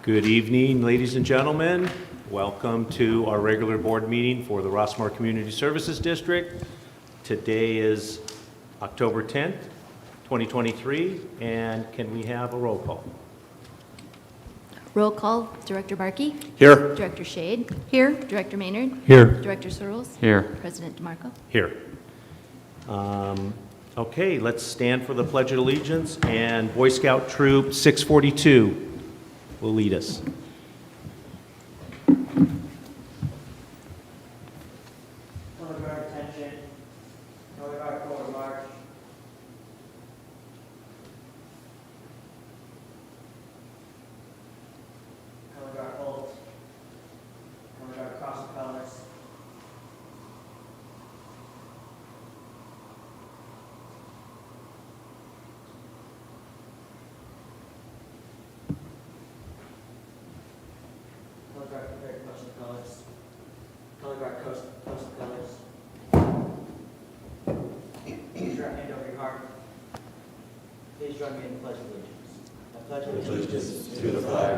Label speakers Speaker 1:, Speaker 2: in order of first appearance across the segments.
Speaker 1: Good evening, ladies and gentlemen. Welcome to our regular board meeting for the Rossmoor Community Services District. Today is October 10th, 2023, and can we have a roll call?
Speaker 2: Roll call, Director Barkey.
Speaker 1: Here.
Speaker 2: Director Shade. Here. Director Maynard.
Speaker 1: Here.
Speaker 2: Director Searles.
Speaker 3: Here.
Speaker 2: President DeMarco.
Speaker 1: Here. Okay, let's stand for the Pledge of Allegiance, and Boy Scout Troop 642 will lead us.
Speaker 4: Color guard attention. Color guard forward march. Color guard halt. Color guard cross the colors. Color guard prepare to cross the colors. Color guard coast the colors. Please your hand over your heart. Please join me in the Pledge of Allegiance. I pledge allegiance
Speaker 5: To the flag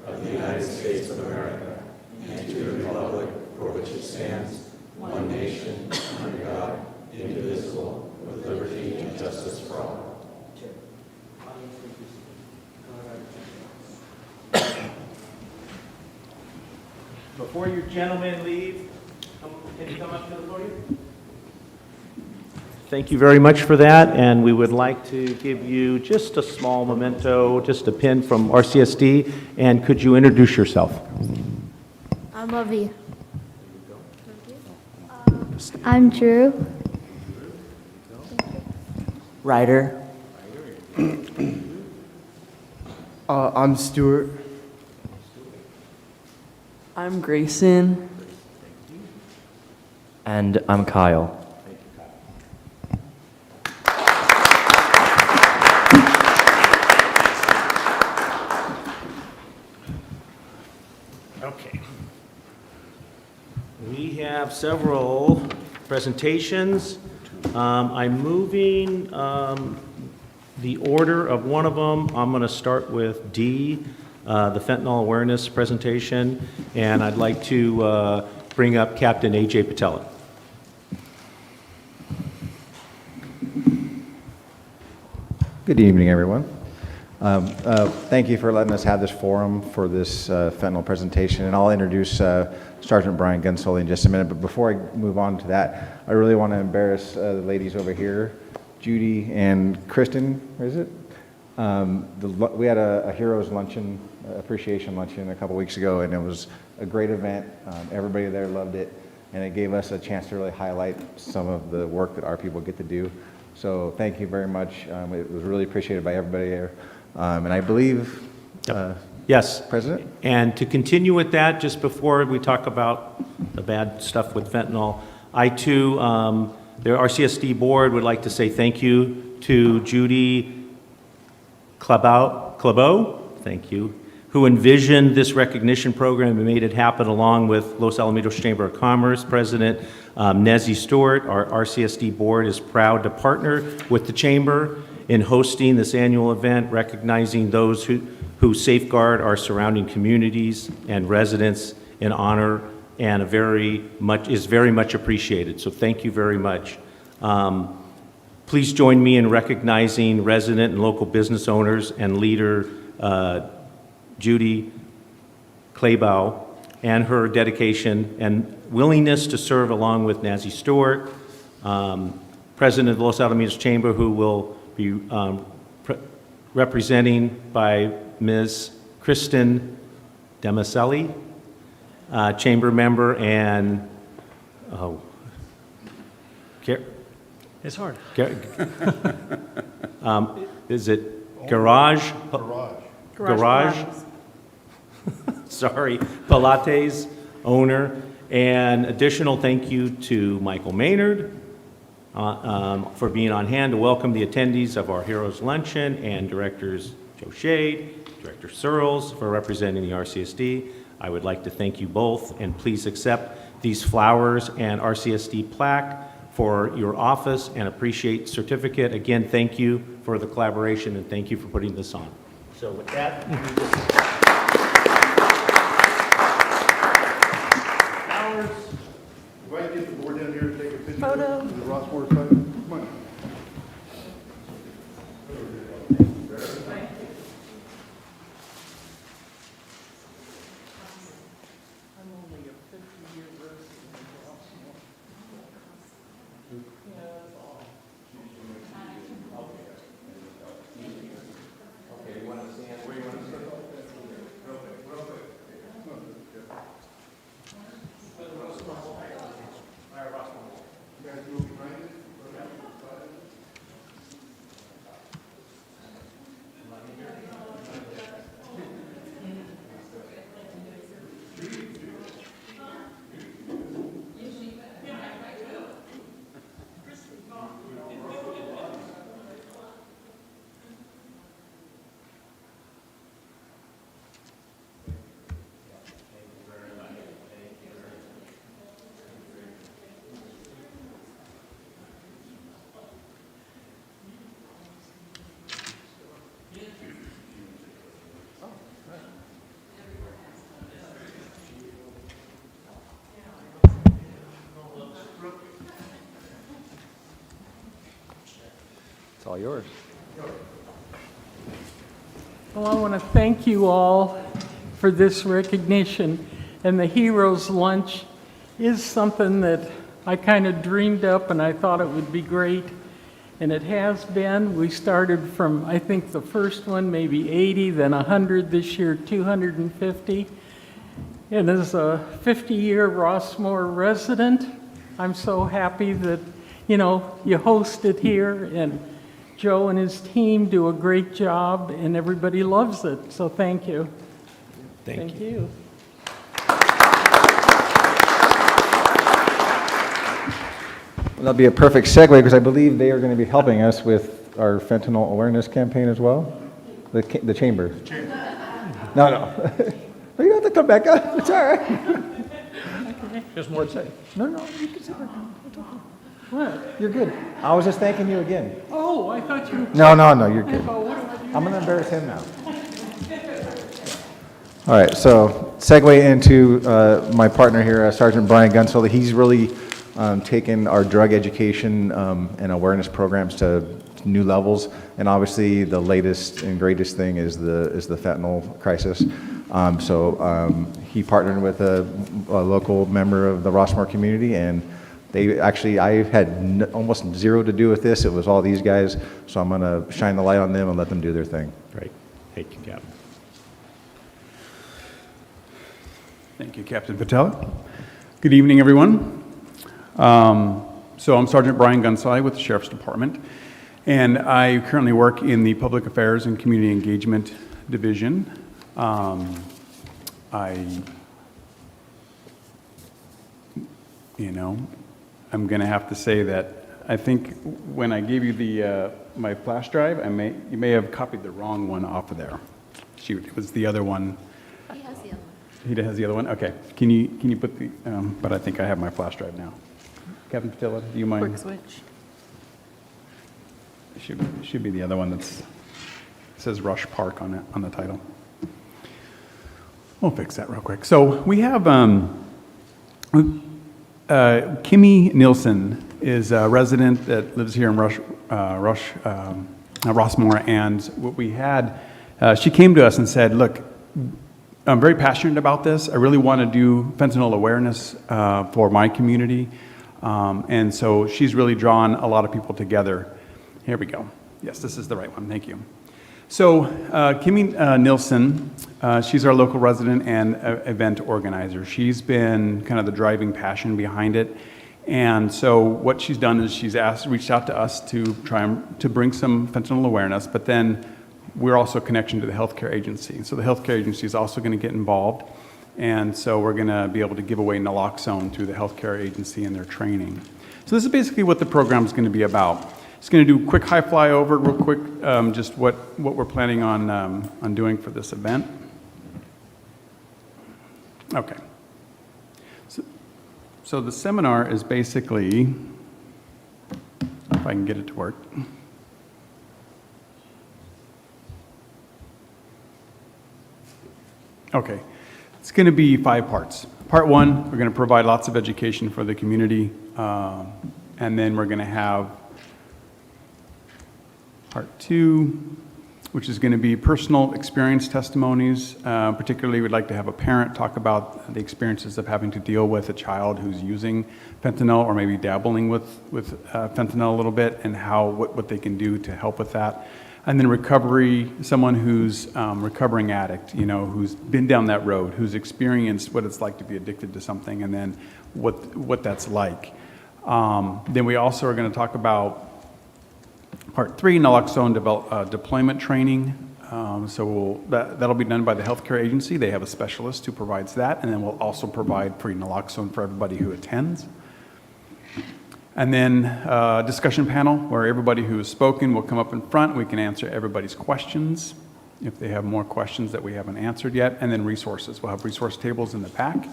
Speaker 5: of the United States of America and to the republic for which it stands, one nation, under God, indivisible, with liberty and justice for all.
Speaker 4: Two. Audience, please be seated. Color guard attention.
Speaker 1: Before you gentlemen leave, can you come up to the podium? Thank you very much for that, and we would like to give you just a small memento, just a pin from RCSD, and could you introduce yourself?
Speaker 6: I'm Avi. I'm Drew.
Speaker 4: Ryder.
Speaker 7: I'm Stuart.
Speaker 3: I'm Grayson. And I'm Kyle.
Speaker 1: Okay. We have several presentations. I'm moving the order of one of them. I'm going to start with D, the fentanyl awareness presentation, and I'd like to bring up Captain A.J. Patella.
Speaker 8: Good evening, everyone. Thank you for letting us have this forum for this fentanyl presentation, and I'll introduce Sergeant Brian Gunsoli in just a minute. But before I move on to that, I really want to embarrass the ladies over here, Judy and Kristen. Where is it? We had a Heroes Luncheon, appreciation luncheon a couple weeks ago, and it was a great event. Everybody there loved it, and it gave us a chance to really highlight some of the work that our people get to do. So thank you very much. It was really appreciated by everybody there. And I believe,
Speaker 1: Yes.
Speaker 8: President?
Speaker 1: And to continue with that, just before we talk about the bad stuff with fentanyl, I too, the RCSD board would like to say thank you to Judy Clabeau, thank you, who envisioned this recognition program and made it happen along with Los Alamitos Chamber of Commerce President Nezzy Stewart. Our RCSD board is proud to partner with the Chamber in hosting this annual event, recognizing those who safeguard our surrounding communities and residents in honor, and is very much appreciated. So thank you very much. Please join me in recognizing resident and local business owners and leader Judy Clabeau and her dedication and willingness to serve along with Nezzy Stewart, President of the Los Alamitos Chamber, who will be representing by Ms. Kristen Demaselli, Chamber member, and
Speaker 3: It's hard.
Speaker 1: Is it Garage? Garage. Sorry, Pilates owner. And additional thank you to Michael Maynard for being on hand to welcome the attendees of our Heroes Luncheon, and Directors Joe Shade, Director Searles for representing the RCSD. I would like to thank you both, and please accept these flowers and RCSD plaque for your office and appreciate certificate. Again, thank you for the collaboration and thank you for putting this on. So with that,
Speaker 8: all yours.
Speaker 9: Well, I want to thank you all for this recognition. And the Heroes Lunch is something that I kind of dreamed up, and I thought it would be great. And it has been. We started from, I think, the first one, maybe 80, then 100, this year 250. And as a 50-year Rossmoor resident, I'm so happy that, you host it here, and Joe and his team do a great job, and everybody loves it. So thank you.
Speaker 1: Thank you.
Speaker 8: Well, that'll be a perfect segue because I believe they are going to be helping us with our fentanyl awareness campaign as well. The chamber. No. No, you don't have to come back up. It's all right.
Speaker 3: There's more to say.
Speaker 8: No, you can sit back down.
Speaker 9: What?
Speaker 8: You're good. I was just thanking you again.
Speaker 9: Oh, I thought you...
Speaker 8: No, you're good.
Speaker 9: Oh, what do I do?
Speaker 8: I'm going to embarrass him now. All right, so segue into my partner here, Sergeant Brian Gunsel. He's really taken our drug education and awareness programs to new levels, and obviously the latest and greatest thing is the fentanyl crisis. So he partnered with a local member of the Rossmoor community, and I had almost zero to do with this. It was all these guys, so I'm going to shine the light on them and let them do their thing.
Speaker 1: Great. Thank you, Captain.
Speaker 10: Thank you, Captain Patella. Good evening, everyone. So I'm Sergeant Brian Gunsai with the Sheriff's Department, and I currently work in the Public Affairs and Community Engagement Division. I'm going to have to say that I think when I gave you my flash drive, you may have copied the wrong one off of there. Shoot, it was the other one.
Speaker 2: He has the other one.
Speaker 10: He has the other one? Okay. Can you put the, but I think I have my flash drive now. Captain Patilla, do you mind?
Speaker 3: Quick switch.
Speaker 10: It should be the other one it says Rush Park on it, on the title. We'll fix that real quick. So we have Kimmy Nielsen is a resident that lives here in Rossmoor, and what we had, she came to us and said, look, I'm very passionate about this. I really want to do fentanyl awareness for my community. And so she's really drawn a lot of people together. Here we go. Yes, this is the right one. Thank you. So Kimmy Nielsen, she's our local resident and event organizer. She's been kind of the driving passion behind it. And so what she's done is she's reached out to us to try to bring some fentanyl awareness, but then we're also a connection to the healthcare agency. So the healthcare agency is also going to get involved. And so we're going to be able to give away naloxone through the healthcare agency and their training. So this is basically what the program is going to be about. It's going to do a quick high flyover, real quick, just what we're planning on doing for this event. Okay. So the seminar is basically, if I can get it to work. Okay. It's going to be 5 parts. Part 1, we're going to provide lots of education for the community, and then we're going to have Part 2, which is going to be personal experience testimonies. Particularly, we'd like to have a parent talk about the experiences of having to deal with a child who's using fentanyl or maybe dabbling with fentanyl a little bit, and what they can do to help with that. And then recovery, someone who's recovering addict, who's been down that road, who's experienced what it's like to be addicted to something, and then what that's like. Then we also are going to talk about Part 3, naloxone deployment training. So that'll be done by the healthcare agency. They have a specialist who provides that, and then we'll also provide free naloxone for everybody who attends. And then a discussion panel where everybody who has spoken will come up in front. We can answer everybody's questions if they have more questions that we haven't answered yet. And then resources. We'll have resource tables in the back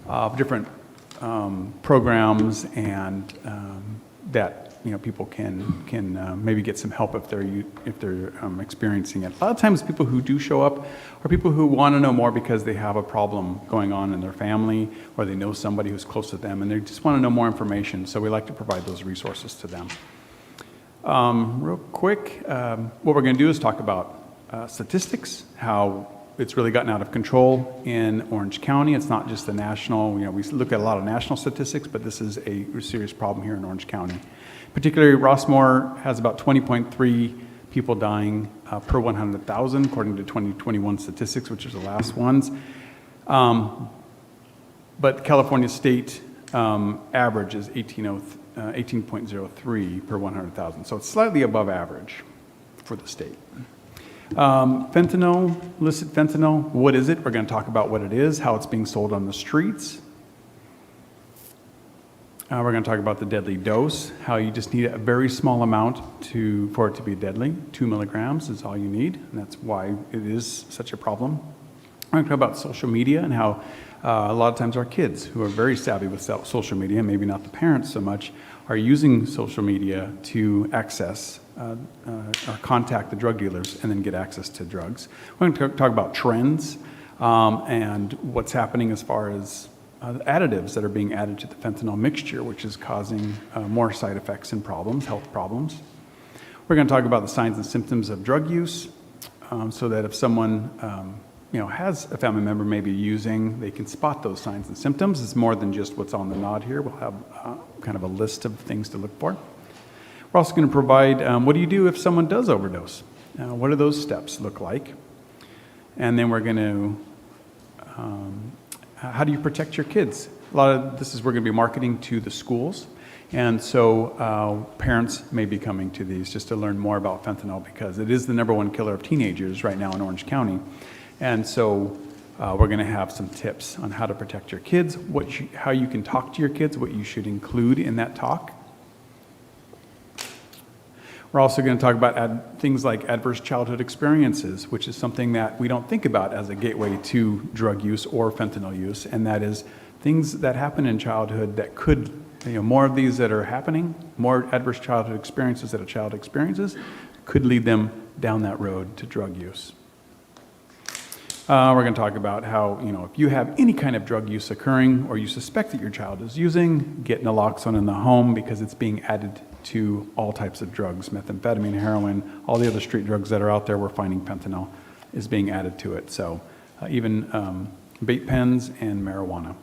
Speaker 10: of different programs and that people can maybe get some help if they're experiencing it. A lot of times people who do show up are people who want to know more because they have a problem going on in their family, or they know somebody who's close to them and they just want to know more information. So we like to provide those resources to them. Real quick, what we're going to do is talk about statistics, how it's really gotten out of control in Orange County. It's not just the national, we look at a lot of national statistics, but this is a serious problem here in Orange County. Particularly, Rossmoor has about 20.3 people dying per 100,000, according to 2021 statistics, which is the last ones. But California state average is 18.03 per 100,000. So it's slightly above average for the state. Fentanyl, illicit fentanyl, what is it? We're going to talk about what it is, how it's being sold on the streets. We're going to talk about the deadly dose, how you just need a very small amount for it to be deadly. 2 milligrams is all you need, and that's why it is such a problem. We're going to talk about social media and how a lot of times our kids, who are very savvy with social media, maybe not the parents so much, are using social media to access or contact the drug dealers and then get access to drugs. We're going to talk about trends and what's happening as far as additives that are being added to the fentanyl mixture, which is causing more side effects and problems, health problems. We're going to talk about the signs and symptoms of drug use, so that if someone has a family member maybe using, they can spot those signs and symptoms. It's more than just what's on the nod here. We'll have kind of a list of things to look for. We're also going to provide what do you do if someone does overdose? What do those steps look like? And then we're going to, how do you protect your kids? A lot of this is we're going to be marketing to the schools. And so parents may be coming to these just to learn more about fentanyl, because it is the #1 killer of teenagers right now in Orange County. And so we're going to have some tips on how to protect your kids, how you can talk to your kids, what you should include in that talk. We're also going to talk about things like adverse childhood experiences, which is something that we don't think about as a gateway to drug use or fentanyl use, and that is things that happen in childhood that could, more of these that are happening, more adverse childhood experiences that a child experiences, could lead them down that road to drug use. We're going to talk about how, if you have any kind of drug use occurring or you suspect that your child is using, get naloxone in the home, because it's being added to all types of drugs, methamphetamine, heroin, all the other street drugs that are out there. We're finding fentanyl is being added to it. So even vape pens and marijuana.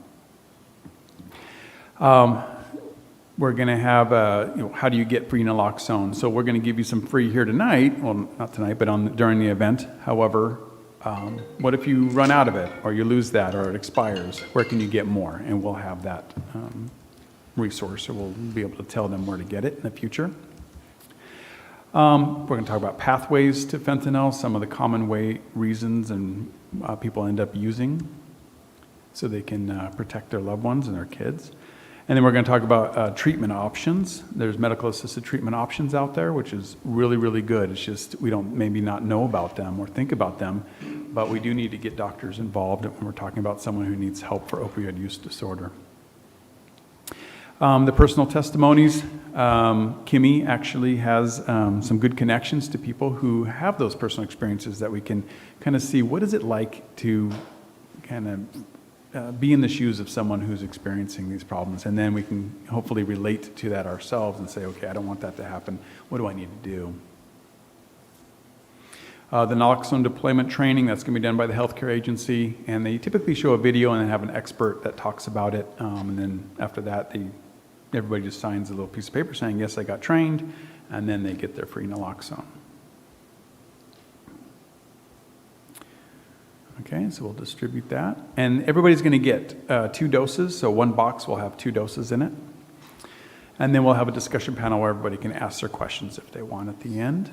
Speaker 10: We're going to have, how do you get free naloxone? So we're going to give you some free here tonight. Well, not tonight, but during the event. However, what if you run out of it, or you lose that, or it expires? Where can you get more? And we'll have that resource, or we'll be able to tell them where to get it in the future. We're going to talk about pathways to fentanyl, some of the common reasons and people end up using, so they can protect their loved ones and their kids. And then we're going to talk about treatment options. There's medical assisted treatment options out there, which is really, really good. It's just we don't maybe not know about them or think about them, but we do need to get doctors involved when we're talking about someone who needs help for opioid use disorder. The personal testimonies, Kimmy actually has some good connections to people who have those personal experiences that we can kind of see what is it like to kind of be in the shoes of someone who's experiencing these problems, and then we can hopefully relate to that ourselves and say, okay, I don't want that to happen. What do I need to do? The naloxone deployment training, that's going to be done by the healthcare agency, and they typically show a video and then have an expert that talks about it, and then after that, everybody just signs a little piece of paper saying, yes, I got trained, and then they get their free naloxone. Okay, so we'll distribute that. And everybody's going to get 2 doses, so one box will have 2 doses in it. And then we'll have a discussion panel where everybody can ask their questions if they want at the end.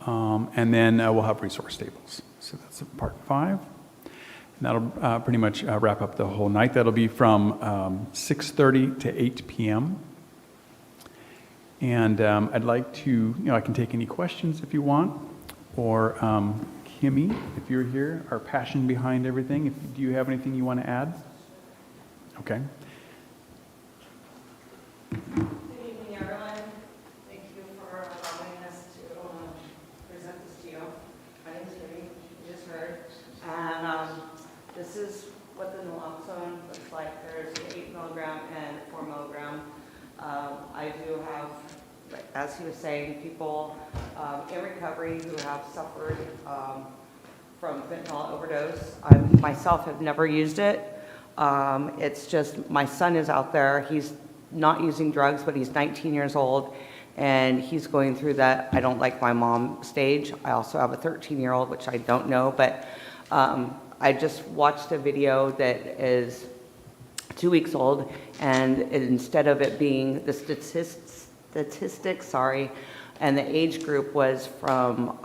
Speaker 10: And then we'll have resource tables. So that's part 5. And that'll pretty much wrap up the whole night. That'll be from 6:30 to 8 p.m. And I'd like to, I can take any questions if you want, or Kimmy, if you're here, our passion behind everything. Do you have anything you want to add? Okay.
Speaker 11: Good evening, everyone. Thank you for allowing us to present this to you. My name is Kimmy, you just heard. And this is what the naloxone looks like. There's an 8 milligram and 4 milligram. I do have as he was saying, people in recovery who have suffered from fentanyl overdose. I myself have never used it. It's just, my son is out there. He's not using drugs, but he's 19 years old, and he's going through that I don't like my mom stage. I also have a 13-year-old, which I don't know, but I just watched a video that is 2 weeks old, and instead of it being the statistics, sorry, and the age group was from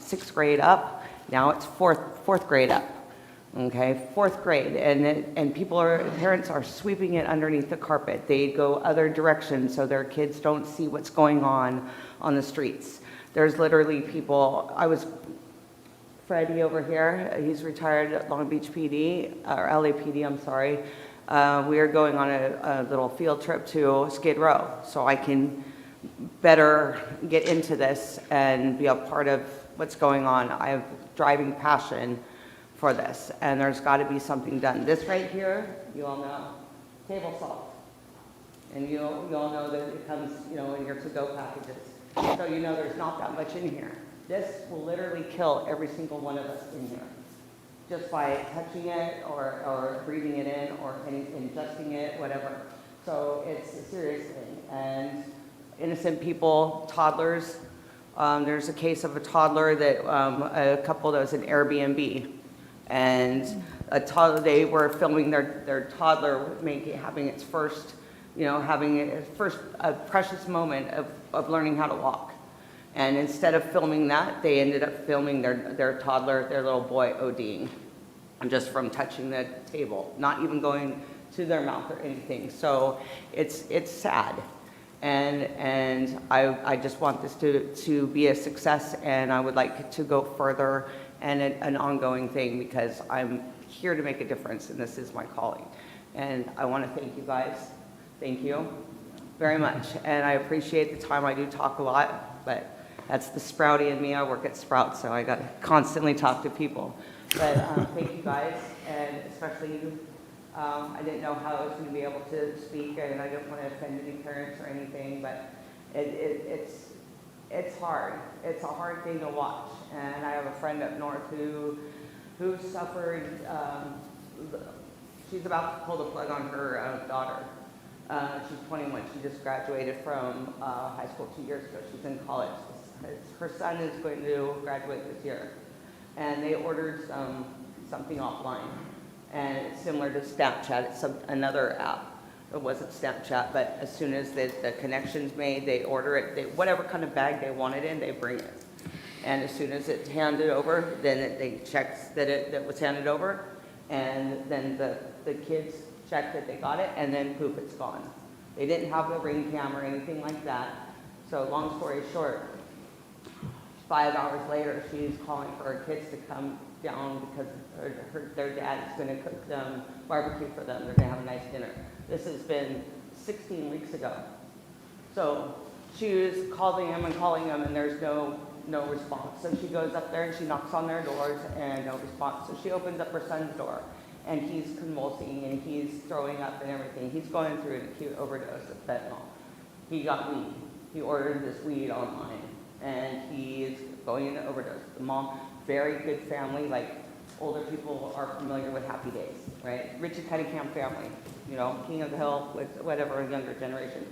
Speaker 11: 6th grade up, now it's fourth grade up. Okay, 4th grade, and parents are sweeping it underneath the carpet. They go other directions so their kids don't see what's going on the streets. There's literally people, Freddie over here, he's retired at Long Beach PD, or LAPD, I'm sorry. We are going on a little field trip to Skid Row, so I can better get into this and be a part of what's going on. I have driving passion for this, and there's got to be something done. This right here, you all know, table salt. And you all know that it comes, in your to-go packages. So you know there's not that much in here. This will literally kill every single one of us in here, just by touching it or breathing it in or ingesting it, whatever. So it's a serious thing. And innocent people, toddlers, there's a case of a toddler that a couple that was in Airbnb. And they were filming their toddler having its first, a precious moment of learning how to walk. And instead of filming that, they ended up filming their toddler, their little boy ODing, just from touching the table, not even going to their mouth or anything. So it's sad. And I just want this to be a success, and I would like to go further and an ongoing thing, because I'm here to make a difference, and this is my calling. And I want to thank you guys. Thank you very much. And I appreciate the time. I do talk a lot, but that's the Sprouty in me. I work at Sprout, so I got to constantly talk to people. But thank you guys, and especially you. I didn't know how I was going to be able to speak, and I didn't want to offend any parents or anything, but it's hard. It's a hard thing to watch. And I have a friend up north who suffered, she's about to pull the plug on her daughter. She's 21. She just graduated from high school 2 years ago. She's in college. Her son is going to graduate this year. And they ordered something offline. And it's similar to Snapchat. It's another app. It wasn't Snapchat, but as soon as the connection's made, they order it. Whatever kind of bag they want it in, they bring it. And as soon as it's handed over, then they check that it was handed over, and then the kids check that they got it, and then poof, it's gone. They didn't have the ring cam or anything like that. So long story short, 5 hours later, she's calling for her kids to come down because their dad is going to cook them barbecue for them. They're going to have a nice dinner. This has been 16 weeks ago. So she was calling them, and there's no response. So she goes up there and she knocks on their doors, and no response. So she opens up her son's door, and he's convulsing and he's throwing up and everything. He's going through an acute overdose of fentanyl. He got weed. He ordered this weed online, and he is going into overdose. The mom, very good family, like older people are familiar with Happy Days, right? Richard Cunningham family, King of the Hill, with whatever, younger generation.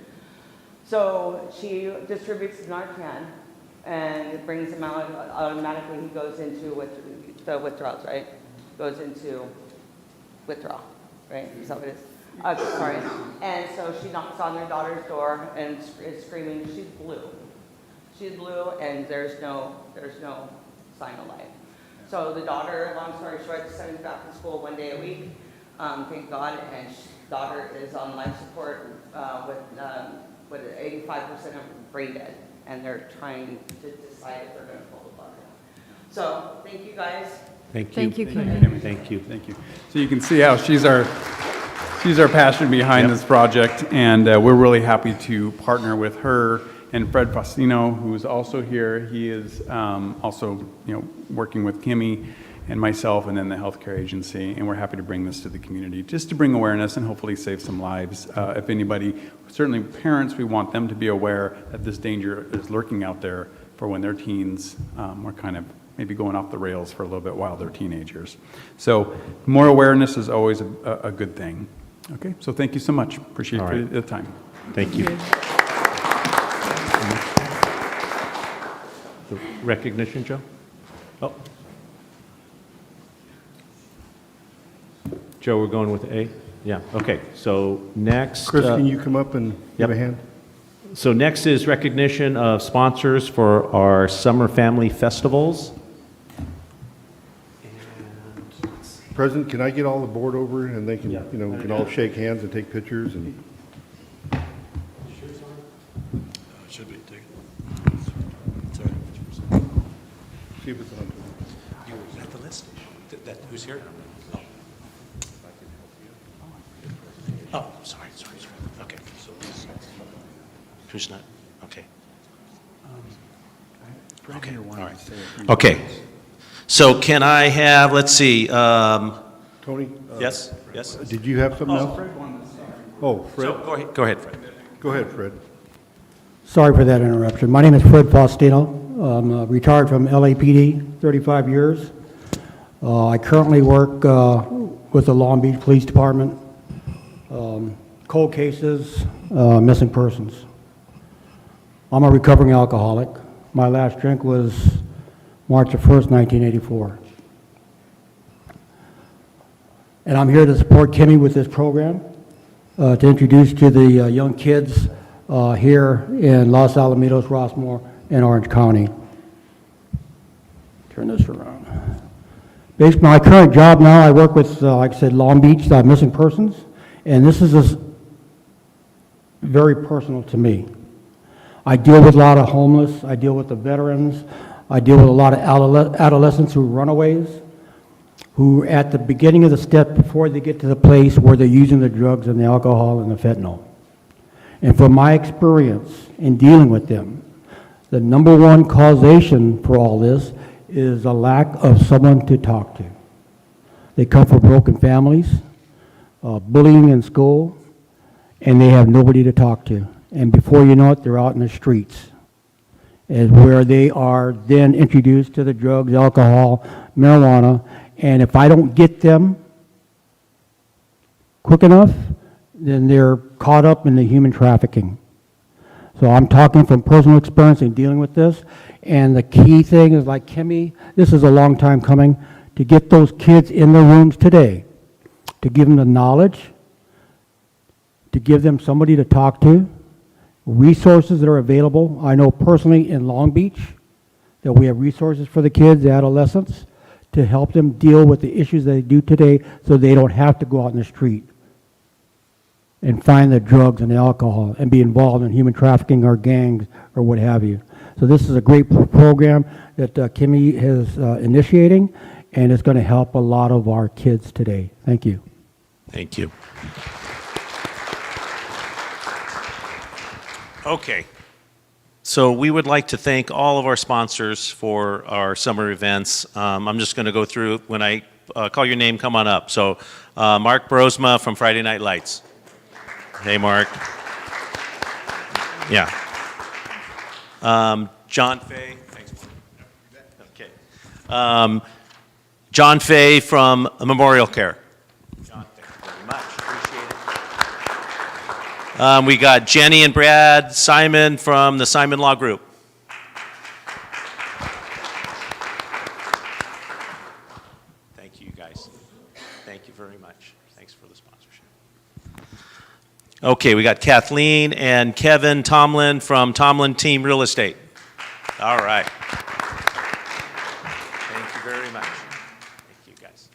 Speaker 11: So she distributes Narcan, and it brings him out. Automatically, he goes into the withdrawals, right? Goes into withdrawal, right? Is that what it is? Sorry. And so she knocks on their daughter's door and is screaming. She's blue. She's blue, and there's no sign of life. So the daughter, long story short, sends back to school 1 day a week. Thank God, and daughter is on life support with 85% of brain dead, and they're trying to decide if they're going to pull the plug. So thank you guys.
Speaker 1: Thank you.
Speaker 2: Thank you,
Speaker 1: Thank you.
Speaker 10: Thank you. So you can see how she's our passion behind this project, and we're really happy to partner with her and Fred Faustino, who is also here. He is also working with Kimmy and myself, and then the healthcare agency, and we're happy to bring this to the community, just to bring awareness and hopefully save some lives. If anybody, certainly parents, we want them to be aware that this danger is lurking out there for when they're teens, or kind of maybe going off the rails for a little bit while they're teenagers. So more awareness is always a good thing. Okay, so thank you so much. Appreciate
Speaker 1: All right.
Speaker 10: the time.
Speaker 1: Thank you. The recognition, Joe? Oh. Joe, we're going with A? Yeah, okay. So next.
Speaker 12: Chris, can you come up and give a
Speaker 1: Yep.
Speaker 12: hand?
Speaker 1: So next is recognition of sponsors for our summer family festivals.
Speaker 12: President, can I get all the board over and they can, we can all shake hands and take pictures and.
Speaker 5: Should be.
Speaker 12: See if it's on.
Speaker 5: You got the list? Who's here? Oh, sorry. Okay. Who's not? Okay. Okay, all right. Okay. So can I have, let's see,
Speaker 12: Tony?
Speaker 5: yes?
Speaker 12: Did you have something else? Oh, Fred?
Speaker 5: So go ahead, Fred.
Speaker 12: Go ahead, Fred.
Speaker 13: Sorry for that interruption. My name is Fred Faustino. I'm retired from LAPD, 35 years. I currently work with the Long Beach Police Department, cold cases, missing persons. I'm a recovering alcoholic. My last drink was March the 1st, 1984. And I'm here to support Kimmy with this program, to introduce to the young kids here in Los Alamitos, Rossmoor, and Orange County. Turn this around. Based on my current job now, I work with, like I said, Long Beach missing persons, and this is very personal to me. I deal with a lot of homeless, I deal with the veterans, I deal with a lot of adolescents who are runaways, who at the beginning of the step before they get to the place where they're using the drugs and the alcohol and the fentanyl. And from my experience in dealing with them, the number one causation for all this is a lack of someone to talk to. They come from broken families, bullying in school, and they have nobody to talk to. And before you know it, they're out in the streets, is where they are then introduced to the drugs, alcohol, marijuana, and if I don't get them quick enough, then they're caught up in the human trafficking. So I'm talking from personal experience in dealing with this, and the key thing is, like Kimmy, this is a long time coming, to get those kids in their rooms today, to give them the knowledge, to give them somebody to talk to, resources that are available. I know personally in Long Beach that we have resources for the kids, the adolescents, to help them deal with the issues they do today so they don't have to go out in the street and find the drugs and the alcohol and be involved in human trafficking or gangs or what have you. So this is a great program that Kimmy is initiating, and it's going to help a lot of our kids today. Thank you.
Speaker 5: Thank you. Okay. So we would like to thank all of our sponsors for our summer events. I'm just going to go through, when I call your name, come on up. So Mark Brosma from Friday Night Lights. Hey, Mark. Yeah. John Fay. Thanks, Mark. Okay. John Fay from Memorial Care. John, thank you very much. Appreciate it. We got Jenny and Brad Simon from the Simon Law Group. Thank you, guys. Thank you very much. Thanks for the sponsorship. Okay, we got Kathleen and Kevin Tomlin from Tomlin Team Real Estate. All right. Thank you very much. Thank you, guys.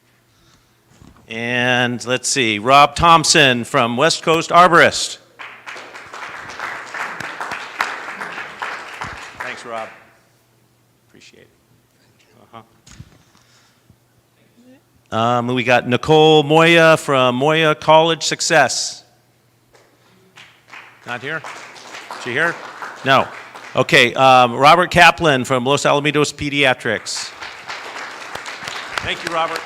Speaker 5: And let's see, Rob Thompson from West Coast Arborist. Thanks, Rob. Appreciate it. We got Nicole Moya from Moya College Success. Not here? Is she here? No. Okay, Robert Kaplan from Los Alamitos Pediatrics.
Speaker 1: Thank you, Robert.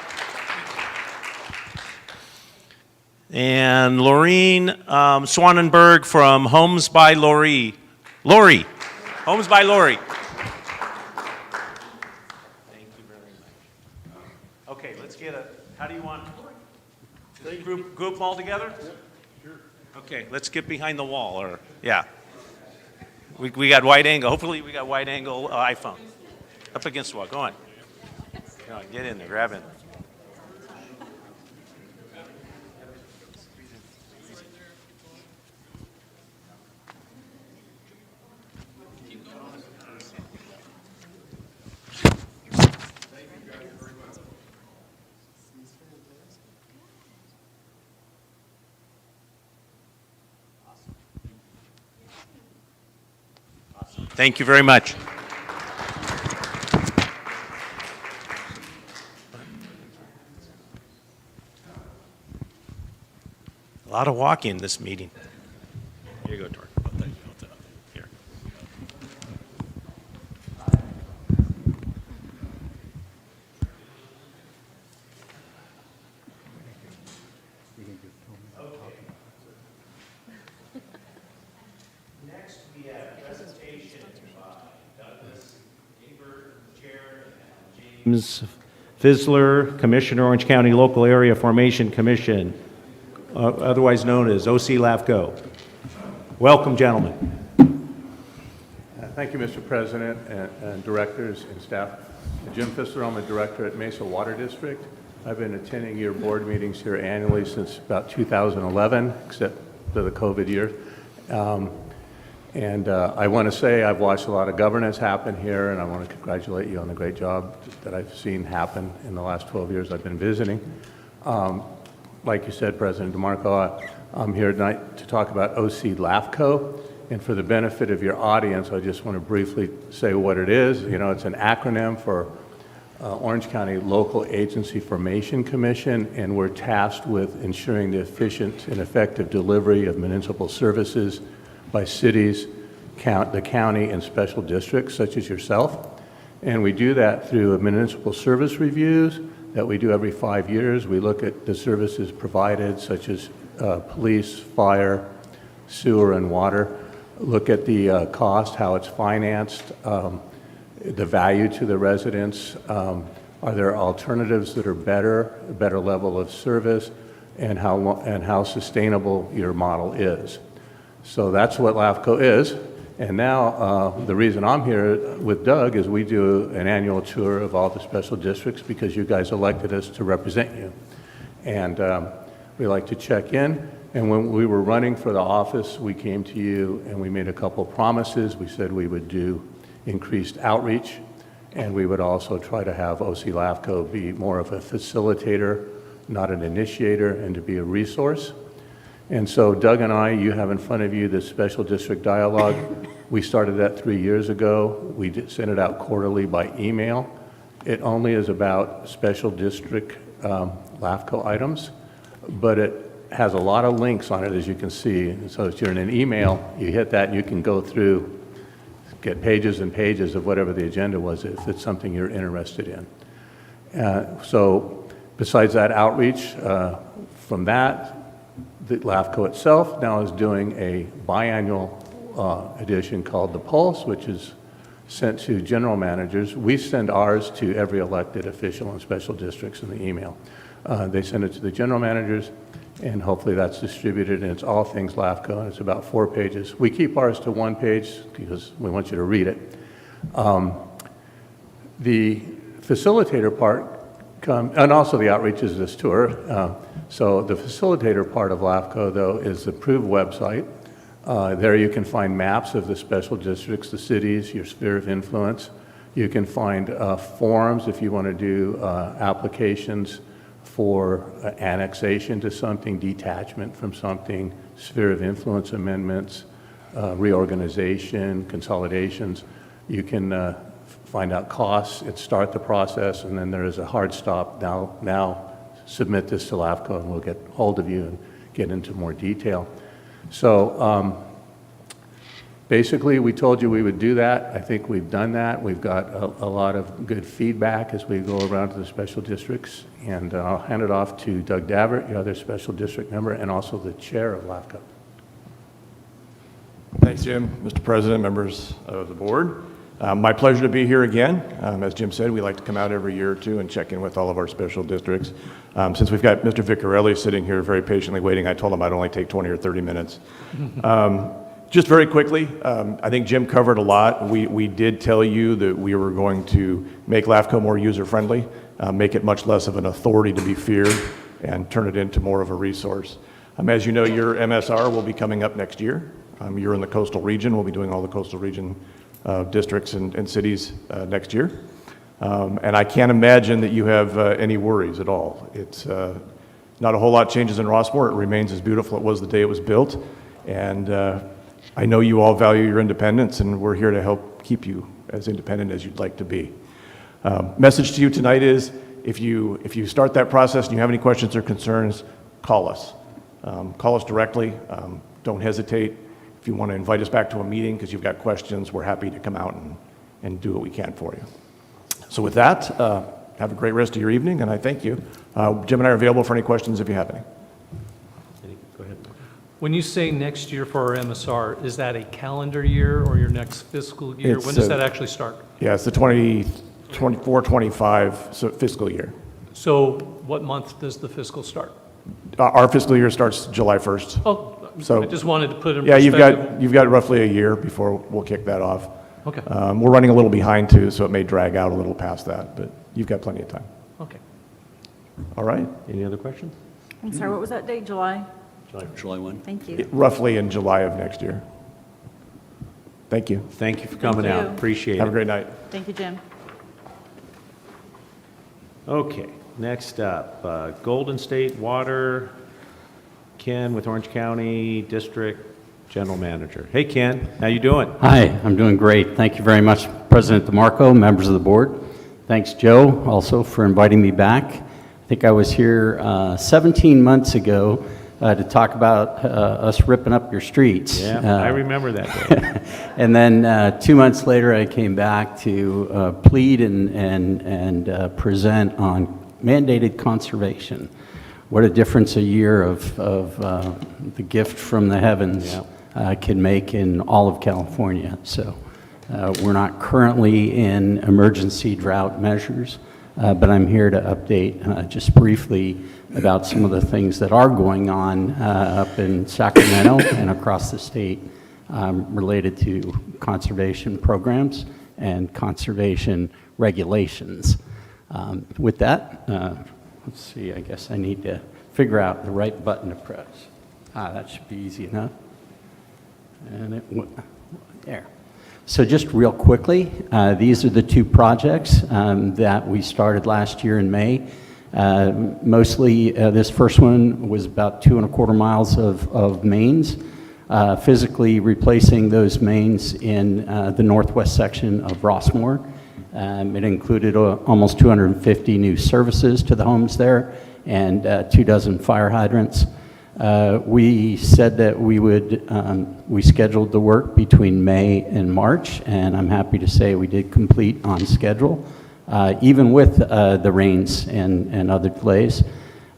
Speaker 1: And Laureen Swanenberg from Homes by Lori. Homes by Lori. Thank you very much. Okay, let's get how do you want, group them all together? Sure. Okay, let's get behind the wall, or, yeah. We got wide angle, hopefully we got wide angle iPhone. Up against the wall, go on. Go on, get in there, grab in. Thank you very much. A lot of walking this meeting. Here you go, Tor. Here. Next, we have a presentation by Douglas Gaber, Chair, and James Fizzler, Commissioner, Orange County Local Area Formation Commission, otherwise known as OC LAFCO. Welcome, gentlemen.
Speaker 3: Thank you, Mr. President, and directors and staff. Jim Fizzler, I'm a director at Mesa Water District. I've been attending your board meetings here annually since about 2011, except for the COVID year. I want to say I've watched a lot of governance happen here, and I want to congratulate you on the great job that I've seen happen in the last 12 years I've been visiting. Like you said, President DeMarco, I'm here tonight to talk about OC LAFCO. And for the benefit of your audience, I just want to briefly say what it is. You know, it's an acronym for Orange County Local Agency Formation Commission, and we're tasked with ensuring the efficient and effective delivery of municipal services by cities, the county, and special districts such as yourself. And we do that through municipal service reviews that we do every 5 years. We look at the services provided, such as police, fire, sewer, and water. Look at the cost, how it's financed, the value to the residents. Are there alternatives that are better, a better level of service, and how sustainable your model is? So that's what LAFCO is. And now the reason I'm here with Doug is we do an annual tour of all the special districts because you guys elected us to represent you. And we like to check in. And when we were running for the office, we came to you and we made a couple promises. We said we would do increased outreach, and we would also try to have OC LAFCO be more of a facilitator, not an initiator, and to be a resource. And so Doug and I, you have in front of you this special district dialogue. We started that 3 years ago. We sent it out quarterly by email. It only is about special district LAFCO items, but it has a lot of links on it, as you can see. And so if you're in an email, you hit that and you can go through, get pages and pages of whatever the agenda was if it's something you're interested in. So besides that outreach, from that, the LAFCO itself now is doing a biannual edition called The Pulse, which is sent to general managers. We send ours to every elected official in special districts in the email. They send it to the general managers, and hopefully that's distributed, and it's all things LAFCO, and it's about 4 pages. We keep ours to 1 page because we want you to read it. The facilitator part and also the outreach is this tour. So the facilitator part of LAFCO, though, is the approved website. There you can find maps of the special districts, the cities, your sphere of influence. You can find forms if you want to do applications for annexation to something, detachment from something, sphere of influence amendments, reorganization, consolidations. You can find out costs, start the process, and then there is a hard stop. Now submit this to LAFCO and we'll get hold of you and get into more detail. So basically, we told you we would do that. I think we've done that. We've got a lot of good feedback as we go around to the special districts. And I'll hand it off to Doug Davert, your other special district member, and also the chair of LAFCO.
Speaker 5: Thanks, Jim. Mr. President, members of the board. My pleasure to be here again. As Jim said, we like to come out every year or two and check in with all of our special districts. Since we've got Mr. Vicarelli sitting here very patiently waiting, I told him I'd only take 20 or 30 minutes. Just very quickly, I think Jim covered a lot. We did tell you that we were going to make LAFCO more user-friendly, make it much less of an authority to be feared, and turn it into more of a resource. As you know, your MSR will be coming up next year. You're in the coastal region. We'll be doing all the coastal region districts and cities next year. And I can't imagine that you have any worries at all. It's not a whole lot changes in Rossmoor. It remains as beautiful as it was the day it was built. And I know you all value your independence, and we're here to help keep you as independent as you'd like to be. Message to you tonight is, if you start that process and you have any questions or concerns, call us. Call us directly. Don't hesitate. If you want to invite us back to a meeting because you've got questions, we're happy to come out and do what we can for you. So with that, have a great rest of your evening, and I thank you. Jim and I are available for any questions if you have any.
Speaker 1: Go ahead.
Speaker 14: When you say next year for our MSR, is that a calendar year or your next fiscal year? When does that actually start?
Speaker 5: Yeah, it's the 24-25 fiscal year.
Speaker 14: So what month does the fiscal start?
Speaker 5: Our fiscal year starts July 1st.
Speaker 14: Oh,
Speaker 5: so
Speaker 14: I just wanted to put it in
Speaker 5: yeah,
Speaker 14: perspective.
Speaker 5: you've got roughly a year before we'll kick that off.
Speaker 14: Okay.
Speaker 5: We're running a little behind too, so it may drag out a little past that, but you've got plenty of time.
Speaker 14: Okay.
Speaker 5: All right.
Speaker 1: Any other questions?
Speaker 11: I'm sorry, what was that date, July?
Speaker 1: July 1.
Speaker 11: Thank you.
Speaker 5: Roughly in July of next year. Thank you.
Speaker 1: Thank you for coming
Speaker 11: Thank
Speaker 1: out.
Speaker 11: you.
Speaker 1: Appreciate it.
Speaker 5: Have a great night.
Speaker 11: Thank you, Jim.
Speaker 1: Okay, next up, Golden State Water, Ken with Orange County District General Manager. Hey, Ken, how you doing?
Speaker 15: Hi, I'm doing great. Thank you very much, President DeMarco, members of the board. Thanks, Joe, also for inviting me back. I think I was here 17 months ago to talk about us ripping up your streets.
Speaker 1: Yeah, I remember that day.
Speaker 15: And then 2 months later, I came back to plead and present on mandated conservation. What a difference a year of the gift from the heavens can make in all of California. So we're not currently in emergency drought measures, but I'm here to update just briefly about some of the things that are going on up in Sacramento and across the state related to conservation programs and conservation regulations. With that, let's see, I guess I need to figure out the right button to press. That should be easy enough. And there. So just real quickly, these are the two projects that we started last year in May. Mostly, this first one was about 2.25 miles of mains, physically replacing those mains in the northwest section of Rossmoor. It included almost 250 new services to the homes there and 24 fire hydrants. We said that we scheduled the work between May and March, and I'm happy to say we did complete on schedule, even with the rains and other delays.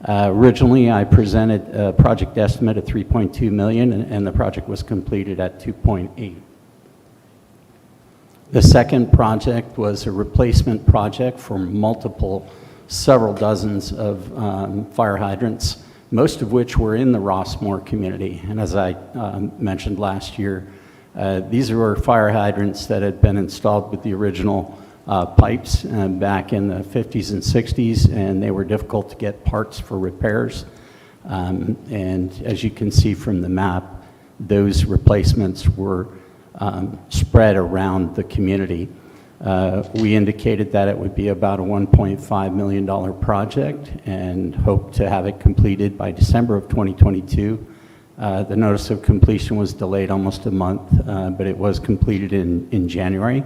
Speaker 15: Originally, I presented a project estimate of $3.2 million, and the project was completed at $2.8. The second project was a replacement project for several dozens of fire hydrants, most of which were in the Rossmoor community. And as I mentioned last year, these were fire hydrants that had been installed with the original pipes back in the 50s and 60s, and they were difficult to get parts for repairs. And as you can see from the map, those replacements were spread around the community. We indicated that it would be about a $1.5 million project and hope to have it completed by December of 2022. The notice of completion was delayed almost a month, but it was completed in January.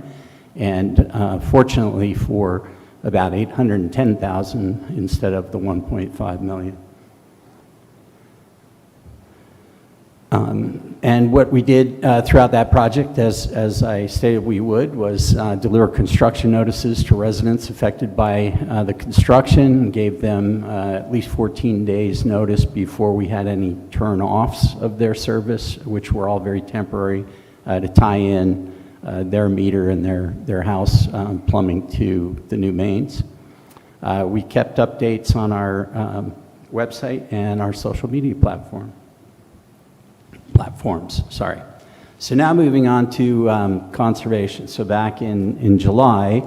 Speaker 15: And fortunately for about $810,000 instead of the $1.5 million. And what we did throughout that project, as I stated we would, was deliver construction notices to residents affected by the construction, gave them at least 14 days notice before we had any turn-offs of their service, which were all very temporary, to tie in their meter and their house plumbing to the new mains. We kept updates on our website and our social media platforms. Sorry. So now moving on to conservation. So back in July,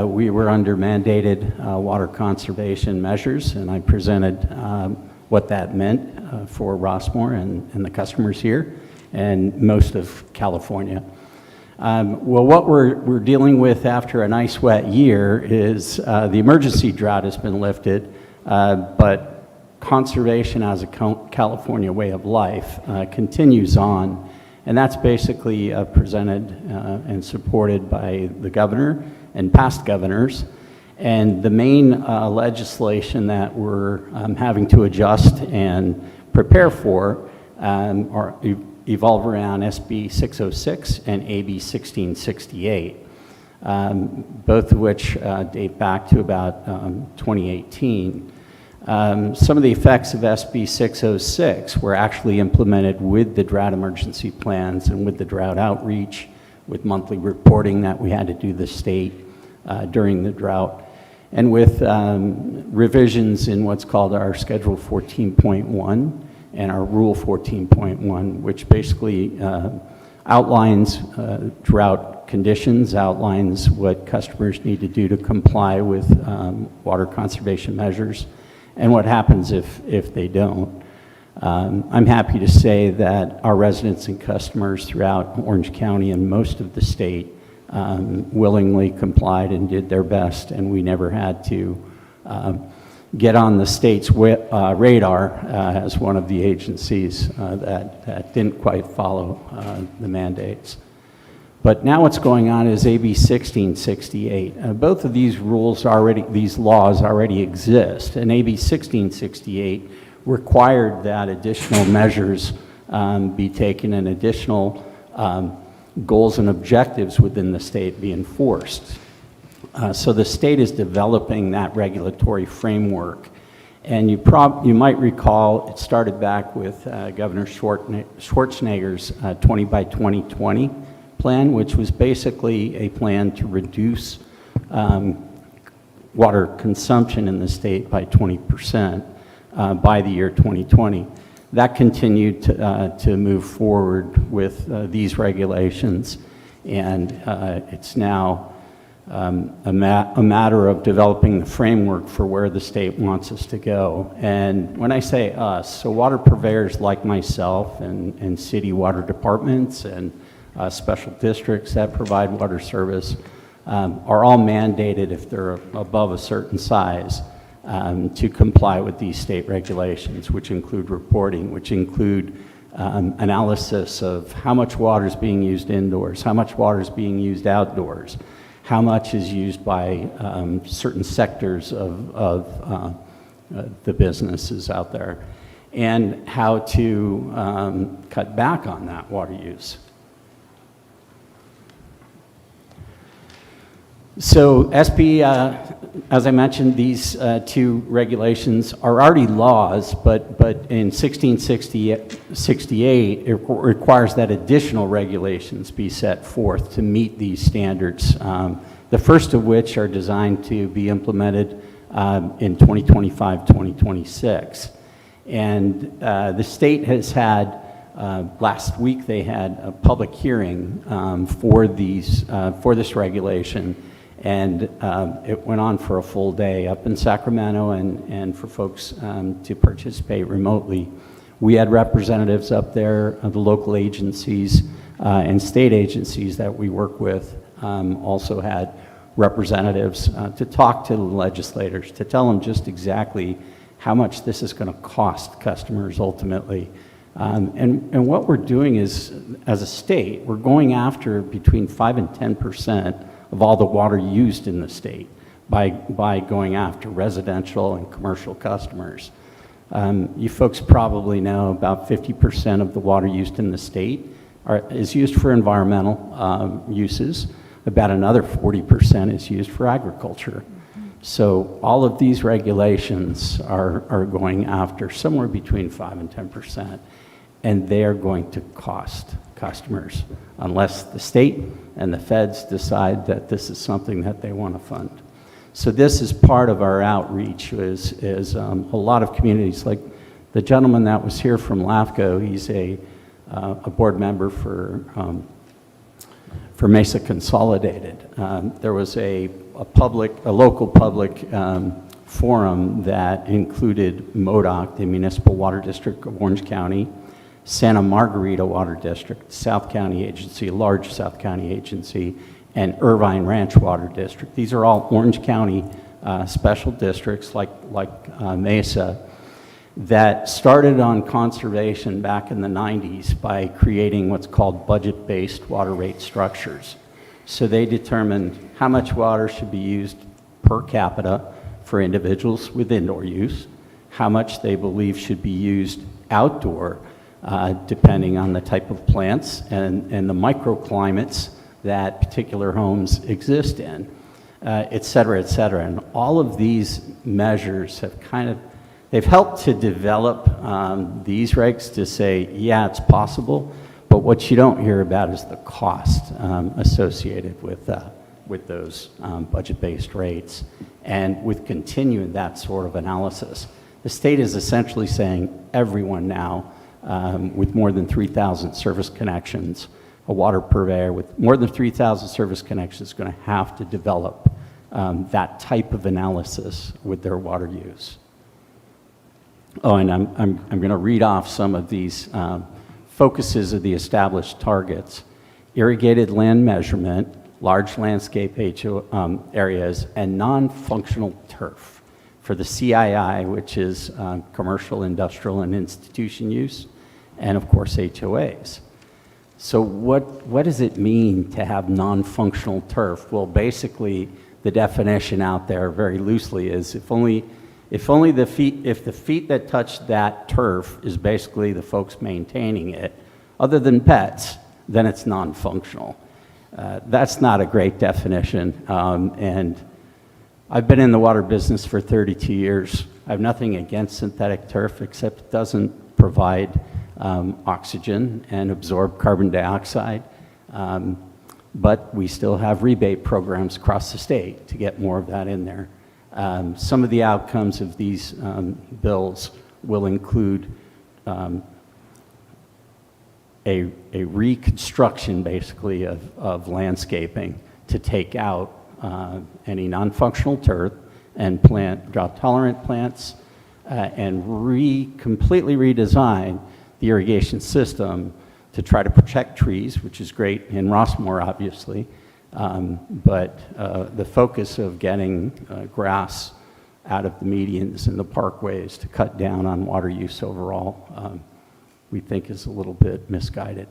Speaker 15: we were under mandated water conservation measures, and I presented what that meant for Rossmoor and the customers here and most of California. Well, what we're dealing with after a nice wet year is the emergency drought has been lifted, but conservation as a California way of life continues on, and that's basically presented and supported by the governor and past governors. And the main legislation that we're having to adjust and prepare for evolve around SB 606 and AB 1668, both of which date back to about 2018. Some of the effects of SB 606 were actually implemented with the drought emergency plans and with the drought outreach, with monthly reporting that we had to do the state during the drought, and with revisions in what's called our Schedule 14.1 and our Rule 14.1, which basically outlines drought conditions, outlines what customers need to do to comply with water conservation measures, and what happens if they don't. I'm happy to say that our residents and customers throughout Orange County and most of the state willingly complied and did their best, and we never had to get on the state's radar as one of the agencies that didn't quite follow the mandates. But now what's going on is AB 1668. Both of these laws already exist, and AB 1668 required that additional measures be taken and additional goals and objectives within the state be enforced. So the state is developing that regulatory framework. And you might recall it started back with Governor Schwarzenegger's 20 by 2020 plan, which was basically a plan to reduce water consumption in the state by 20% by the year 2020. That continued to move forward with these regulations, and it's now a matter of developing the framework for where the state wants us to go. And when I say us, so water purveyors like myself and city water departments and special districts that provide water service are all mandated, if they're above a certain size, to comply with these state regulations, which include reporting, which include analysis of how much water is being used indoors, how much water is being used outdoors, how much is used by certain sectors of the businesses out there, and how to cut back on that water use. So SB, as I mentioned, these two regulations are already laws, but in 1668, it requires that additional regulations be set forth to meet these standards, the first of which are designed to be implemented in 2025, 2026. And the state has had, last week they had a public hearing for this regulation. And it went on for a full day up in Sacramento and for folks to participate remotely. We had representatives up there of the local agencies and state agencies that we work with, also had representatives to talk to the legislators, to tell them just exactly how much this is going to cost customers ultimately. And what we're doing is, as a state, we're going after between 5 and 10% of all the water used in the state by going after residential and commercial customers. You folks probably know about 50% of the water used in the state is used for environmental uses. About another 40% is used for agriculture. So all of these regulations are going after somewhere between 5 and 10%, and they are going to cost customers unless the state and the feds decide that this is something that they want to fund. So this is part of our outreach is a lot of communities, like the gentleman that was here from LAFCO, he's a board member for Mesa Consolidated. There was a local public forum that included MODOC, the Municipal Water District of Orange County, Santa Margarita Water District, South County Agency, a large South County agency, and Irvine Ranch Water District. These are all Orange County special districts like Mesa that started on conservation back in the 90s by creating what's called budget-based water rate structures. So they determined how much water should be used per capita for individuals with indoor use, how much they believe should be used outdoor, depending on the type of plants and the microclimates that particular homes exist in, et cetera, et cetera. And all of these measures have they've helped to develop these regs to say, yeah, it's possible, but what you don't hear about is the cost associated with those budget-based rates and with continuing that sort of analysis. The state is essentially saying everyone now with more than 3,000 service connections, a water purveyor with more than 3,000 service connections is going to have to develop that type of analysis with their water use. Oh, and I'm going to read off some of these focuses of the established targets: irrigated land measurement, large landscape areas, and non-functional turf for the CII, which is commercial, industrial, and institution use, and of course HOAs. So what does it mean to have non-functional turf? Well, basically, the definition out there very loosely is if the feet that touch that turf is basically the folks maintaining it, other than pets, then it's non-functional. That's not a great definition, and I've been in the water business for 32 years. I have nothing against synthetic turf, except it doesn't provide oxygen and absorb carbon dioxide, but we still have rebate programs across the state to get more of that in there. Some of the outcomes of these bills will include a reconstruction, basically, of landscaping to take out any non-functional turf and plant drought-tolerant plants and completely redesign the irrigation system to try to protect trees, which is great in Rossmoor, obviously, but the focus of getting grass out of the medians and the parkways to cut down on water use overall, we think is a little bit misguided.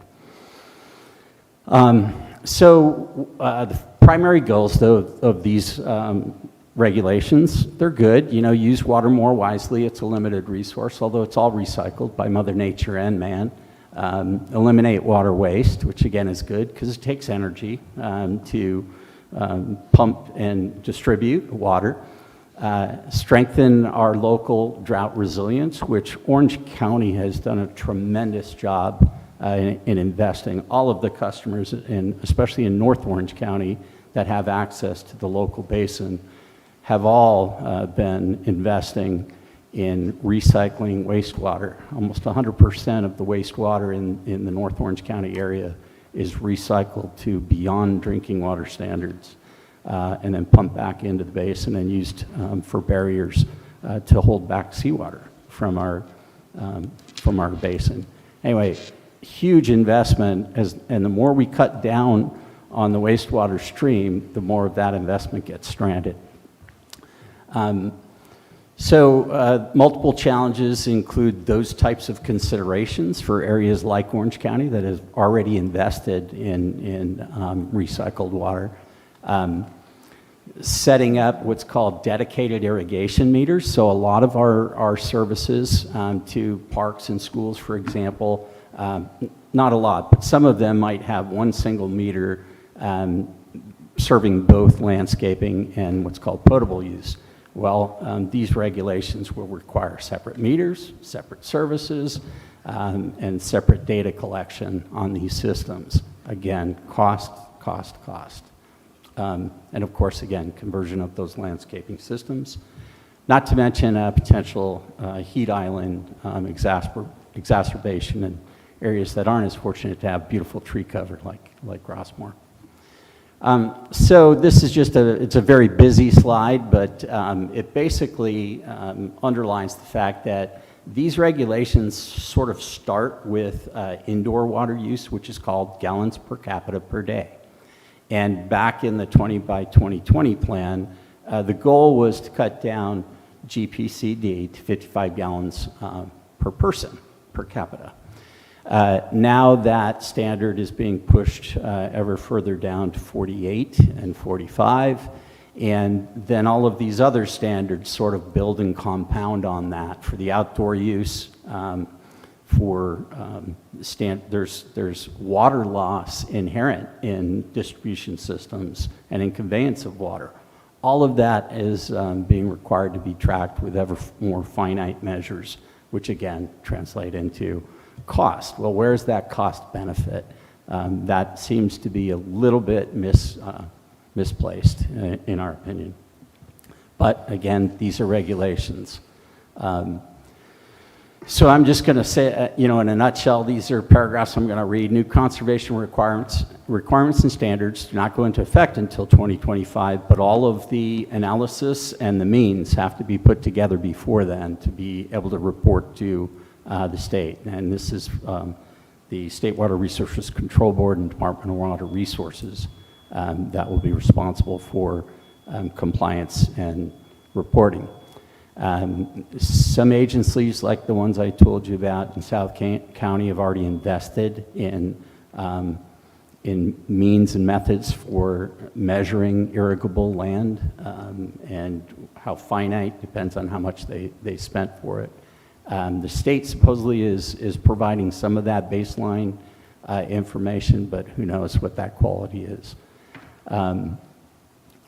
Speaker 15: So the primary goals, though, of these regulations, they're good. You know, use water more wisely. It's a limited resource, although it's all recycled by Mother Nature and man. Eliminate water waste, which again is good because it takes energy to pump and distribute water. Strengthen our local drought resilience, which Orange County has done a tremendous job in investing. All of the customers, especially in North Orange County, that have access to the local basin have all been investing in recycling wastewater. Almost 100% of the wastewater in the North Orange County area is recycled to beyond drinking water standards and then pumped back into the basin and used for barriers to hold back seawater from our basin. Anyway, huge investment, and the more we cut down on the wastewater stream, the more of that investment gets stranded. Multiple challenges include those types of considerations for areas like Orange County that has already invested in recycled water. setting up what's called dedicated irrigation meters. So a lot of our services to parks and schools, for example, not a lot, but some of them might have one single meter serving both landscaping and what's called potable use. Well, these regulations will require separate meters, separate services, and separate data collection on these systems. Again, cost. And of course, again, conversion of those landscaping systems. Not to mention potential heat island exacerbation in areas that aren't as fortunate to have beautiful tree cover like Rossmoor. So this is just it's a very busy slide, but it basically underlines the fact that these regulations sort of start with indoor water use, which is called gallons per capita per day. And back in the 20 by 2020 plan, the goal was to cut down GPCD to 55 gallons per person, per capita. Now that standard is being pushed ever further down to 48 and 45, and then all of these other standards sort of build and compound on that for the outdoor use. There's water loss inherent in distribution systems and in conveyance of water. All of that is being required to be tracked with ever more finite measures, which again translate into cost. Well, where's that cost benefit? That seems to be a little bit misplaced in our opinion. But again, these are regulations. So I'm just going to say, in a nutshell, these are paragraphs I'm going to read. New conservation requirements and standards do not go into effect until 2025, but all of the analysis and the means have to be put together before then to be able to report to the state. And this is the State Water Resources Control Board and Department of Water Resources that will be responsible for compliance and reporting. Some agencies, like the ones I told you about in South County, have already invested in means and methods for measuring irrigable land, and how finite depends on how much they spent for it. The state supposedly is providing some of that baseline information, but who knows what that quality is.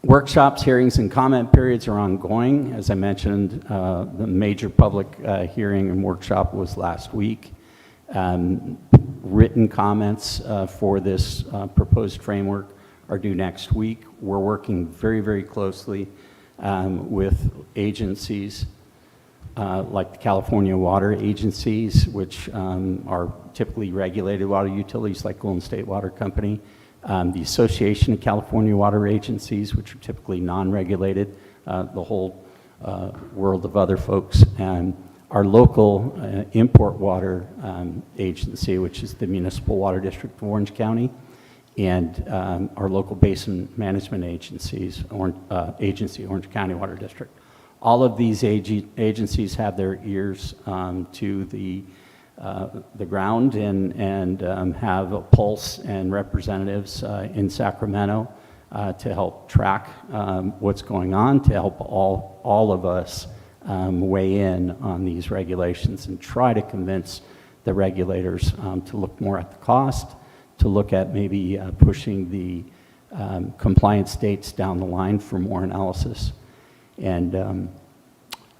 Speaker 15: Workshops, hearings, and comment periods are ongoing. As I mentioned, the major public hearing and workshop was last week. Written comments for this proposed framework are due next week. We're working very, very closely with agencies like the California water agencies, which are typically regulated water utilities like Golden State Water Company. The Association of California Water Agencies, which are typically non-regulated, the whole world of other folks, and our local import water agency, which is the Municipal Water District of Orange County, and our local basin management agencies, Orange County Water District. All of these agencies have their ears to the ground and have a pulse and representatives in Sacramento to help track what's going on, to help all of us weigh in on these regulations and try to convince the regulators to look more at the cost, to look at maybe pushing the compliance dates down the line for more analysis. And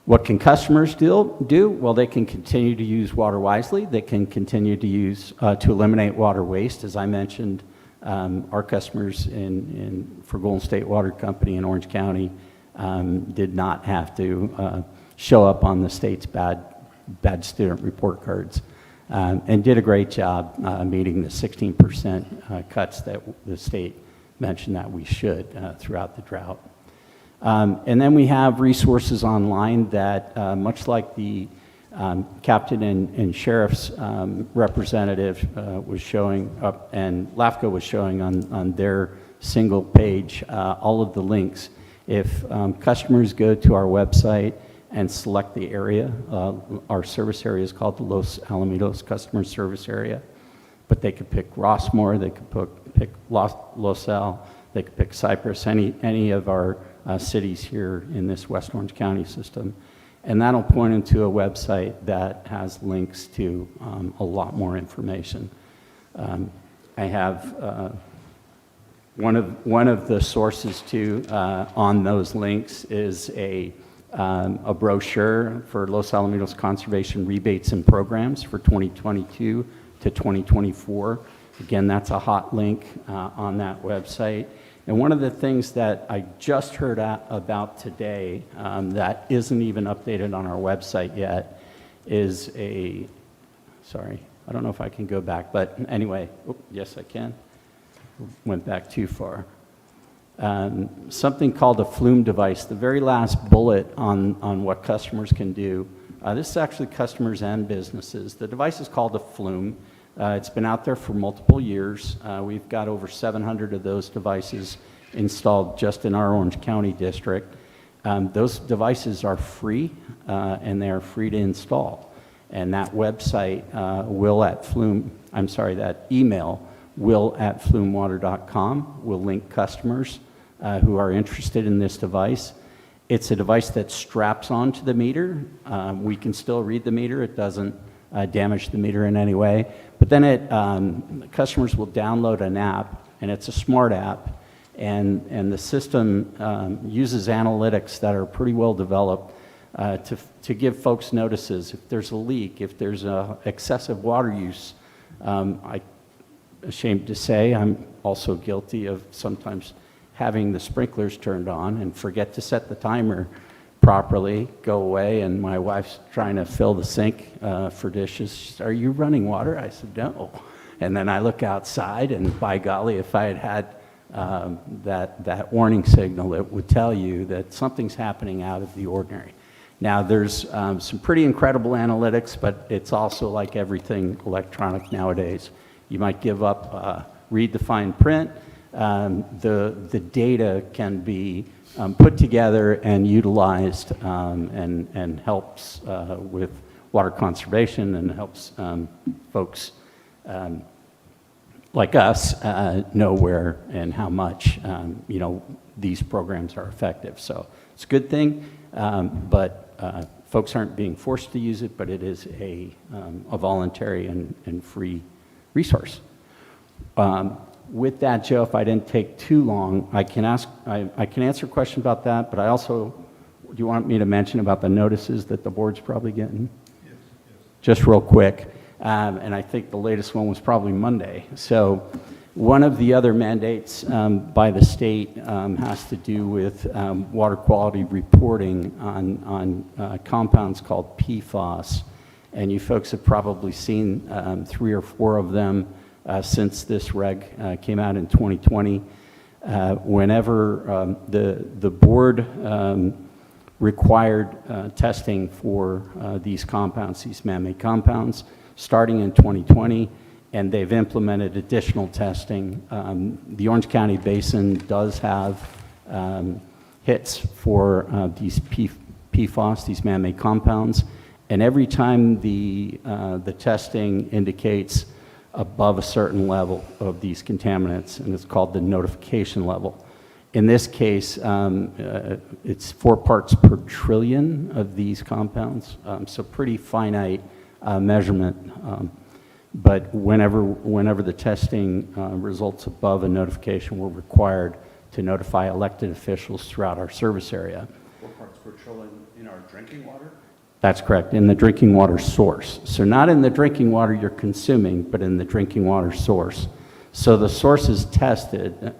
Speaker 15: what can customers do? Well, they can continue to use water wisely. They can continue to use to eliminate water waste. As I mentioned, our customers for Golden State Water Company in Orange County did not have to show up on the state's bad student report cards, and did a great job meeting the 16% cuts that the state mentioned that we should throughout the drought. And then we have resources online that, much like the captain and sheriff's representative was showing up, and LAFCO was showing on their single page, all of the links. If customers go to our website and select the area, our service area is called the Los Alamitos Customer Service Area, but they could pick Rossmoor, they could pick Los Al, they could pick Cypress, any of our cities here in this West Orange County system. And that'll point into a website that has links to a lot more information. I have one of the sources too on those links is a brochure for Los Alamitos Conservation Rebates and Programs for 2022 to 2024. Again, that's a hot link on that website. And one of the things that I just heard about today that isn't even updated on our website yet is sorry, I don't know if I can go back, but anyway, yes I can. Went back too far. Something called a flume device, the very last bullet on what customers can do. This is actually customers and businesses. The device is called a flume. It's been out there for multiple years. We've got over 700 of those devices installed just in our Orange County district. Those devices are free and they are free to install. And that website, that email, will@flumewater.com, will link customers who are interested in this device. It's a device that straps onto the meter. We can still read the meter. It doesn't damage the meter in any way. But then customers will download an app, and it's a smart app, and the system uses analytics that are pretty well developed to give folks notices if there's a leak, if there's excessive water use. I'm ashamed to say I'm also guilty of sometimes having the sprinklers turned on and forget to set the timer properly, go away, and my wife's trying to fill the sink for dishes. She said, "Are you running water?" I said, "No." And then I look outside, and by golly, if I had that warning signal, it would tell you that something's happening out of the ordinary. Now, there's some pretty incredible analytics, but it's also like everything electronic nowadays. You might give up, read the fine print. The data can be put together and utilized and helps with water conservation and helps folks like us know where and how much these programs are effective. So it's a good thing, but folks aren't being forced to use it, but it is a voluntary and free resource. With that, Joe, if I didn't take too long, I can answer a question about that, but I also, do you want me to mention about the notices that the board's probably getting? Yes. Just real quick, and I think the latest one was probably Monday. So one of the other mandates by the state has to do with water quality reporting on compounds called PFAS, and you folks have probably seen 3 or 4 of them since this reg came out in 2020. Whenever the board required testing for these compounds, these man-made compounds, starting in 2020, and they've implemented additional testing. The Orange County Basin does have hits for these PFAS, these man-made compounds, and every time the testing indicates above a certain level of these contaminants, and it's called the notification level. In this case, it's 4 parts per trillion of these compounds, so pretty finite measurement. But whenever the testing results above a notification, we're required to notify elected officials throughout our service area.
Speaker 10: 4 parts per trillion in our drinking water?
Speaker 15: That's correct, in the drinking water source. So not in the drinking water you're consuming, but in the drinking water source. So the source is tested,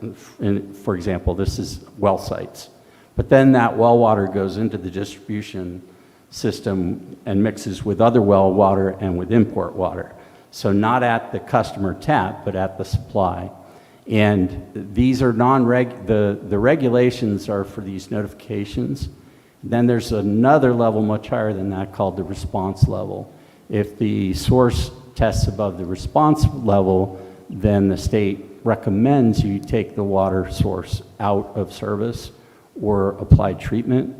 Speaker 15: for example, this is well sites. But then that well water goes into the distribution system and mixes with other well water and with import water. So not at the customer tap, but at the supply. And these are the regulations are for these notifications. Then there's another level much higher than that called the response level. If the source tests above the response level, then the state recommends you take the water source out of service or apply treatment.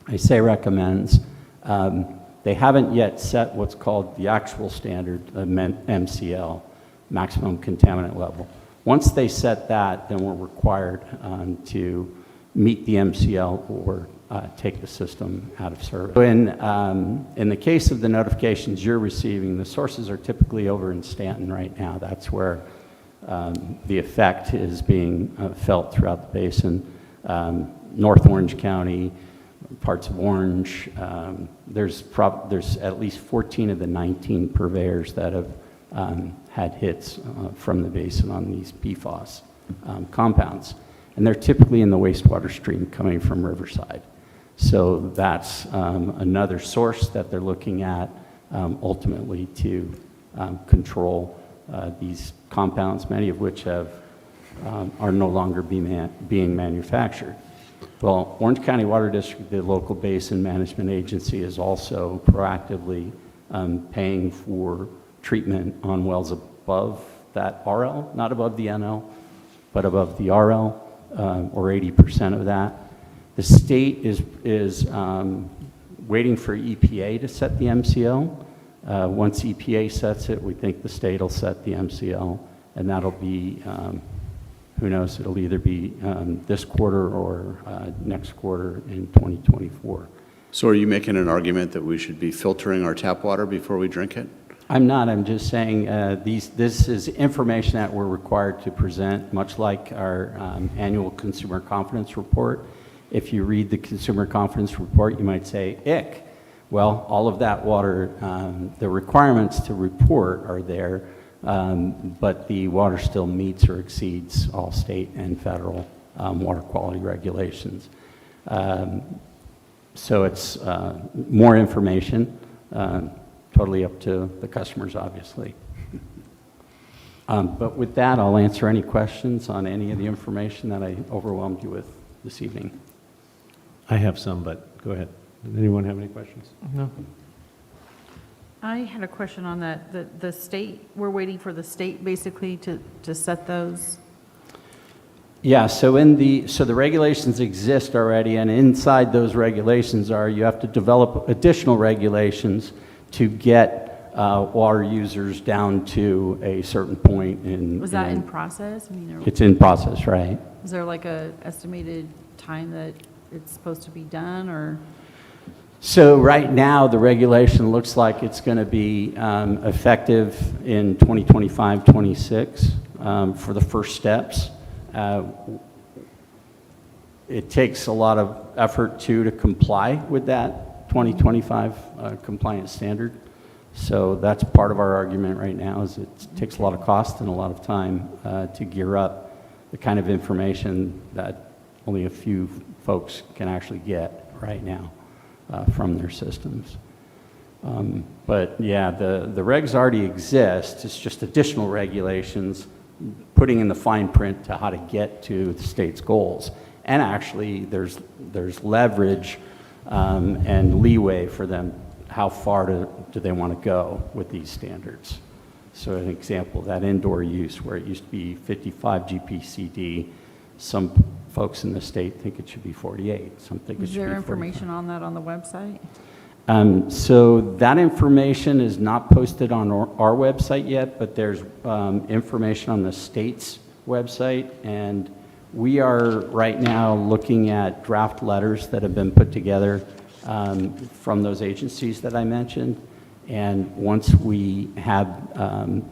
Speaker 15: I say recommends. They haven't yet set what's called the actual standard, MCL, maximum contaminant level. Once they set that, then we're required to meet the MCL or take the system out of service. In the case of the notifications you're receiving, the sources are typically over in Stanton right now. That's where the effect is being felt throughout the basin. North Orange County, parts of Orange, there's at least 14 of the 19 purveyors that have had hits from the basin on these PFAS compounds. And they're typically in the wastewater stream coming from Riverside. So that's another source that they're looking at ultimately to control these compounds, many of which are no longer being manufactured. Well, Orange County Water District, the local basin management agency, is also proactively paying for treatment on wells above that RL, not above the NL, but above the RL, or 80% of that. The state is waiting for EPA to set the MCL. Once EPA sets it, we think the state will set the MCL, and that'll be, who knows, it'll either be this quarter or next quarter in 2024.
Speaker 16: So are you making an argument that we should be filtering our tap water before we drink it?
Speaker 15: I'm not. I'm just saying this is information that we're required to present, much like our annual consumer confidence report. If you read the consumer confidence report, you might say, ick. Well, all of that water, the requirements to report are there, but the water still meets or exceeds all state and federal water quality regulations. So it's more information, totally up to the customers, obviously. But with that, I'll answer any questions on any of the information that I overwhelmed you with this evening.
Speaker 1: I have some, but go ahead. Does anyone have any questions?
Speaker 14: No.
Speaker 17: I had a question on that. The state, we're waiting for the state basically to set those.
Speaker 15: Yeah, so the regulations exist already, and inside those regulations you have to develop additional regulations to get water users down to a certain point.
Speaker 17: Was that in process? I mean,
Speaker 15: It's in process, right?
Speaker 17: is there like a estimated time that it's supposed to be done, or?
Speaker 15: So right now, the regulation looks like it's going to be effective in 2025-26 for the first steps. It takes a lot of effort to comply with that 2025 compliance standard. So that's part of our argument right now, is it takes a lot of cost and a lot of time to gear up the kind of information that only a few folks can actually get right now from their systems. But yeah, the regs already exist. It's just additional regulations putting in the fine print to how to get to the state's goals. And actually, there's leverage and leeway for them. How far do they want to go with these standards? So an example, that indoor use where it used to be 55 GPCD, some folks in the state think it should be 48. Some think it should be 45.
Speaker 17: Is there information on that on the website?
Speaker 15: So that information is not posted on our website yet, but there's information on the state's website, and we are right now looking at draft letters that have been put together from those agencies that I mentioned, and once we have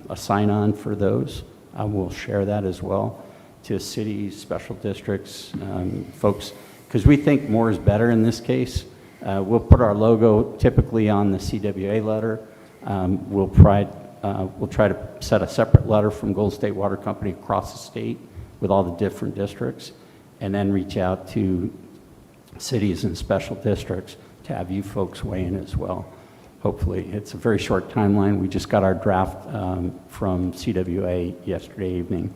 Speaker 15: a sign-on for those, we'll share that as well to cities, special districts, folks, because we think more is better in this case. We'll put our logo typically on the CWA letter. We'll try to set a separate letter from Golden State Water Company across the state with all the different districts, and then reach out to cities and special districts to have you folks weigh in as well. Hopefully, it's a very short timeline. We just got our draft from CWA yesterday evening.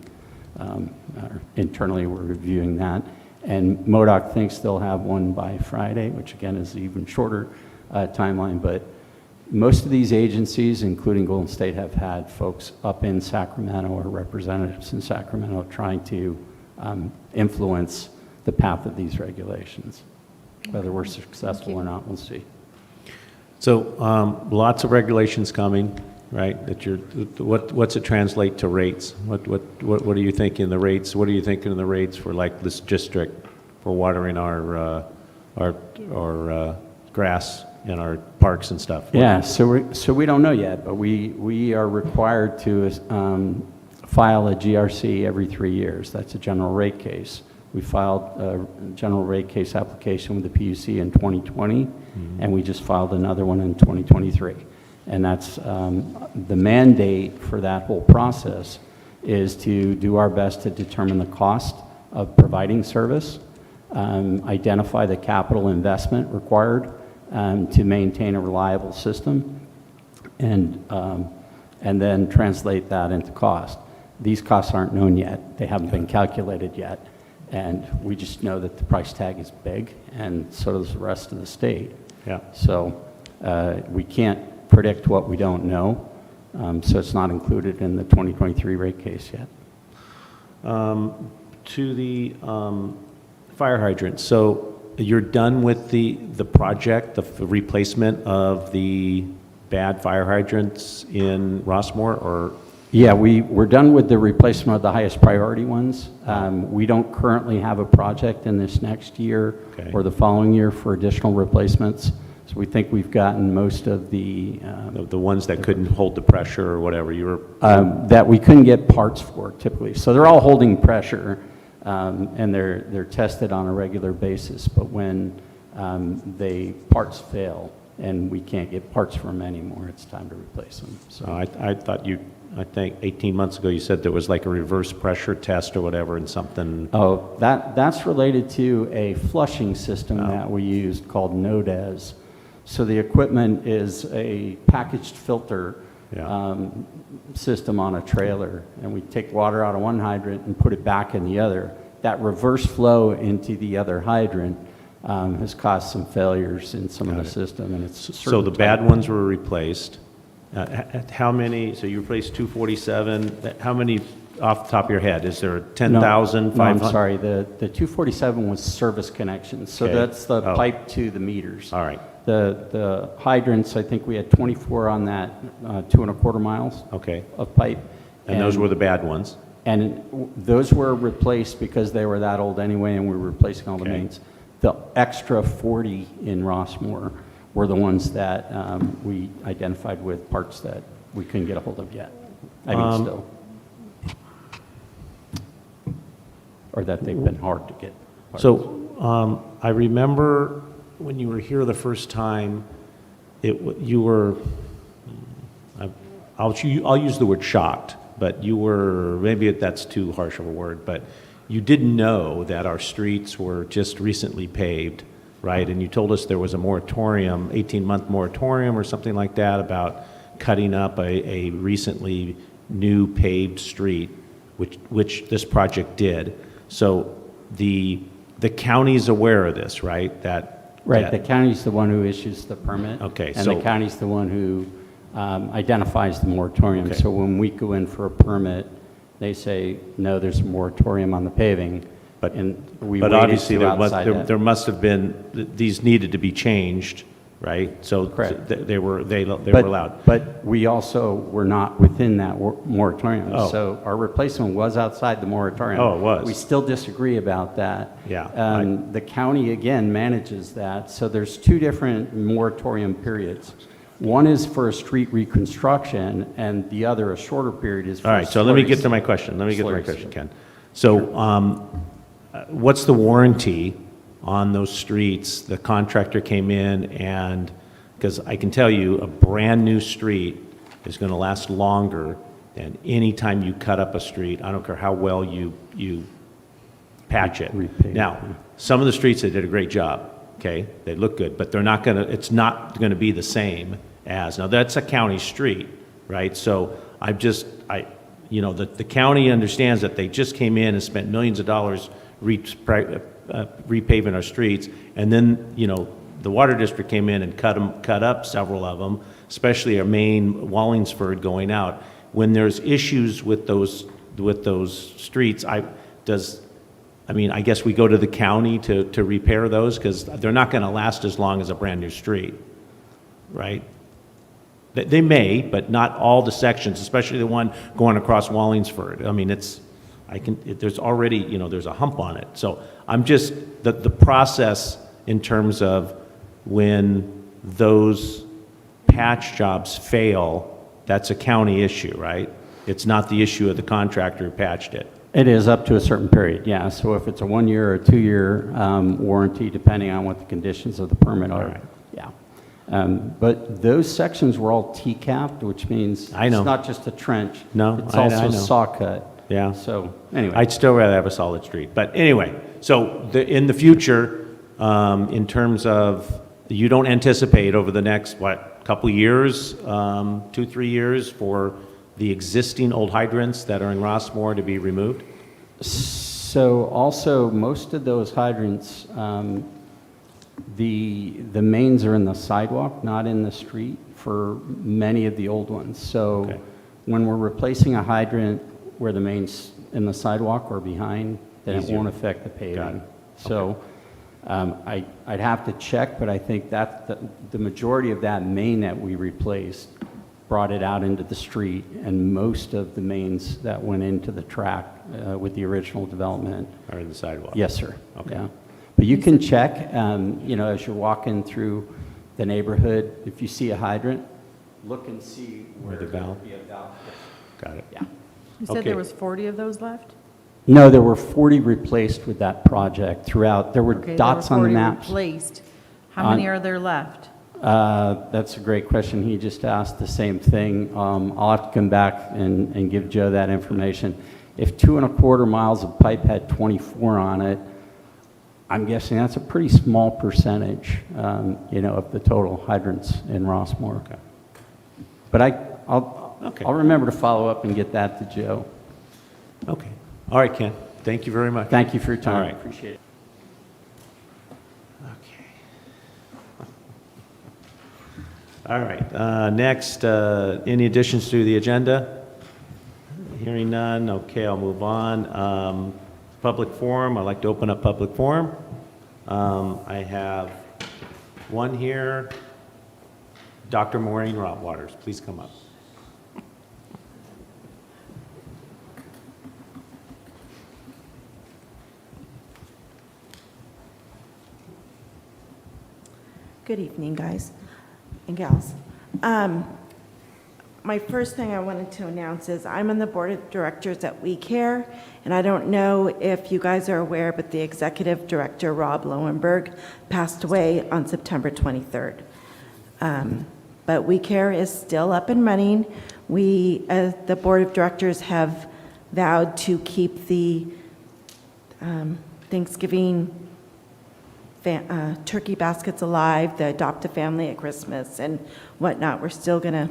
Speaker 15: Internally, we're reviewing that. And MODOC thinks they'll have one by Friday, which again is an even shorter timeline. But most of these agencies, including Golden State, have had folks up in Sacramento or representatives in Sacramento trying to influence the path of these regulations. Whether we're successful or not, we'll see.
Speaker 1: So lots of regulations coming, right? What's it translate to rates? What are you thinking the rates? What are you thinking of the rates for like this district watering our grass in our parks and stuff.
Speaker 15: Yeah, so we don't know yet, but we are required to file a GRC every 3 years. That's a general rate case. We filed a general rate case application with the PUC in 2020, and we just filed another one in 2023. And that's the mandate for that whole process is to do our best to determine the cost of providing service, identify the capital investment required to maintain a reliable system, and then translate that into cost. These costs aren't known yet. They haven't been calculated yet. And we just know that the price tag is big, and so does the rest of the state.
Speaker 1: Yeah.
Speaker 15: So we can't predict what we don't know, so it's not included in the 2023 rate case yet.
Speaker 1: To the fire hydrant. So you're done with the project, the replacement of the bad fire hydrants in Rossmoor, or?
Speaker 15: Yeah, we're done with the replacement of the highest priority ones. We don't currently have a project in this next year or the following year for additional replacements. So we think we've gotten most of the
Speaker 1: ones that couldn't hold the pressure or whatever you were
Speaker 15: that we couldn't get parts for typically. So they're all holding pressure, and they're tested on a regular basis. But when parts fail and we can't get parts for them anymore, it's time to replace them. So
Speaker 1: I think 18 months ago you said there was like a reverse pressure test or whatever and something.
Speaker 15: Oh, that's related to a flushing system that we used called NODES. So the equipment is a packaged filter system on a trailer, and we take water out of one hydrant and put it back in the other. That reverse flow into the other hydrant has caused some failures in some of the system, and it's
Speaker 1: so the bad ones were replaced. How many? So you replaced 247. How many off the top of your head? Is there 10,000?
Speaker 15: No, I'm sorry. The 247 was service connections. So that's the pipe to the meters.
Speaker 1: All right.
Speaker 15: The hydrants, I think we had 24 on that 2¼ miles of pipe.
Speaker 1: And those were the bad ones?
Speaker 15: And those were replaced because they were that old anyway, and we were replacing all the mains. The extra 40 in Rossmoor were the ones that we identified with parts that we couldn't get a hold of yet. I mean, still. Or that they've been hard to get parts.
Speaker 1: So I remember when you were here the first time, you were, I'll use the word shocked, but you were, maybe that's too harsh of a word, but you didn't know that our streets were just recently paved, right? And you told us there was a moratorium, 18-month moratorium or something like that about cutting up a recently new paved street, which this project did. So the county's aware of this, right?
Speaker 15: The county's the one who issues the permit.
Speaker 1: Okay,
Speaker 15: and the county's the one who identifies the moratorium. So when we go in for a permit, they say, no, there's a moratorium on the paving. But
Speaker 1: obviously there must have been, these needed to be changed, right? So they were allowed.
Speaker 15: But we also were not within that moratorium. So our replacement was outside the moratorium.
Speaker 1: Oh, it was.
Speaker 15: We still disagree about that.
Speaker 1: Yeah.
Speaker 15: The county, again, manages that. So there's two different moratorium periods. One is for a street reconstruction, and the other, a shorter period, is for
Speaker 1: All right, so let me get to my question. Ken. So what's the warranty on those streets? The contractor came in and, because I can tell you, a brand-new street is going to last longer than any time you cut up a street. I don't care how well you patch it. Now, some of the streets, they did a great job. Okay, they look good, but it's not going to be the same as, now that's a county street, right? So the county understands that they just came in and spent millions of dollars repaving our streets, and then, the water district came in and cut up several of them, especially our main Wallingsford going out. When there's issues with those streets, I guess we go to the county to repair those, because they're not going to last as long as a brand new street, right? They may, but not all the sections, especially the one going across Wallingsford. I mean, there's already, there's a hump on it. So I'm just, the process in terms of when those patch jobs fail, that's a county issue, right? It's not the issue of the contractor who patched it.
Speaker 15: It is up to a certain period, yeah. So if it's a 1-year or 2-year warranty, depending on what the conditions of the permit are,
Speaker 1: right.
Speaker 15: yeah. But those sections were all T-capped, which means
Speaker 1: I know.
Speaker 15: it's not just a trench.
Speaker 1: No,
Speaker 15: It's
Speaker 1: I
Speaker 15: also
Speaker 1: know.
Speaker 15: saw cut.
Speaker 1: Yeah.
Speaker 15: So anyway.
Speaker 1: I'd still rather have a solid street. But anyway, so in the future, in terms of, you don't anticipate over the next, couple years, 2-3 years for the existing old hydrants that are in Rossmoor to be removed?
Speaker 15: So also, most of those hydrants, the mains are in the sidewalk, not in the street for many of the old ones. So
Speaker 1: Okay.
Speaker 15: when we're replacing a hydrant where the main's in the sidewalk or behind, then it
Speaker 1: Easier.
Speaker 15: won't affect the
Speaker 1: Got
Speaker 15: paving.
Speaker 1: it.
Speaker 15: So I'd have to check, but I think that the majority of that main that we replaced brought it out into the street, and most of the mains that went into the track with the original development.
Speaker 1: Or in the sidewalk?
Speaker 15: Yes, sir.
Speaker 1: Okay.
Speaker 15: Yeah. But you can check, as you're walking through the neighborhood, if you see a hydrant, look and see
Speaker 1: Where the valve?
Speaker 15: could be a valve.
Speaker 1: Got it.
Speaker 15: Yeah.
Speaker 17: You said
Speaker 1: Okay.
Speaker 17: there was 40 of those left?
Speaker 15: No, there were 40 replaced with that project throughout. There were
Speaker 17: Okay,
Speaker 15: dots
Speaker 17: there were
Speaker 15: on the
Speaker 17: 40
Speaker 15: maps.
Speaker 17: replaced. How many are there left?
Speaker 15: That's a great question. He just asked the same thing. I'll have to come back and give Joe that information. If 2¼ miles of pipe had 24 on it, I'm guessing that's a pretty small percentage, of the total hydrants in Rossmoor.
Speaker 1: Okay.
Speaker 15: But I'll remember to follow up and get that to Joe.
Speaker 1: Okay. All right, Ken. Thank you very much.
Speaker 15: Thank you for your time.
Speaker 1: All right.
Speaker 15: Appreciate it.
Speaker 1: All right, next, any additions to the agenda? Hearing none, okay, I'll move on. Public forum, I'd like to open up public forum. I have one here, Dr. Maureen Waters, please come up.
Speaker 18: Good evening, guys and gals. My first thing I wanted to announce is I'm on the board of directors at We Care, and I don't know if you guys are aware, but the executive director, Rob Lowenberg, passed away on September 23rd. But We Care is still up and running. We, as the board of directors, have vowed to keep the Thanksgiving turkey baskets alive, the adopt a family at Christmas and whatnot. We're still going to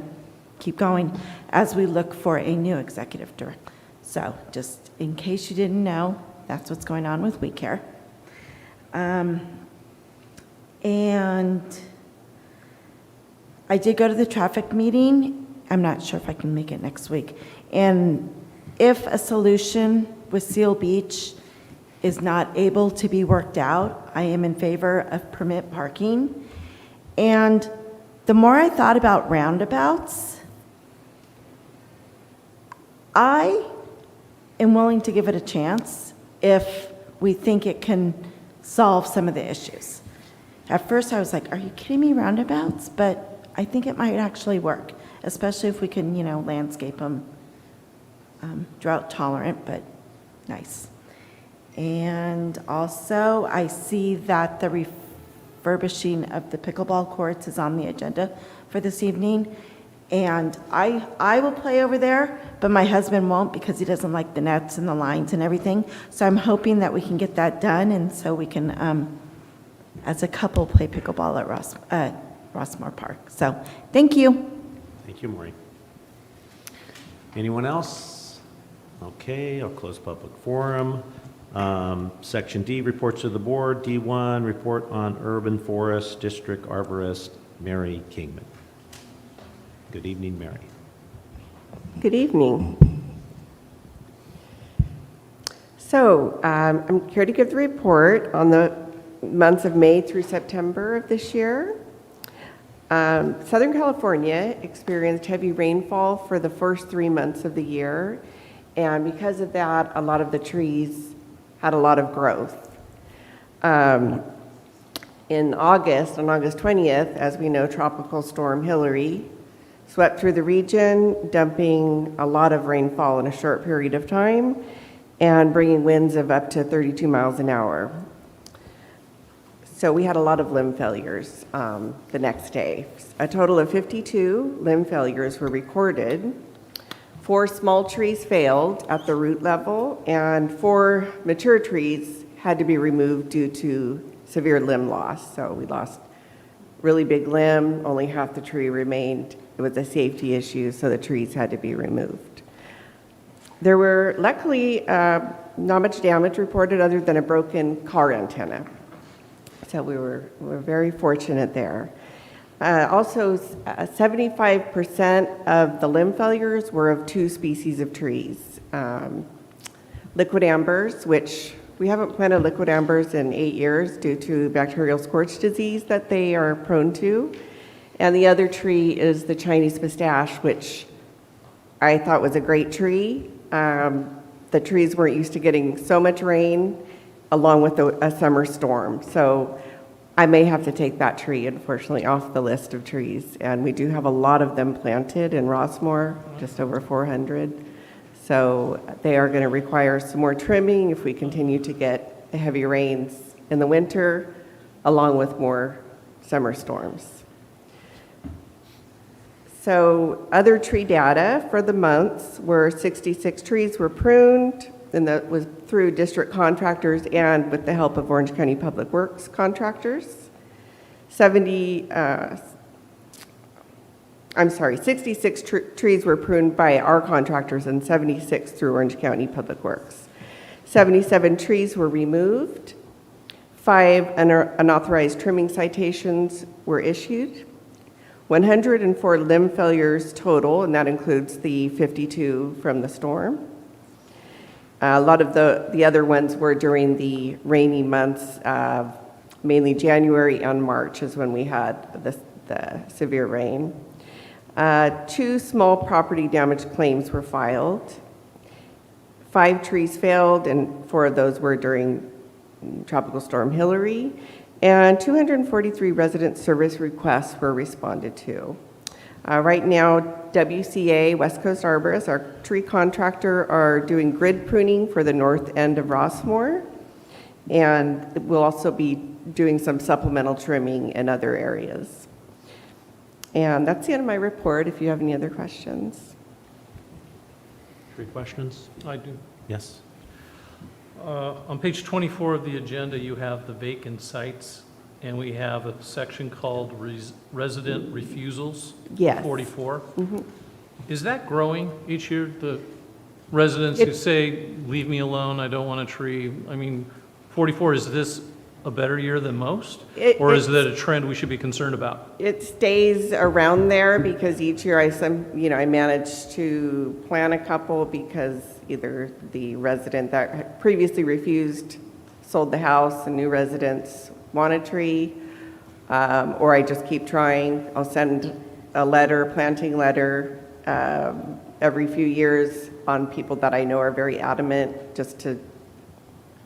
Speaker 18: keep going as we look for a new executive director. So just in case you didn't know, that's what's going on with We Care. And I did go to the traffic meeting. I'm not sure if I can make it next week. And if a solution with Seal Beach is not able to be worked out, I am in favor of permit parking. And the more I thought about roundabouts, I am willing to give it a chance if we think it can solve some of the issues. At first I was like, are you kidding me, roundabouts? But I think it might actually work, especially if we can, landscape them drought tolerant, but nice. And also, I see that the refurbishing of the pickleball courts is on the agenda for this evening. And I will play over there, but my husband won't because he doesn't like the nets and the lines and everything. So I'm hoping that we can get that done, and so we can, as a couple, play pickleball at Rossmoor Park. So, thank you.
Speaker 1: Thank you, Maureen. Anyone else? Okay, I'll close public forum. Section D, reports to the board. D1, report on urban forest district arborist Mary Kingman. Good evening, Mary.
Speaker 19: Good evening. So I'm here to give the report on the months of May through September of this year. Southern California experienced heavy rainfall for the first 3 months of the year, And because of that, a lot of the trees had a lot of growth. In August, on August 20th, as we know, Tropical Storm Hillary swept through the region, dumping a lot of rainfall in a short period of time and bringing winds of up to 32 miles an hour. So we had a lot of limb failures the next day. A total of 52 limb failures were recorded. 4 small trees failed at the root level, and 4 mature trees had to be removed due to severe limb loss. So we lost really big limb, only half the tree remained. It was a safety issue, so the trees had to be removed. There were luckily not much damage reported other than a broken car antenna. So we're very fortunate there. Also, 75% of the limb failures were of 2 species of trees. Liquid ambers, which we haven't planted liquid ambers in 8 years due to bacterial scorch disease that they are prone to. And the other tree is the Chinese pistache, which I thought was a great tree. The trees weren't used to getting so much rain along with a summer storm. So I may have to take that tree, unfortunately, off the list of trees. And we do have a lot of them planted in Rossmoor, just over 400. So they are going to require some more trimming if we continue to get the heavy rains in the winter, along with more summer storms. So other tree data for the months were 66 trees were pruned, and that was through district contractors and with the help of Orange County Public Works contractors. 66 trees were pruned by our contractors and 76 through Orange County Public Works. 77 trees were removed. 5 unauthorized trimming citations were issued. 104 limb failures total, and that includes the 52 from the storm. A lot of the other ones were during the rainy months, mainly January and March is when we had the severe rain. 2 small property damage claims were filed. 5 trees failed, and 4 of those were during Tropical Storm Hillary. And 243 resident service requests were responded to. Right now, WCA, West Coast Arborists, our tree contractor, are doing grid pruning for the north end of Rossmoor. And we'll also be doing some supplemental trimming in other areas. And that's the end of my report, if you have any other questions.
Speaker 14: 3 questions? I do.
Speaker 1: Yes.
Speaker 14: On page 24 of the agenda, you have the vacant sites, and we have a section called resident refusals.
Speaker 19: Yes.
Speaker 14: 44. Is that growing each year? The residents who say, leave me alone, I don't want a tree. I mean, 44, is this a better year than most? Or is that a trend we should be concerned about?
Speaker 19: It stays around there because each year I manage to plan a couple because either the resident that previously refused sold the house and new residents want a tree, or I just keep trying. I'll send a planting letter every few years on people that I know are very adamant, just to,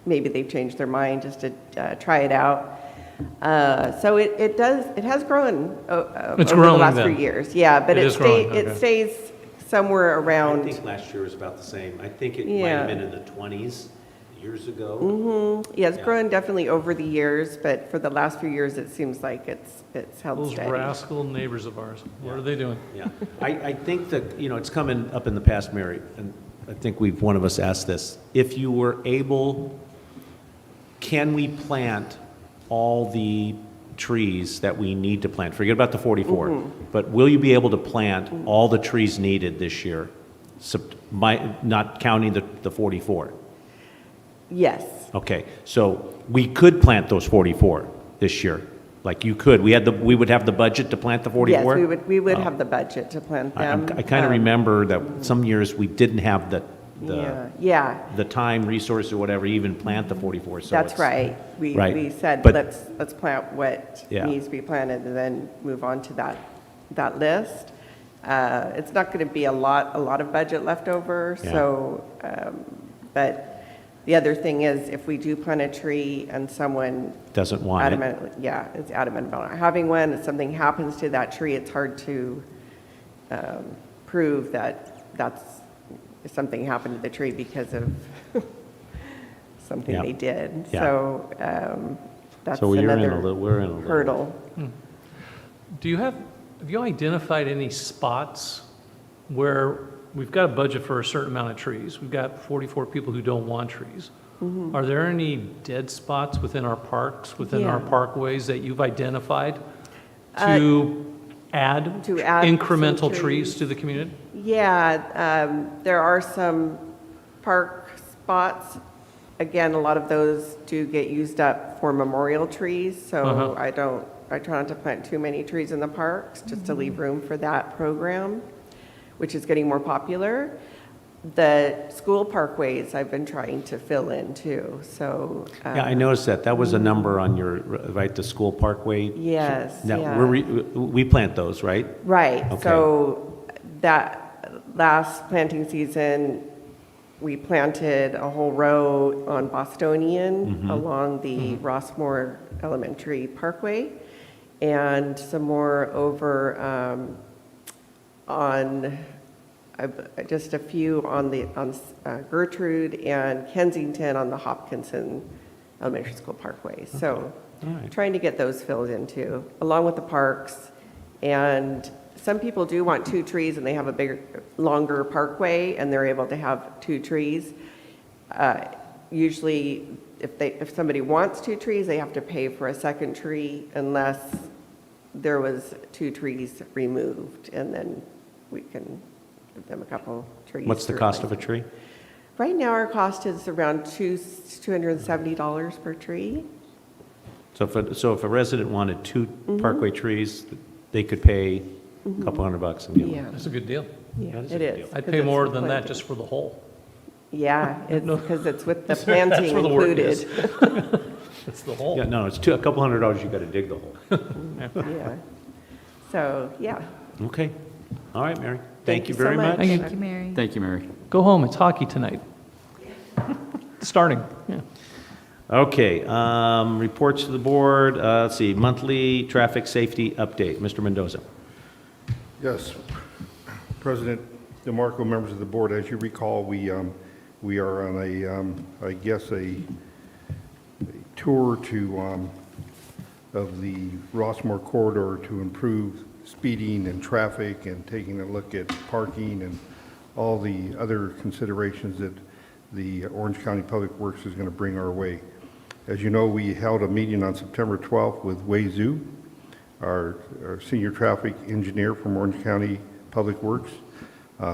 Speaker 19: maybe they've changed their mind, just to try it out. So it has grown over the last few years. Yeah, but it stays somewhere around.
Speaker 1: I think last year was about the same. I think it might have been in the 20s years ago.
Speaker 19: Yeah, it's grown definitely over the years, but for the last few years, it seems like it's held steady.
Speaker 14: Those rascal neighbors of ours, what are they doing?
Speaker 1: Yeah, I think that, it's coming up in the past, Mary, and I think one of us asked this. If you were able, can we plant all the trees that we need to plant? Forget about the 44, but will you be able to plant all the trees needed this year, not counting the 44?
Speaker 19: Yes.
Speaker 1: Okay, so we could plant those 44 this year. Like you could. We would have the budget to plant the 44?
Speaker 19: Yes, we would have the budget to plant them.
Speaker 1: I kind of remember that some years we didn't have the time, resource, or whatever, even plant the 44. So
Speaker 19: that's right. We said, let's plant what needs to be planted and then move on to that list. It's not going to be a lot of budget left over,
Speaker 1: Yeah.
Speaker 19: so, but the other thing is, if we do plant a tree and someone
Speaker 1: Doesn't want it.
Speaker 19: is adamant about not having one, if something happens to that tree, it's hard to prove that something happened to the tree because of something
Speaker 1: Yeah.
Speaker 19: they did.
Speaker 1: Yeah.
Speaker 19: So that's
Speaker 1: So we're in
Speaker 19: another
Speaker 1: a little
Speaker 19: hurdle.
Speaker 14: Have you identified any spots where we've got a budget for a certain amount of trees? We've got 44 people who don't want trees.
Speaker 19: Mhm.
Speaker 14: Are there any dead spots within our parks, within our
Speaker 19: Yeah.
Speaker 14: parkways that you've identified to add incremental
Speaker 19: some
Speaker 14: trees to the community?
Speaker 19: Yeah, there are some park spots. Again, a lot of those do get used up for memorial trees, so
Speaker 14: Uh-huh.
Speaker 19: I try not to plant too many trees in the parks, just to leave room for that program, which is getting more popular. The school parkways I've been trying to fill in too, so.
Speaker 1: Yeah, I noticed that. That was a number on your, right, the school parkway?
Speaker 19: Yes,
Speaker 1: Now,
Speaker 19: yeah.
Speaker 1: we plant those, right?
Speaker 19: Right,
Speaker 1: Okay.
Speaker 19: so that last planting season, we planted a whole row on Bostonian
Speaker 1: Mhm.
Speaker 19: along the Rossmoor Elementary Parkway, and some more over on just a few on Gertrude and Kensington on the Hopkinson Elementary School Parkway. So
Speaker 1: All right.
Speaker 19: trying to get those filled in too, along with the parks. And some people do want 2 trees and they have a bigger, longer parkway and they're able to have 2 trees. Usually, if somebody wants 2 trees, they have to pay for a second tree unless there was 2 trees removed, and then we can give them a couple trees.
Speaker 1: What's the
Speaker 19: to
Speaker 1: cost of
Speaker 19: replace.
Speaker 1: a tree?
Speaker 19: Right now, our cost is around $270 per tree.
Speaker 1: So if a resident wanted 2
Speaker 19: Mhm.
Speaker 1: parkway trees, they could pay a couple $100 and get
Speaker 19: Yeah.
Speaker 1: one.
Speaker 14: That's a good deal.
Speaker 19: Yeah,
Speaker 1: That is a
Speaker 19: it
Speaker 1: good
Speaker 19: is.
Speaker 1: deal.
Speaker 14: I'd
Speaker 19: 'cause
Speaker 14: pay
Speaker 19: it's
Speaker 14: more
Speaker 19: for
Speaker 14: than that
Speaker 19: planting.
Speaker 14: just for the hole.
Speaker 19: Yeah, it's because it's with the
Speaker 14: That's
Speaker 19: planting
Speaker 14: where the work
Speaker 19: included.
Speaker 14: is. It's the hole.
Speaker 1: Yeah, no, it's a couple $100, you got to dig the hole.
Speaker 19: Yeah. So, yeah.
Speaker 1: Okay. All right, Mary.
Speaker 19: Thank
Speaker 1: Thank you
Speaker 19: you so
Speaker 1: very
Speaker 19: much.
Speaker 1: much.
Speaker 17: Thank you, Mary.
Speaker 15: Thank you, Mary.
Speaker 14: Go home, it's hockey tonight. Starting, yeah.
Speaker 1: Okay, reports to the board. Let's see, monthly traffic safety update. Mr. Mendoza.
Speaker 12: Yes, President DeMarco, members of the board, as you recall, we are on a tour of the Rossmoor corridor to improve speeding and traffic and taking a look at parking and all the other considerations that the Orange County Public Works is going to bring our way. As you know, we held a meeting on September 12th with Wei Zhu, our senior traffic engineer from Orange County Public Works.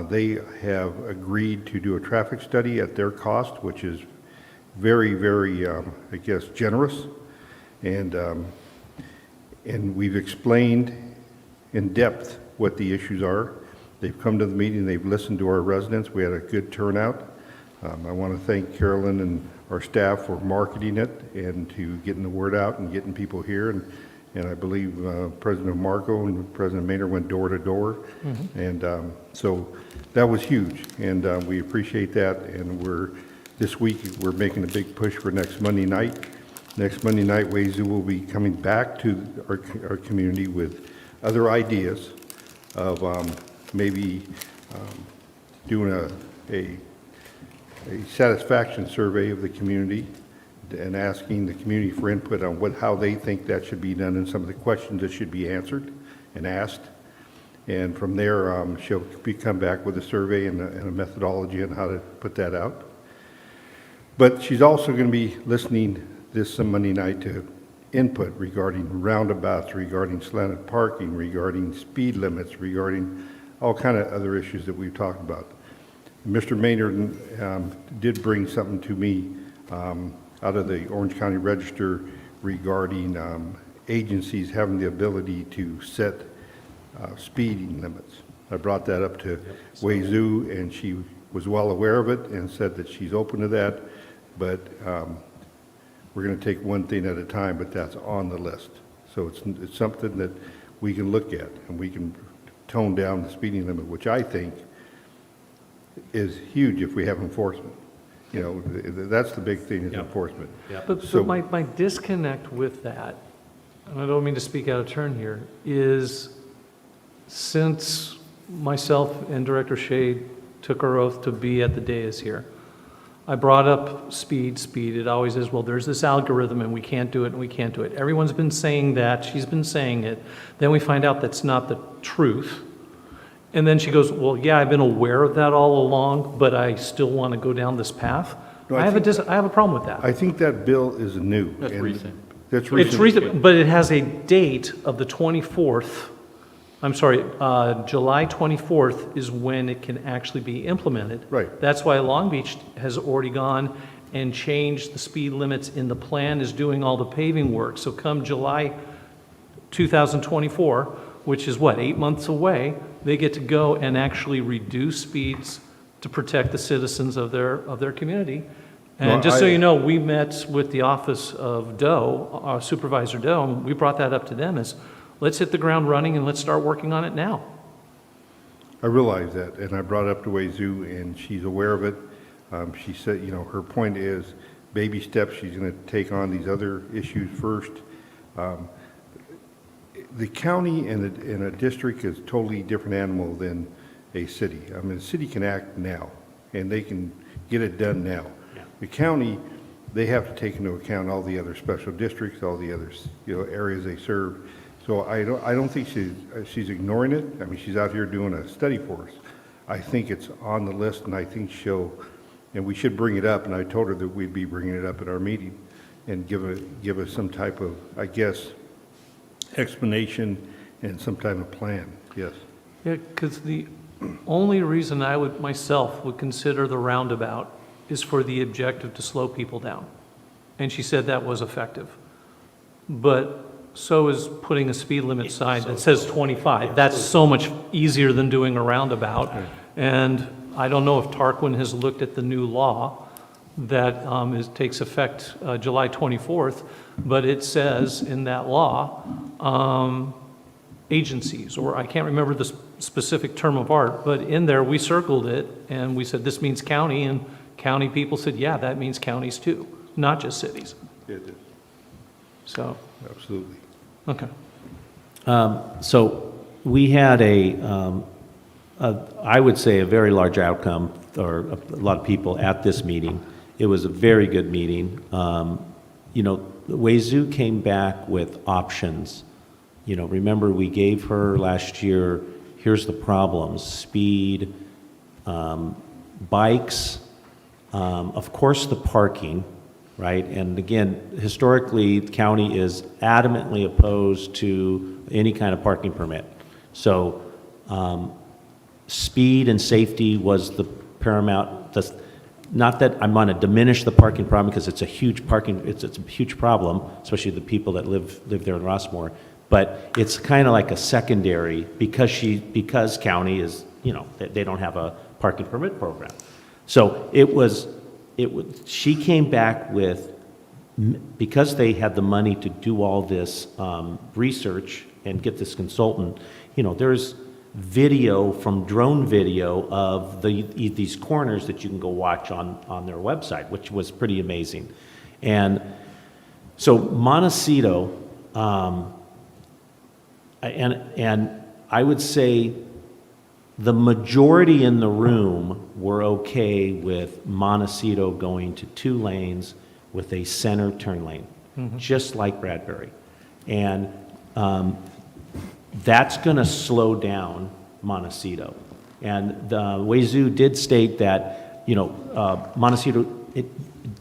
Speaker 12: They have agreed to do a traffic study at their cost, which is very, very, generous. And we've explained in depth what the issues are. They've come to the meeting, they've listened to our residents. We had a good turnout. I want to thank Carolyn and our staff for marketing it and to getting the word out and getting people here. And I believe President Marco and President Maynard went door to door. And so that was huge, and we appreciate that. And this week, we're making a big push for next Monday night. Next Monday night, Wei Zhu will be coming back to our community with other ideas of maybe doing a satisfaction survey of the community and asking the community for input on how they think that should be done and some of the questions that should be answered and asked. And from there, she'll come back with a survey and a methodology on how to put that out. But she's also going to be listening this Monday night to input regarding roundabouts, regarding slanted parking, regarding speed limits, regarding all kind of other issues that we've talked about. Mr. Maynard did bring something to me out of the Orange County Register regarding agencies having the ability to set speeding limits. I brought that up to Wei Zhu, and she was well aware of it and said that she's open to that, but we're going to take one thing at a time, but that's on the list. So it's something that we can look at, and we can tone down the speeding limit, which I think is huge if we have enforcement. You know, that's the big thing is enforcement.
Speaker 14: But my disconnect with that, and I don't mean to speak out of turn here, is since myself and Director Shade took our oath to be at the dais here, I brought up speed. It always is, well, there's this algorithm and we can't do it and we can't do it. Everyone's been saying that. She's been saying it. Then we find out that's not the truth. And then she goes, well, yeah, I've been aware of that all along, but I still want to go down this path.
Speaker 12: No,
Speaker 14: I have a problem with that.
Speaker 12: I think that bill is new.
Speaker 15: That's recent.
Speaker 12: That's recent.
Speaker 14: It's recent, but it has a date of the 24th. I'm sorry, July 24th is when it can actually be implemented.
Speaker 12: Right.
Speaker 14: That's why Long Beach has already gone and changed the speed limits in the plan, is doing all the paving work. So come July 2024, which is what, 8 months away, they get to go and actually reduce speeds to protect the citizens of their community. And
Speaker 12: No,
Speaker 14: just so you know, we met with the office of Doe, Supervisor Doe, and we brought that up to them as, let's hit the ground running and let's start working on it now.
Speaker 12: I realize that, and I brought it up to Wazoo, and she's aware of it. She said, you know, her point is baby steps. She's going to take on these other issues first. The county and a district is a totally different animal than a city. I mean, the city can act now, and they can get it done now. The county, they have to take into account all the other special districts, all the other, you know, areas they serve. So I don't think she's ignoring it. I mean, she's out here doing a study for us. I think it's on the list, and I think and we should bring it up, and I told her that we'd be bringing it up at our meeting and give us some type of, I guess, explanation and some type of plan, yes.
Speaker 14: Yeah, because the only reason I myself would consider the roundabout is for the objective to slow people down. And she said that was effective. But so is putting a speed limit sign that says 25. That's so much easier than doing a roundabout. And I don't know if Tarquin has looked at the new law that takes effect July 24th, but it says in that law, agencies, or I can't remember the specific term of art, but in there we circled it and we said this means county, and county people said, yeah, that means counties too, not just cities.
Speaker 12: It is.
Speaker 14: So.
Speaker 12: Absolutely.
Speaker 14: Okay.
Speaker 1: So we had I would say a very large outcome, or a lot of people at this meeting. It was a very good meeting. You know, Wazoo came back with options. You know, remember we gave her last year, here's the problems: speed, bikes, of course the parking, right? And again, historically, the county is adamantly opposed to any kind of parking permit. So speed and safety was the paramount. Not that I'm going to diminish the parking problem, because it's a huge it's a huge problem, especially the people that live there in Rossmoor. But it's kind of like a secondary, because county is, you know, they don't have a parking permit program. So she came back with, because they had the money to do all this research and get this consultant, you know, there's drone video of these corners that you can go watch on their website, which was pretty amazing. And so Montecito, and I would say the majority in the room were okay with Montecito going to 2 lanes with a center turn lane, just like Bradbury. And that's going to slow down Montecito. And the Wazoo did state that, you know, Montecito, it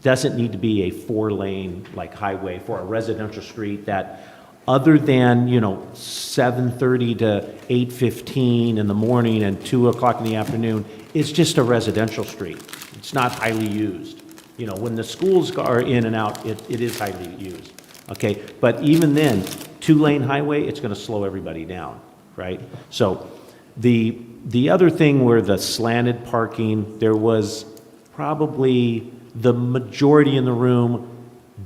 Speaker 1: doesn't need to be a 4-lane like highway for a residential street that, other than, you know, 7:30 to 8:15 in the morning and 2 o'clock in the afternoon, it's just a residential street. It's not highly used. You know, when the schools are in and out, it is highly used. Okay, but even then, 2-lane highway, it's going to slow everybody down, right? So the other thing were the slanted parking. There was probably the majority in the room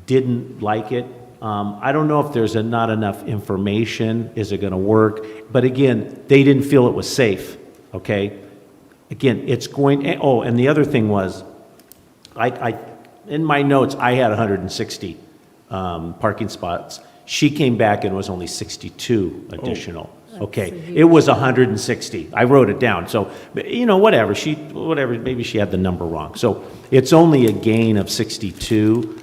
Speaker 1: didn't like it. I don't know if there's not enough information. Is it going to work? But again, they didn't feel it was safe, okay? Again, it's going, oh, and the other thing was, in my notes, I had 160 parking spots. She came back and it was only 62 additional. Okay, it was 160. I wrote it down. So, whatever. Maybe she had the number wrong. So it's only a gain of 62.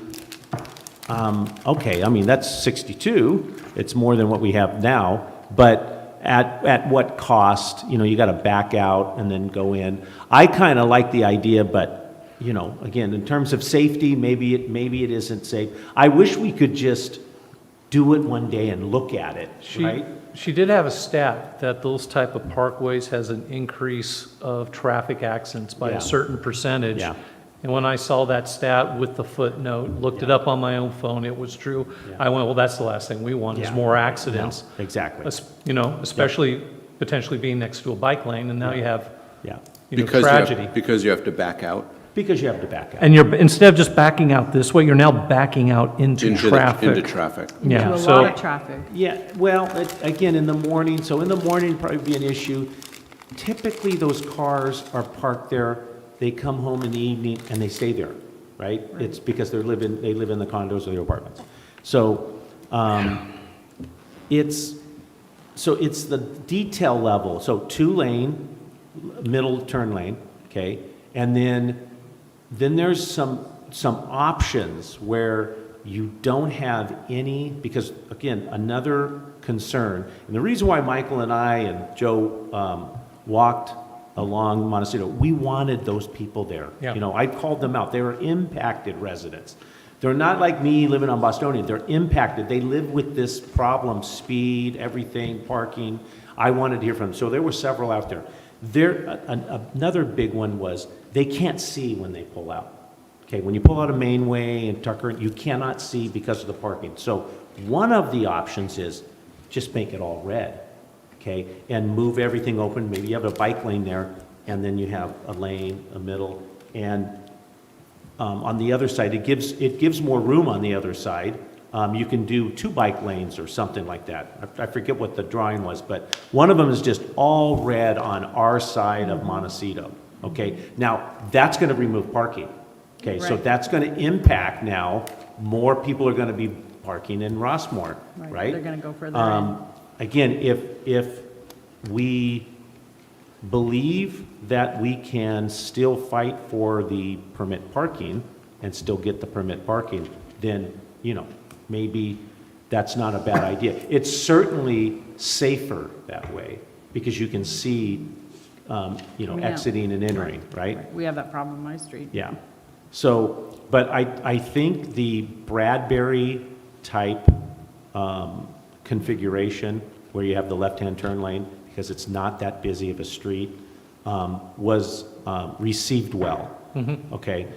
Speaker 1: Okay, I mean, that's 62. It's more than what we have now. But at what cost? You got to back out and then go in. I kind of like the idea, but again, in terms of safety, maybe it isn't safe. I wish we could just do it one day and look at it, right?
Speaker 14: She did have a stat that those type of parkways has an increase of traffic accidents by a certain percentage.
Speaker 1: Yeah.
Speaker 14: And when I saw that stat with the footnote, looked it up on my own phone, it was true. I went, well, that's the last thing we want is more accidents.
Speaker 1: No, exactly.
Speaker 14: Especially potentially being next to a bike lane, and now you have
Speaker 16: Because
Speaker 14: tragedy.
Speaker 16: because you have to back out?
Speaker 1: Because you have to back out.
Speaker 14: And instead of just backing out this way, you're now backing out into traffic.
Speaker 16: Into traffic.
Speaker 14: Yeah,
Speaker 17: Into a
Speaker 14: so-
Speaker 17: lot of traffic.
Speaker 1: Yeah, well, again, in the morning, so in the morning probably be an issue. Typically, those cars are parked there, they come home in the evening and they stay there, right? It's because they live in the condos or the apartments. So, it's the detail level, so 2-lane, middle turn lane, okay? And then there's some options where you don't have any, because again, another concern, and the reason why Michael and I and Joe walked along Montecito, we wanted those people there.
Speaker 14: Yeah.
Speaker 1: I called them out. They were impacted residents. They're not like me living on Bostonian. They're impacted. They live with this problem, speed, everything, parking. I wanted to hear from them. So there were several out there. Another big one was they can't see when they pull out. Okay, when you pull out a Mainway and Tucker, you cannot see because of the parking. So one of the options is just make it all red, okay, and move everything open. Maybe you have a bike lane there, and then you have a lane, a middle, and on the other side, it gives more room on the other side. You can do 2 bike lanes or something like that. I forget what the drawing was, but one of them is just all red on our side of Montecito. Okay, now that's going to remove parking. Okay, so
Speaker 17: Right.
Speaker 1: that's going to impact now, more people are going to be parking in Rossmoor, right?
Speaker 17: They're going to go further in.
Speaker 1: Again, if we believe that we can still fight for the permit parking and still get the permit parking, then, maybe that's not a bad idea. It's certainly safer that way because you can see, exiting and entering, right?
Speaker 17: We have that problem on my street.
Speaker 1: Yeah. So, but I think the Bradbury type configuration where you have the left-hand turn lane, because it's not that busy of a street, was received well. Okay.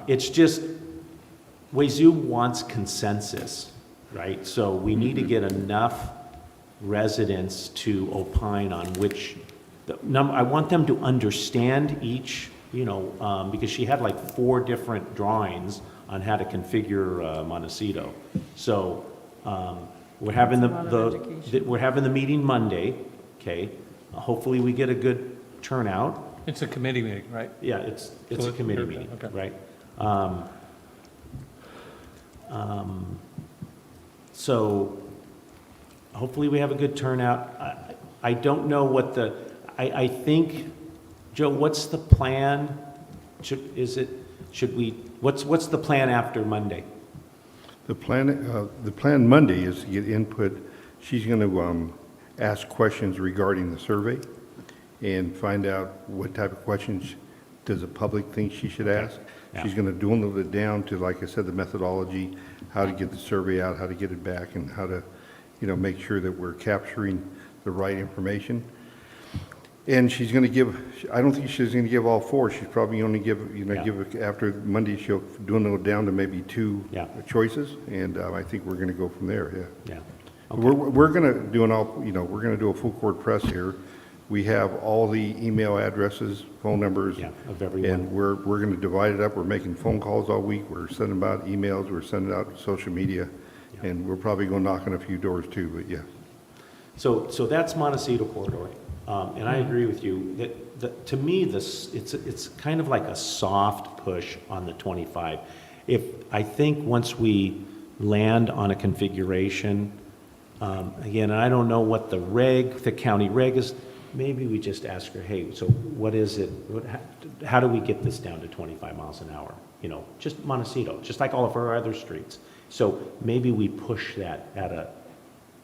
Speaker 1: It's just, Wazoo wants consensus, right? So we need to get enough residents to opine on which, I want them to understand each, because she had like 4 different drawings on how to configure Montecito. So we're having we're having the meeting Monday, okay? Hopefully we get a good turnout.
Speaker 14: It's a committee meeting, right?
Speaker 1: Yeah, it's a committee meeting,
Speaker 14: Okay.
Speaker 1: right? So hopefully we have a good turnout. I don't know what I think, Joe, what's the plan? What's the plan after Monday?
Speaker 12: The plan Monday is to get input. She's going to ask questions regarding the survey and find out what type of questions does the public think she should ask.
Speaker 1: Yeah.
Speaker 12: She's going to dwindle it down to, like I said, the methodology, how to get the survey out, how to get it back, and how to, make sure that we're capturing the right information. And she's going to give, I don't think she's going to give all 4. She's probably only give, after Monday, she'll dwindle it down to maybe 2 choices. And I think we're going to go from there,
Speaker 1: Yeah.
Speaker 12: We're going to do we're going to do a full court press here. We have all the email addresses, phone numbers.
Speaker 1: Of everyone.
Speaker 12: And we're going to divide it up. We're making phone calls all week. We're sending out emails. We're sending out social media. And we're probably going to knock on a few doors too, but yeah.
Speaker 1: So that's Montecito corridor. And I agree with you that to me, it's kind of like a soft push on the 25. I think once we land on a configuration, again, I don't know what the county reg is, maybe we just ask her, hey, so what is it? How do we get this down to 25 miles an hour? You know, just Montecito, just like all of our other streets. So maybe we push that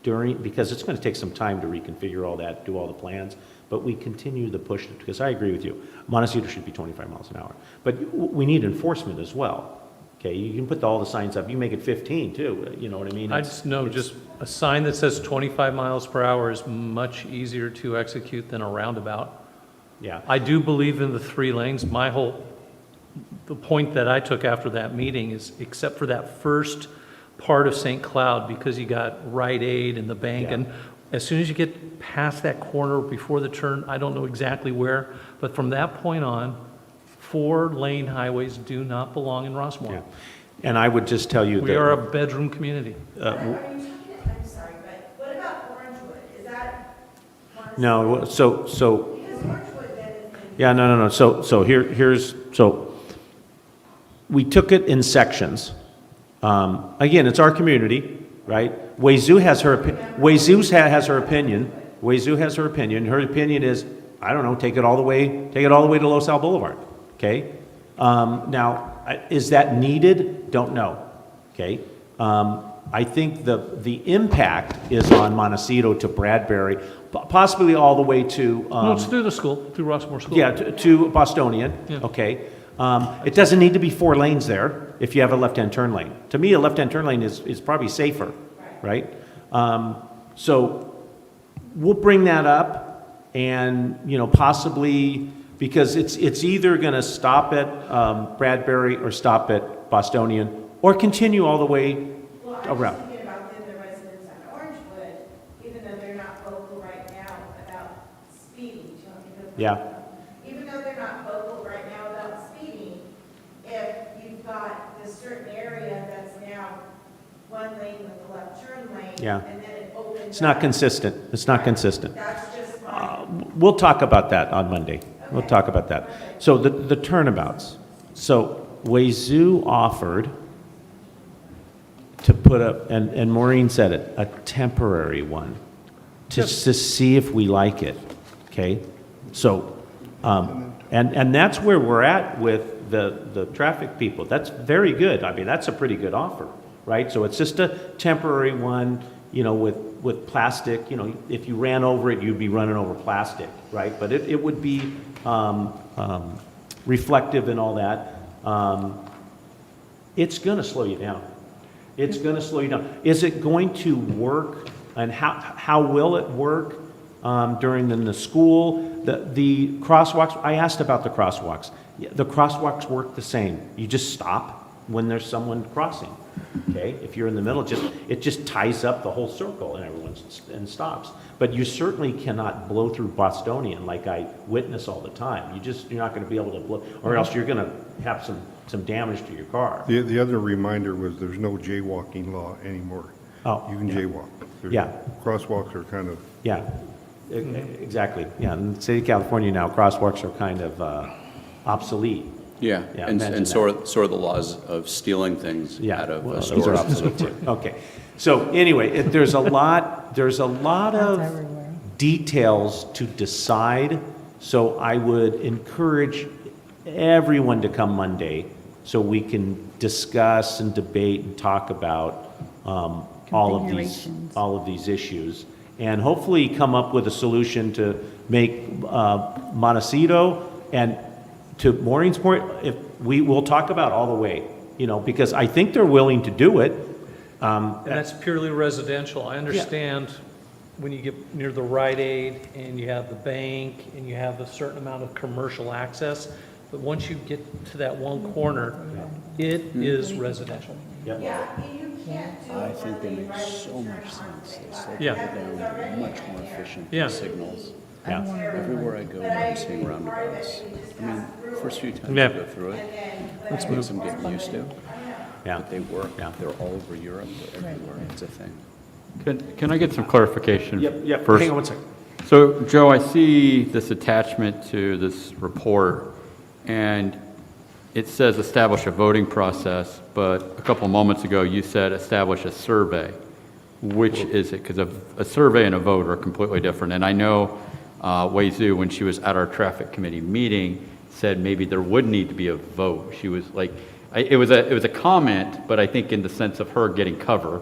Speaker 1: because it's going to take some time to reconfigure all that, do all the plans, but we continue to push it, because I agree with you. Montecito should be 25 miles an hour. But we need enforcement as well. Okay, you can put all the signs up, you make it 15 too, you know what I mean?
Speaker 14: I just know just a sign that says 25 miles per hour is much easier to execute than a roundabout.
Speaker 1: Yeah.
Speaker 14: I do believe in the 3 lanes. The point that I took after that meeting is, except for that first part of St. Cloud, because you got Rite Aid and the bank, and as soon as you get past that corner before the turn, I don't know exactly where, but from that point on, 4-lane highways do not belong in Rossmoor.
Speaker 1: Yeah. And I would just tell you
Speaker 14: We are a bedroom community.
Speaker 18: I'm sorry, but what about Orangewood? Is that?
Speaker 1: No, so
Speaker 18: Because Orangewood then is.
Speaker 1: yeah, no. So we took it in sections. Again, it's our community, right? Wazoo has her opinion. Wazoo has her opinion. Her opinion is, I don't know, take it all the way to Los Al Boulevard. Okay. Now, is that needed? Don't know. Okay. I think the impact is on Montecito to Bradbury, possibly all the way to.
Speaker 14: No, it's through the school, through Rossmoor School.
Speaker 1: Yeah, to Bostonian.
Speaker 14: Yeah.
Speaker 1: Okay. It doesn't need to be 4 lanes there if you have a left-hand turn lane. To me, a left-hand turn lane is probably safer, right? So we'll bring that up, and possibly, because it's either going to stop at Bradbury or stop at Bostonian, or continue all the way around.
Speaker 18: I'm thinking about the residents on Orangewood, even though they're not vocal right now about speeding.
Speaker 1: Yeah.
Speaker 18: Even though they're not vocal right now about speeding, if you've got this certain area that's now 1 lane with a left turn lane,
Speaker 1: Yeah.
Speaker 18: and then it opens.
Speaker 1: It's not consistent. It's not consistent.
Speaker 18: That's just my.
Speaker 1: We'll talk about that on Monday. We'll talk about that. So the turnabouts. So Wazoo offered to put up, and Maureen said it, a temporary one, to see if we like it. Okay. So, and that's where we're at with the traffic people. That's very good. I mean, that's a pretty good offer, right? So it's just a temporary one, with plastic. If you ran over it, you'd be running over plastic, right? But it would be reflective and all that. It's going to slow you down. It's going to slow you down. Is it going to work, and how will it work during the school? The crosswalks, I asked about the crosswalks. The crosswalks work the same. You just stop when there's someone crossing. Okay, if you're in the middle, it just ties up the whole circle and everyone stops. But you certainly cannot blow through Bostonian like I witness all the time. You're not going to be able to blow, or else you're going to have some damage to your car.
Speaker 12: The other reminder was there's no jaywalking law anymore.
Speaker 1: Oh,
Speaker 12: You can jaywalk.
Speaker 1: Yeah.
Speaker 12: Crosswalks are kind of.
Speaker 1: Yeah, exactly. Yeah, in the state of California now, crosswalks are kind of obsolete.
Speaker 16: Yeah,
Speaker 1: imagine
Speaker 16: and so are the laws of stealing things out of
Speaker 1: Those
Speaker 16: stores.
Speaker 1: are obsolete too. Okay. So anyway, there's a lot of details to decide. So I would encourage everyone to come Monday so we can discuss and debate and talk about all of these issues, and hopefully come up with a solution to make Montecito, and to Maureen's point, if we will talk about all the way, because I think they're willing to do it.
Speaker 14: And that's purely residential. I understand when you get near the Rite Aid and you have the bank and you have a certain amount of commercial access, but once you get to that one corner, it is residential.
Speaker 18: Yeah, you can't do.
Speaker 15: I think they make so much sense. They slow people
Speaker 14: Yeah.
Speaker 15: down, much more efficient
Speaker 14: Yeah.
Speaker 15: signals.
Speaker 1: Yeah.
Speaker 15: Everywhere I go, I'm seeing roundabouts. I mean, first few times
Speaker 14: Yeah.
Speaker 15: I go through it, it's what I'm getting used to.
Speaker 1: Yeah.
Speaker 16: But they work. They're all over Europe. They're everywhere. It's a thing.
Speaker 20: Can I get some clarification?
Speaker 1: Yep,
Speaker 20: first?
Speaker 1: hang on one second.
Speaker 20: So, Joe, I see this attachment to this report, and it says establish a voting process, but a couple of moments ago you said establish a survey. Which is it? Because a survey and a vote are completely different. And I know Wei Zhu, when she was at our traffic committee meeting, said maybe there would need to be a vote. She was like, it was a comment, but I think in the sense of her getting cover,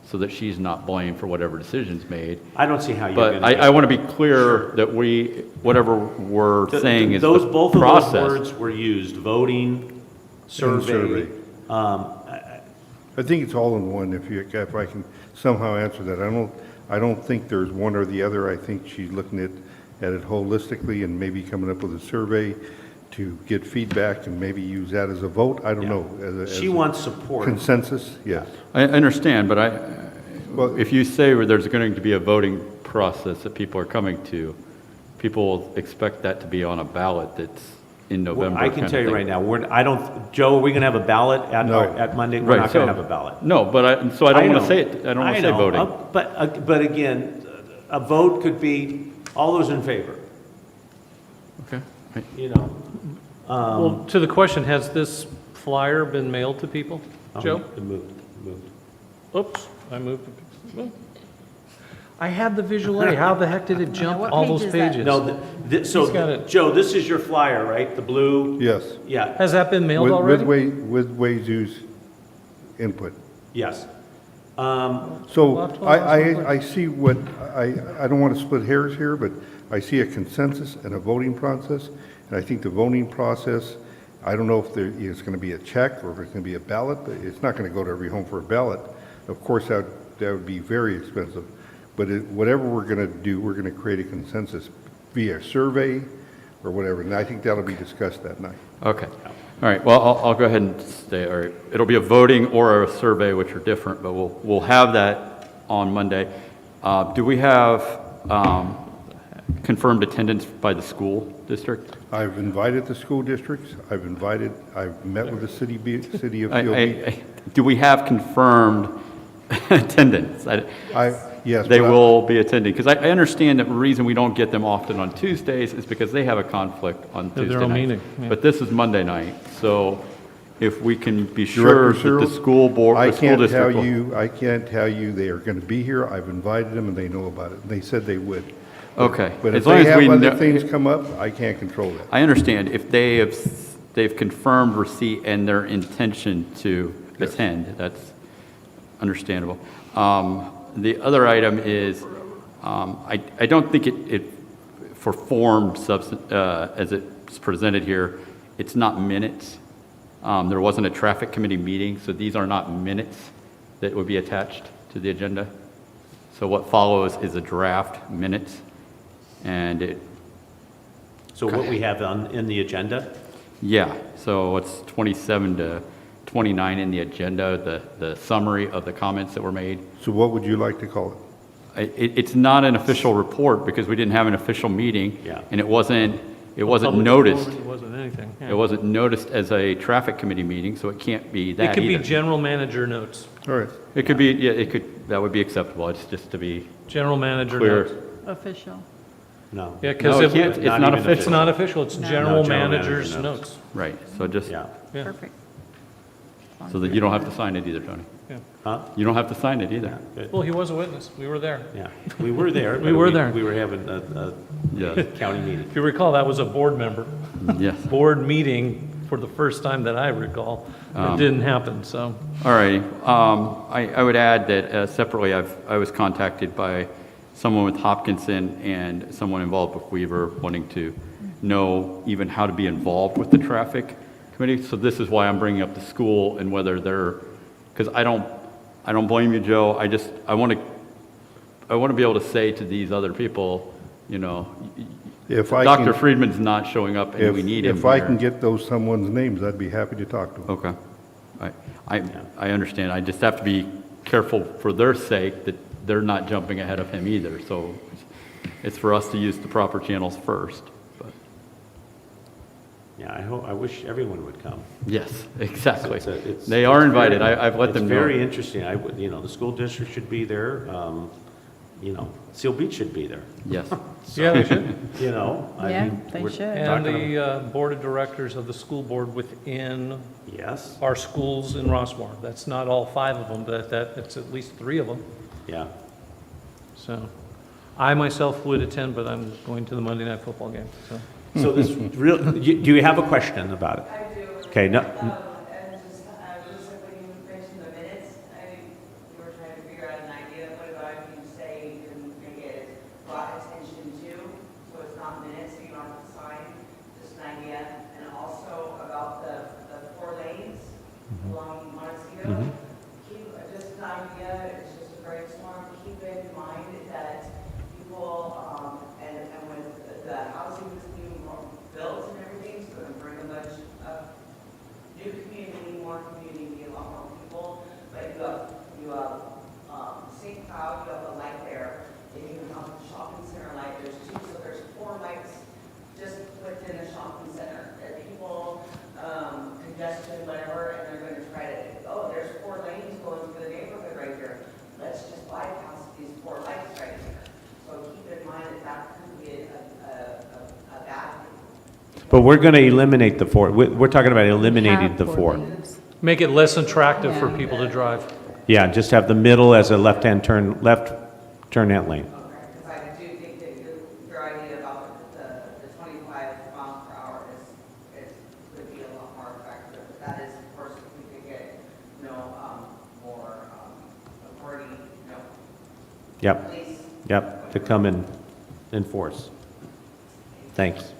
Speaker 20: so that she's not blamed for whatever decisions made.
Speaker 1: I don't see how you're
Speaker 20: But
Speaker 1: going to.
Speaker 20: I want to be clear that whatever we're saying is the
Speaker 1: both
Speaker 20: process.
Speaker 1: of those words were used, voting, survey.
Speaker 12: I think it's all in one, if I can somehow answer that. I don't think there's one or the other. I think she's looking at it holistically and maybe coming up with a survey to get feedback and maybe use that as a vote. I don't know.
Speaker 1: She wants support.
Speaker 12: Consensus, yes.
Speaker 20: I understand, but if you say there's going to be a voting process that people are coming to, people will expect that to be on a ballot that's in November.
Speaker 1: I can tell you right now, Joe, are we going to have a ballot at Monday? We're not going to have a ballot.
Speaker 20: No, but I don't want to say it. I don't want to say voting.
Speaker 1: But again, a vote could be all those in favor.
Speaker 20: Okay.
Speaker 1: You know.
Speaker 14: Well, to the question, has this flyer been mailed to people? Joe?
Speaker 1: It moved.
Speaker 14: Oops, I moved. I had the visual aid. How the heck did it jump all those pages?
Speaker 1: No, Joe, this is your flyer, right? The blue?
Speaker 12: Yes.
Speaker 1: Yeah.
Speaker 14: Has that been mailed already?
Speaker 12: With Wei Zhu's input.
Speaker 1: Yes.
Speaker 12: So I see what, I don't want to split hairs here, but I see a consensus and a voting process. And I think the voting process, I don't know if there is going to be a check or if it's going to be a ballot, but it's not going to go to every home for a ballot. Of course, that would be very expensive. But whatever we're going to do, we're going to create a consensus via survey or whatever. And I think that'll be discussed that night.
Speaker 20: Okay. All right. Well, I'll go ahead and stay. All right. It'll be a voting or a survey, which are different, but we'll have that on Monday. Do we have confirmed attendance by the school district?
Speaker 12: I've invited the school districts. I've met with the city of Field.
Speaker 20: Do we have confirmed attendance?
Speaker 12: Yes.
Speaker 20: They will be attending, because I understand that the reason we don't get them often on Tuesdays is because they have a conflict on Tuesday
Speaker 14: their own
Speaker 20: night.
Speaker 14: meeting, yeah.
Speaker 20: But this is Monday night, so if we can be sure that the school board, the school district will...
Speaker 12: I can't tell you they are going to be here. I've invited them and they know about it. They said they would.
Speaker 20: Okay.
Speaker 12: But if
Speaker 20: As long
Speaker 12: they
Speaker 20: as
Speaker 12: have
Speaker 20: we
Speaker 12: other
Speaker 20: know-
Speaker 12: things come up, I can't control that.
Speaker 20: I understand if they've confirmed receipt and their intention to attend, that's understandable. The other item is, I don't think it for form as it's presented here, it's not minutes. There wasn't a traffic committee meeting, so these are not minutes that would be attached to the agenda. So what follows is a draft minutes, and it...
Speaker 1: So what we have in the agenda?
Speaker 20: Yeah, so it's 27 to 29 in the agenda, the summary of the comments that were made.
Speaker 12: So what would you like to call it?
Speaker 20: It's not an official report because we didn't have an official meeting.
Speaker 1: Yeah.
Speaker 20: And it wasn't
Speaker 14: Public
Speaker 20: noticed.
Speaker 14: forum, it wasn't anything. Yeah.
Speaker 20: It wasn't noticed as a traffic committee meeting, so it can't be that
Speaker 14: It could be
Speaker 20: either.
Speaker 14: general manager notes.
Speaker 12: All right.
Speaker 20: It could be, that would be acceptable. It's just to be
Speaker 14: General manager
Speaker 20: clear.
Speaker 14: notes.
Speaker 17: Official.
Speaker 1: No.
Speaker 14: Yeah, because
Speaker 20: No, it can't. It's not official.
Speaker 14: It's not official. It's
Speaker 17: No.
Speaker 14: general
Speaker 1: No, general
Speaker 14: manager's
Speaker 1: manager notes.
Speaker 14: notes.
Speaker 20: Right, so just,
Speaker 1: Yeah.
Speaker 14: Yeah.
Speaker 17: Perfect.
Speaker 20: so that you don't have to sign it either, Tony.
Speaker 14: Yeah.
Speaker 1: Huh?
Speaker 20: You don't have to sign it either.
Speaker 1: Good.
Speaker 14: Well, he was a witness. We were there.
Speaker 1: Yeah. We were there.
Speaker 14: We
Speaker 1: but
Speaker 14: were there.
Speaker 1: We were having a
Speaker 20: Yes.
Speaker 1: county meeting.
Speaker 14: If you recall, that was a board member.
Speaker 20: Yes.
Speaker 14: Board meeting for the first time that I recall. It didn't happen, so.
Speaker 20: All righty. I would add that separately, I was contacted by someone with Hopkinson and someone involved with Weaver wanting to know even how to be involved with the traffic committee. So this is why I'm bringing up the school and whether they're, because I don't blame you, Joe. I want to be able to say to these other people, you know,
Speaker 12: If I
Speaker 20: Dr.
Speaker 12: can-
Speaker 20: Friedman's not showing up and we need him
Speaker 12: If I
Speaker 20: here.
Speaker 12: can get someone's names, I'd be happy to talk to them.
Speaker 20: Okay. I understand. I just have to be careful for their sake that they're not jumping ahead of him either. So it's for us to use the proper channels first. But
Speaker 1: Yeah, I wish everyone would come.
Speaker 20: Yes, exactly.
Speaker 1: It's
Speaker 20: They are
Speaker 1: it's
Speaker 20: invited.
Speaker 1: very-
Speaker 20: I've let them know.
Speaker 1: It's very interesting. The school district should be there. Seal Beach should be there.
Speaker 20: Yes.
Speaker 1: So,
Speaker 14: Yeah, they should.
Speaker 17: Yeah, they
Speaker 1: we're
Speaker 17: should.
Speaker 14: And
Speaker 1: talking
Speaker 14: the board of directors of the school board within
Speaker 1: Yes,
Speaker 14: our schools in Rossmoor. That's not all 5 of them, but it's at least 3 of them.
Speaker 1: yeah.
Speaker 14: So I myself would attend, but I'm going to the Monday Night Football game, so.
Speaker 1: So this do you have a question about it?
Speaker 11: I do.
Speaker 1: Okay, no,
Speaker 11: And just like when you mentioned the minutes, you were trying to figure out an idea. What about if you say you can make it brought attention to, so it's not minutes, so you don't have to sign, just an idea. And also about the 4 lanes along Montecito. Keep, just an idea, it's just a brainstorm. Keep in mind that people, and when the housing is being built and everything, it's going to bring a bunch of new community, more community, a lot more people. But you have St. Cloud, you have a light there, and you have the shopping center light. There's 2, so there's 4 lights just within the shopping center. And people, congestion, whatever, and they're going to try to, there's 4 lanes going through the neighborhood right here. Let's just bypass these 4 lights right here. So keep in mind that could be a bad thing.
Speaker 1: but we're going to eliminate the 4. We're talking about eliminating the 4.
Speaker 14: Make it less attractive for people to drive.
Speaker 1: Yeah, just have the middle as a left turn that lane.
Speaker 11: Because I do think that your idea about the 25 miles per hour would be a lot more effective. But that is, of course, if we could get, more authority,
Speaker 1: Yep,
Speaker 11: police.
Speaker 1: yep, to come and enforce. Thanks.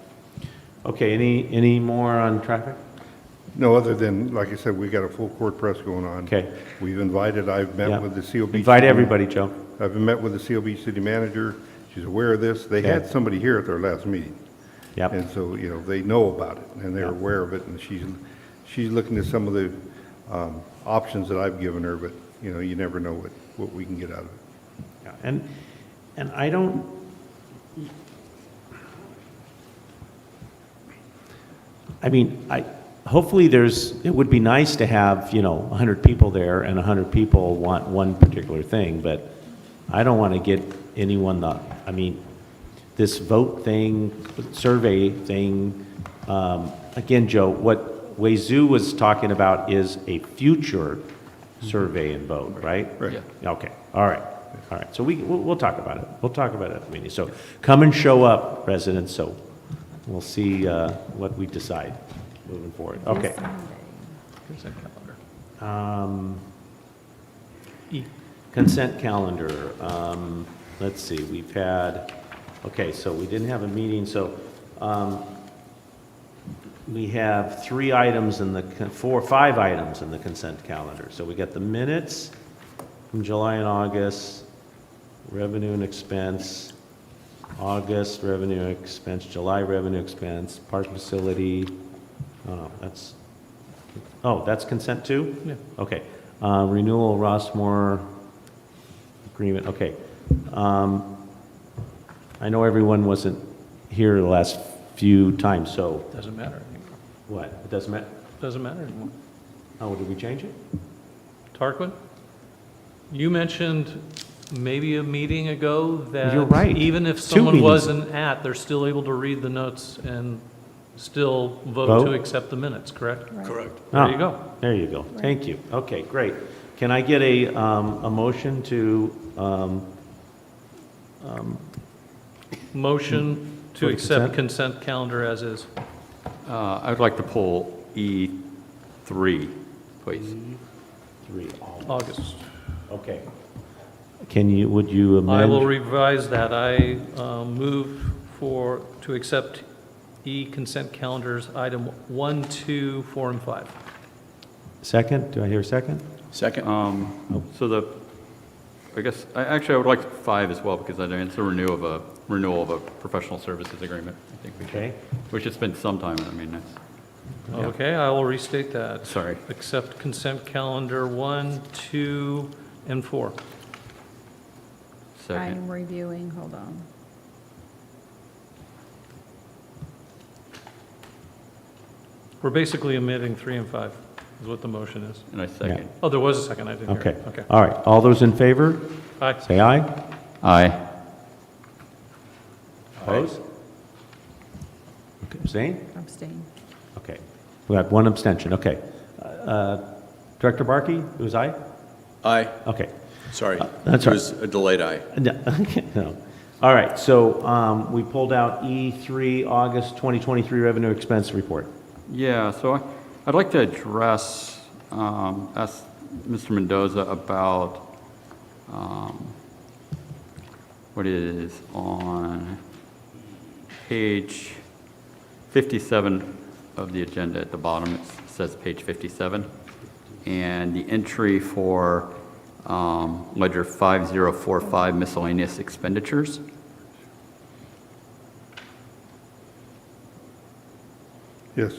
Speaker 1: Okay, any more on traffic?
Speaker 12: No, other than, like I said, we got a full court press going on.
Speaker 1: Okay.
Speaker 12: I've met
Speaker 1: Yeah.
Speaker 12: with the COB.
Speaker 1: Invite everybody, Joe.
Speaker 12: I've met with the COB city manager. She's aware of this. They
Speaker 1: Okay.
Speaker 12: had somebody here at their last meeting.
Speaker 1: Yep.
Speaker 12: And so, they know about it and they're
Speaker 1: Yep.
Speaker 12: aware of it. And she's looking at some of the options that I've given her, but, you never know what we can get out of it.
Speaker 1: Yeah, and I don't, hopefully it would be nice to have, 100 people there and 100 people want one particular thing, but I don't want to get anyone this vote thing, survey thing, again, Joe, what Wazoo was talking about is a future survey and vote, right?
Speaker 12: Right.
Speaker 20: Yeah.
Speaker 1: Okay, all right. So we'll talk about it. We'll talk about it at the meeting. So come and show up, residents, so we'll see what we decide moving forward. Okay.
Speaker 14: Consent calendar.
Speaker 1: Consent calendar. Let's see, we've had, so we didn't have a meeting, so we have 5 items in the consent calendar. So we got the minutes from July and August, revenue and expense, August revenue expense, July revenue expense, park facility, that's consent too?
Speaker 14: Yeah.
Speaker 1: Okay. Renewal Rossmoor agreement, okay. I know everyone wasn't here the last few times, so.
Speaker 14: Doesn't matter anymore.
Speaker 1: What? It doesn't matter?
Speaker 14: Doesn't matter anymore.
Speaker 1: Oh, did we change it?
Speaker 14: Tarquin, you mentioned maybe a meeting ago that
Speaker 1: You're right.
Speaker 14: even if
Speaker 1: 2
Speaker 14: someone
Speaker 1: meetings.
Speaker 14: wasn't they're still able to read the notes and still vote to accept the minutes, correct?
Speaker 5: Correct.
Speaker 14: There you go.
Speaker 1: There you go. Thank you. Okay, great. Can I get a motion to,
Speaker 14: Motion to
Speaker 1: For
Speaker 14: accept consent calendar as is.
Speaker 20: I would like to pull E3, please.
Speaker 1: 3?
Speaker 14: August.
Speaker 1: Okay. Would you amend?
Speaker 14: I will revise that. I move to accept E consent calendars, item 1, 2, 4, and 5.
Speaker 1: Second? Do I hear a second?
Speaker 16: Second?
Speaker 20: I guess, I would like 5 as well, because it's a renewal of a professional services agreement. I think we should.
Speaker 1: Okay.
Speaker 20: Which has been some time, that's.
Speaker 14: Okay, I will restate that.
Speaker 20: Sorry.
Speaker 14: Accept consent calendar 1, 2, and 4.
Speaker 20: Second.
Speaker 17: I'm reviewing, hold on.
Speaker 14: We're basically omitting 3 and 5, is what the motion is.
Speaker 20: And I second.
Speaker 14: Oh, there was a second, I didn't hear.
Speaker 1: Okay.
Speaker 14: it. Okay.
Speaker 1: All right. All those in favor?
Speaker 14: Aye.
Speaker 1: Say aye.
Speaker 20: Aye.
Speaker 1: Opposed? Okay, abstain?
Speaker 17: Abstain.
Speaker 1: Okay. We have one abstention, okay. Director Barkey, it was aye?
Speaker 16: Aye.
Speaker 1: Okay.
Speaker 16: Sorry.
Speaker 1: That's
Speaker 16: It
Speaker 1: right.
Speaker 16: was a delayed aye.
Speaker 1: No, no. All right, so we pulled out E3, August 2023 Revenue Expense Report.
Speaker 20: Yeah, so I'd like to address, ask Mr. Mendoza about what is on page 57 of the agenda at the bottom. It says page 57. And the entry for ledger 5045 miscellaneous expenditures.
Speaker 12: Yes.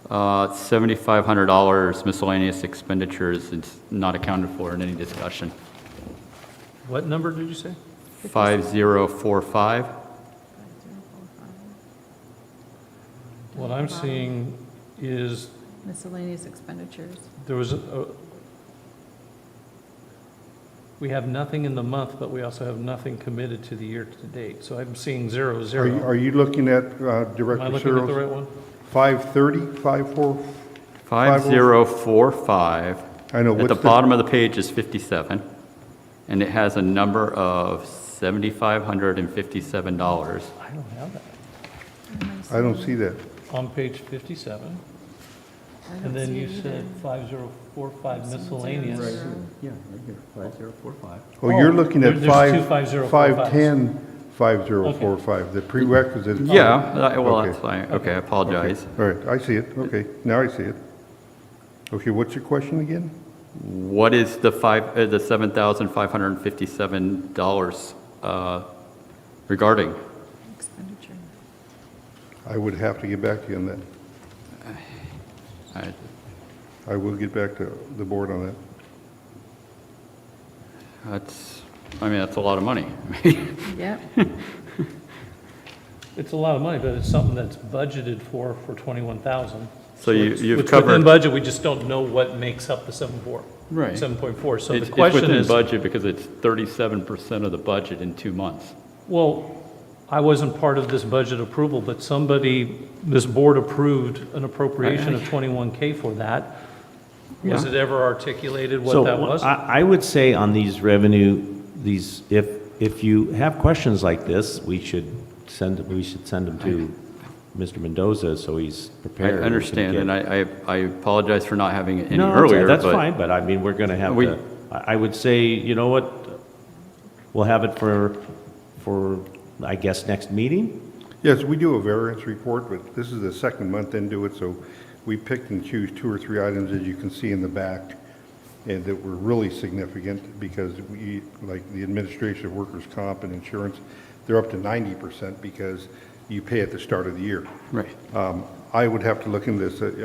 Speaker 20: $7,500 miscellaneous expenditures is not accounted for in any discussion.
Speaker 14: What number did you say?
Speaker 20: 5045.
Speaker 14: What I'm seeing is
Speaker 17: Miscellaneous expenditures.
Speaker 14: there was we have nothing in the month, but we also have nothing committed to the year to date. So I'm seeing 0, 0.
Speaker 12: Are you looking at Director
Speaker 14: Am I looking at the right one?
Speaker 12: 530, 54?
Speaker 20: 5045.
Speaker 12: I know.
Speaker 20: At
Speaker 12: What's
Speaker 20: the bottom of the page is 57, and it has a number of $7,557.
Speaker 14: I don't have that.
Speaker 12: I don't see that.
Speaker 14: On page 57. And then you said 5045 miscellaneous.
Speaker 20: Yeah, right here, 5045.
Speaker 12: Oh, you're looking at
Speaker 14: there's two 5045s.
Speaker 12: 510, 5045, the prerequisite.
Speaker 20: Yeah, well,
Speaker 12: Okay.
Speaker 20: that's fine. Okay, I apologize.
Speaker 12: All right, I see it. Okay, now I see it. Okay, what's your question again?
Speaker 20: What is the $7,557 regarding?
Speaker 17: Expenditure.
Speaker 12: I would have to get back to you on that. I will get back to the board on that.
Speaker 20: That's a lot of money.
Speaker 17: Yep.
Speaker 14: It's a lot of money, but it's something that's budgeted for 21,000.
Speaker 20: So you've
Speaker 14: it's
Speaker 20: covered-
Speaker 14: within budget, we just don't know what makes up the 7.4.
Speaker 20: Right.
Speaker 14: 7.4. So
Speaker 20: It's
Speaker 14: the question
Speaker 20: within
Speaker 14: is,
Speaker 20: budget because it's 37% of the budget in 2 months.
Speaker 14: well, I wasn't part of this budget approval, but this board approved an appropriation of 21K for that. Was
Speaker 20: Yeah.
Speaker 14: it ever articulated what
Speaker 1: So
Speaker 14: that was?
Speaker 1: I would say on these revenue, if you have questions like this, we should send them to Mr. Mendoza so he's
Speaker 20: I
Speaker 1: prepared.
Speaker 20: understand, and I apologize for not having it any
Speaker 1: No,
Speaker 20: earlier.
Speaker 1: that's
Speaker 20: but
Speaker 1: fine, but I mean, we're going to have to, I would say, you know what, we'll have it for, I guess, next meeting?
Speaker 12: Yes, we do a variance report, but this is the second month into it, so we picked and choose 2 or 3 items, as you can see in the back, and that were really significant because we, like the administration of workers' comp and insurance, they're up to 90% because you pay at the start of the year.
Speaker 20: Right.
Speaker 12: I would have to look into this. I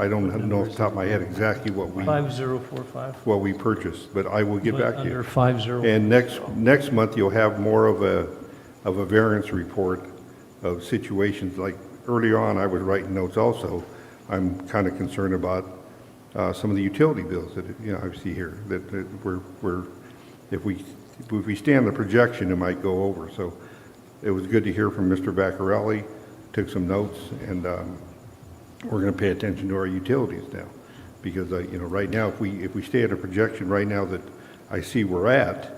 Speaker 12: don't know off the top of my head exactly what
Speaker 14: 5045.
Speaker 12: we purchased, but I will get back to you.
Speaker 14: Under 50.
Speaker 12: And next month, you'll have more of a variance report of situations, like earlier on, I was writing notes also. I'm kind of concerned about some of the utility bills that, I see here, that if we stay on the projection, it might go over. So it was good to hear from Mr. Vaccarelli, took some notes, and we're going to pay attention to our utilities now. Because, right now, if we stay at a projection right now that I see we're at,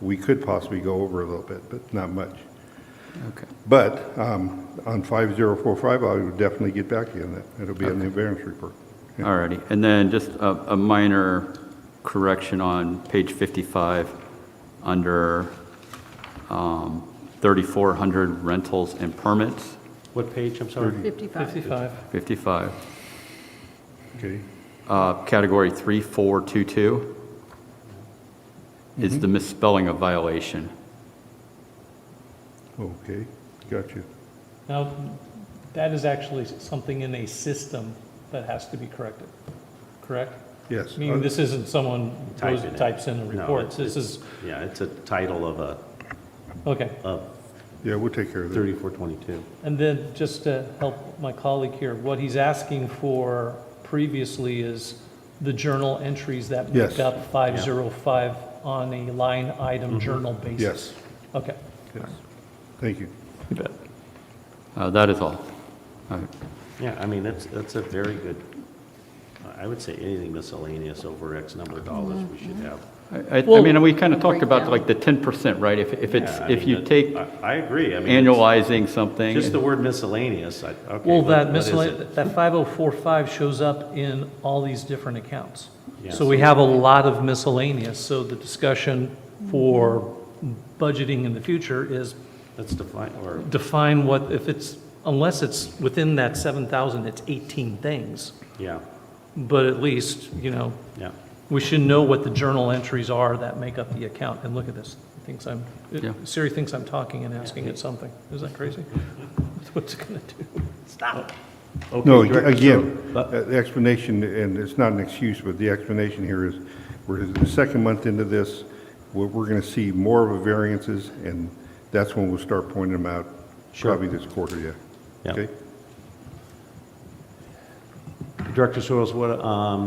Speaker 12: we could possibly go over a little bit, but not much.
Speaker 20: Okay.
Speaker 12: But on 5045, I would definitely get back to you on that. It'll be in the variance report. Yeah.
Speaker 20: All righty. And then just a minor correction on page 55 under 3,400 rentals and permits.
Speaker 1: What page, I'm sorry?
Speaker 17: 55.
Speaker 20: 55.
Speaker 12: Okay.
Speaker 20: Category 3422 is the misspelling of violation.
Speaker 12: Okay, got you.
Speaker 14: Now, that is actually something in a system that has to be corrected, correct?
Speaker 12: Yes.
Speaker 14: Meaning this isn't someone goes
Speaker 1: Type it in.
Speaker 14: types in a
Speaker 1: No,
Speaker 14: report.
Speaker 1: it's
Speaker 14: This is,
Speaker 1: Yeah, it's a title of a,
Speaker 14: okay.
Speaker 12: Yeah, we'll take care of that.
Speaker 1: 3422.
Speaker 14: And then, just to help my colleague here, what he's asking for previously is the journal entries that make
Speaker 12: Yes.
Speaker 14: up 505 on a line item journal basis.
Speaker 12: Yes.
Speaker 14: Okay.
Speaker 12: Yes. Thank you.
Speaker 20: You bet. That is all.
Speaker 1: Yeah, I mean, that's a very good, I would say anything miscellaneous over X number of dollars we should have.
Speaker 20: I mean, we kind of talked about like the 10%, right? If you take
Speaker 1: I agree. I mean,
Speaker 20: annualizing something.
Speaker 1: just the word miscellaneous, okay.
Speaker 14: Well,
Speaker 1: what is it?
Speaker 14: that 5045 shows up in all these different accounts.
Speaker 1: Yeah.
Speaker 14: So we have a lot of miscellaneous, so the discussion for budgeting in the future is
Speaker 1: Let's define, or,
Speaker 14: define what, if it's, unless it's within that 7,000, it's 18 things.
Speaker 1: yeah,
Speaker 14: But at least, you know,
Speaker 1: yeah.
Speaker 14: we should know what the journal entries are that make up the account. And look at this. Siri thinks I'm talking and asking it something. Isn't that crazy? What's it going to do? Stop.
Speaker 1: Okay,
Speaker 12: No,
Speaker 1: Director
Speaker 12: again,
Speaker 1: Stroh.
Speaker 12: the explanation, and it's not an excuse, but the explanation here is, we're the second month into this, we're going to see more of a variances, and that's when we'll start pointing them out,
Speaker 1: Sure.
Speaker 12: probably this quarter, yeah.
Speaker 1: Yeah.
Speaker 12: Okay?
Speaker 1: Director Soils, what,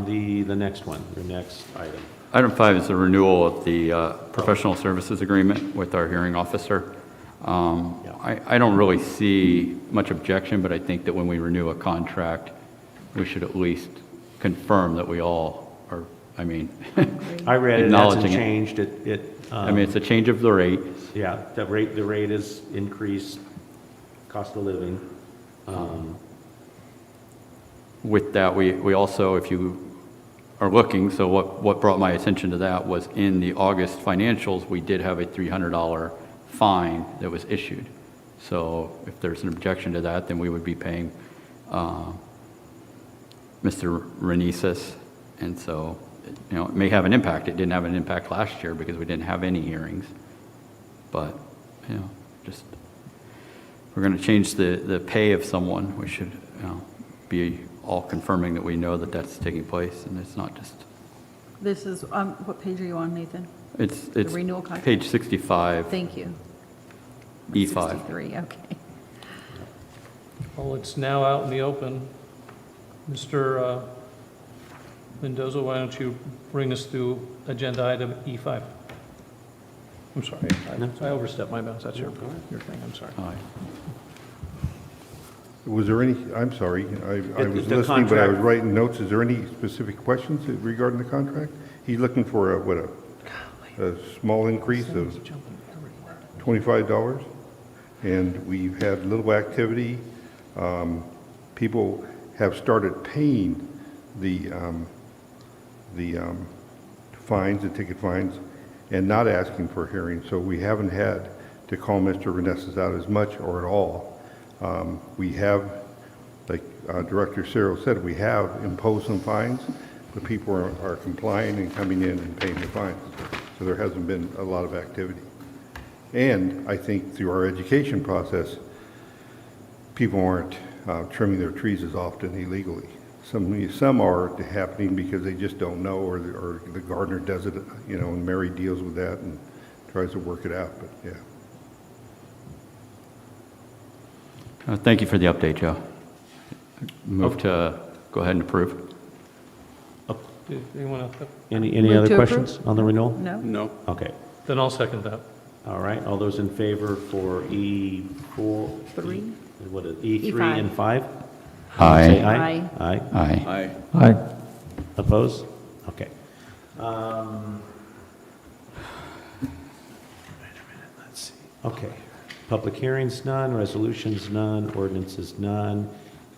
Speaker 1: the next one, your next item?
Speaker 20: Item 5 is the renewal of the professional services agreement with our hearing officer. I don't really see much objection, but I think that when we renew a contract, we should at least confirm that we all are, I mean,
Speaker 1: I read it, it hasn't
Speaker 20: acknowledging it.
Speaker 1: changed,
Speaker 20: I mean, it's a change of the rate.
Speaker 1: yeah, the rate is increased, cost of living.
Speaker 20: With that, we also, if you are looking, so what brought my attention to that was in the August financials, we did have a $300 fine that was issued. So if there's an objection to that, then we would be paying Mr. Renesis. And so, you know, it may have an impact. It didn't have an impact last year because we didn't have any hearings. But, you know, just, if we're going to change the pay of someone, we should, you know, be all confirming that we know that that's taking place and it's not just.
Speaker 17: This is, what page are you on, Nathan?
Speaker 20: It's
Speaker 17: The renewal contract?
Speaker 20: page 65,
Speaker 17: Thank you.
Speaker 20: E5.
Speaker 17: 63, okay.
Speaker 14: Well, it's now out in the open. Mr. Mendoza, why don't you bring us through agenda item E5? I'm sorry, I overstepped my bounds. That's your thing, I'm sorry.
Speaker 12: Was there any, I'm sorry, I was
Speaker 1: the
Speaker 12: listening, but I was
Speaker 1: contract.
Speaker 12: writing notes. Is there any specific questions regarding the contract? He's looking for a small increase of $25, and we've had little activity. People have started paying the fines, the ticket fines, and not asking for a hearing. So we haven't had to call Mr. Renesis out as much or at all. We have, like Director Cyril said, we have imposed some fines, but people are complying and coming in and paying the fines. So there hasn't been a lot of activity. And I think through our education process, people aren't trimming their trees as often illegally. Some are happening because they just don't know, or the gardener does it, you know, and Mary deals with that and tries to work it out, but yeah.
Speaker 20: Thank you for the update, Joe. Move to go ahead and approve.
Speaker 14: Anyone else?
Speaker 1: Any
Speaker 17: Move
Speaker 1: other
Speaker 17: to
Speaker 1: questions
Speaker 17: approve?
Speaker 1: on the renewal?
Speaker 17: No?
Speaker 16: No.
Speaker 1: Okay,
Speaker 14: Then I'll second that.
Speaker 1: all right, all those in favor for E4?
Speaker 17: Three.
Speaker 1: What is E3
Speaker 17: E5.
Speaker 1: and 5?
Speaker 20: Aye.
Speaker 1: Say aye.
Speaker 17: Aye.
Speaker 1: Aye.
Speaker 16: Aye.
Speaker 20: Aye.
Speaker 1: Opposed? Okay. Let's see. Okay. Public hearings, none. Resolutions, none. Ordinances, none.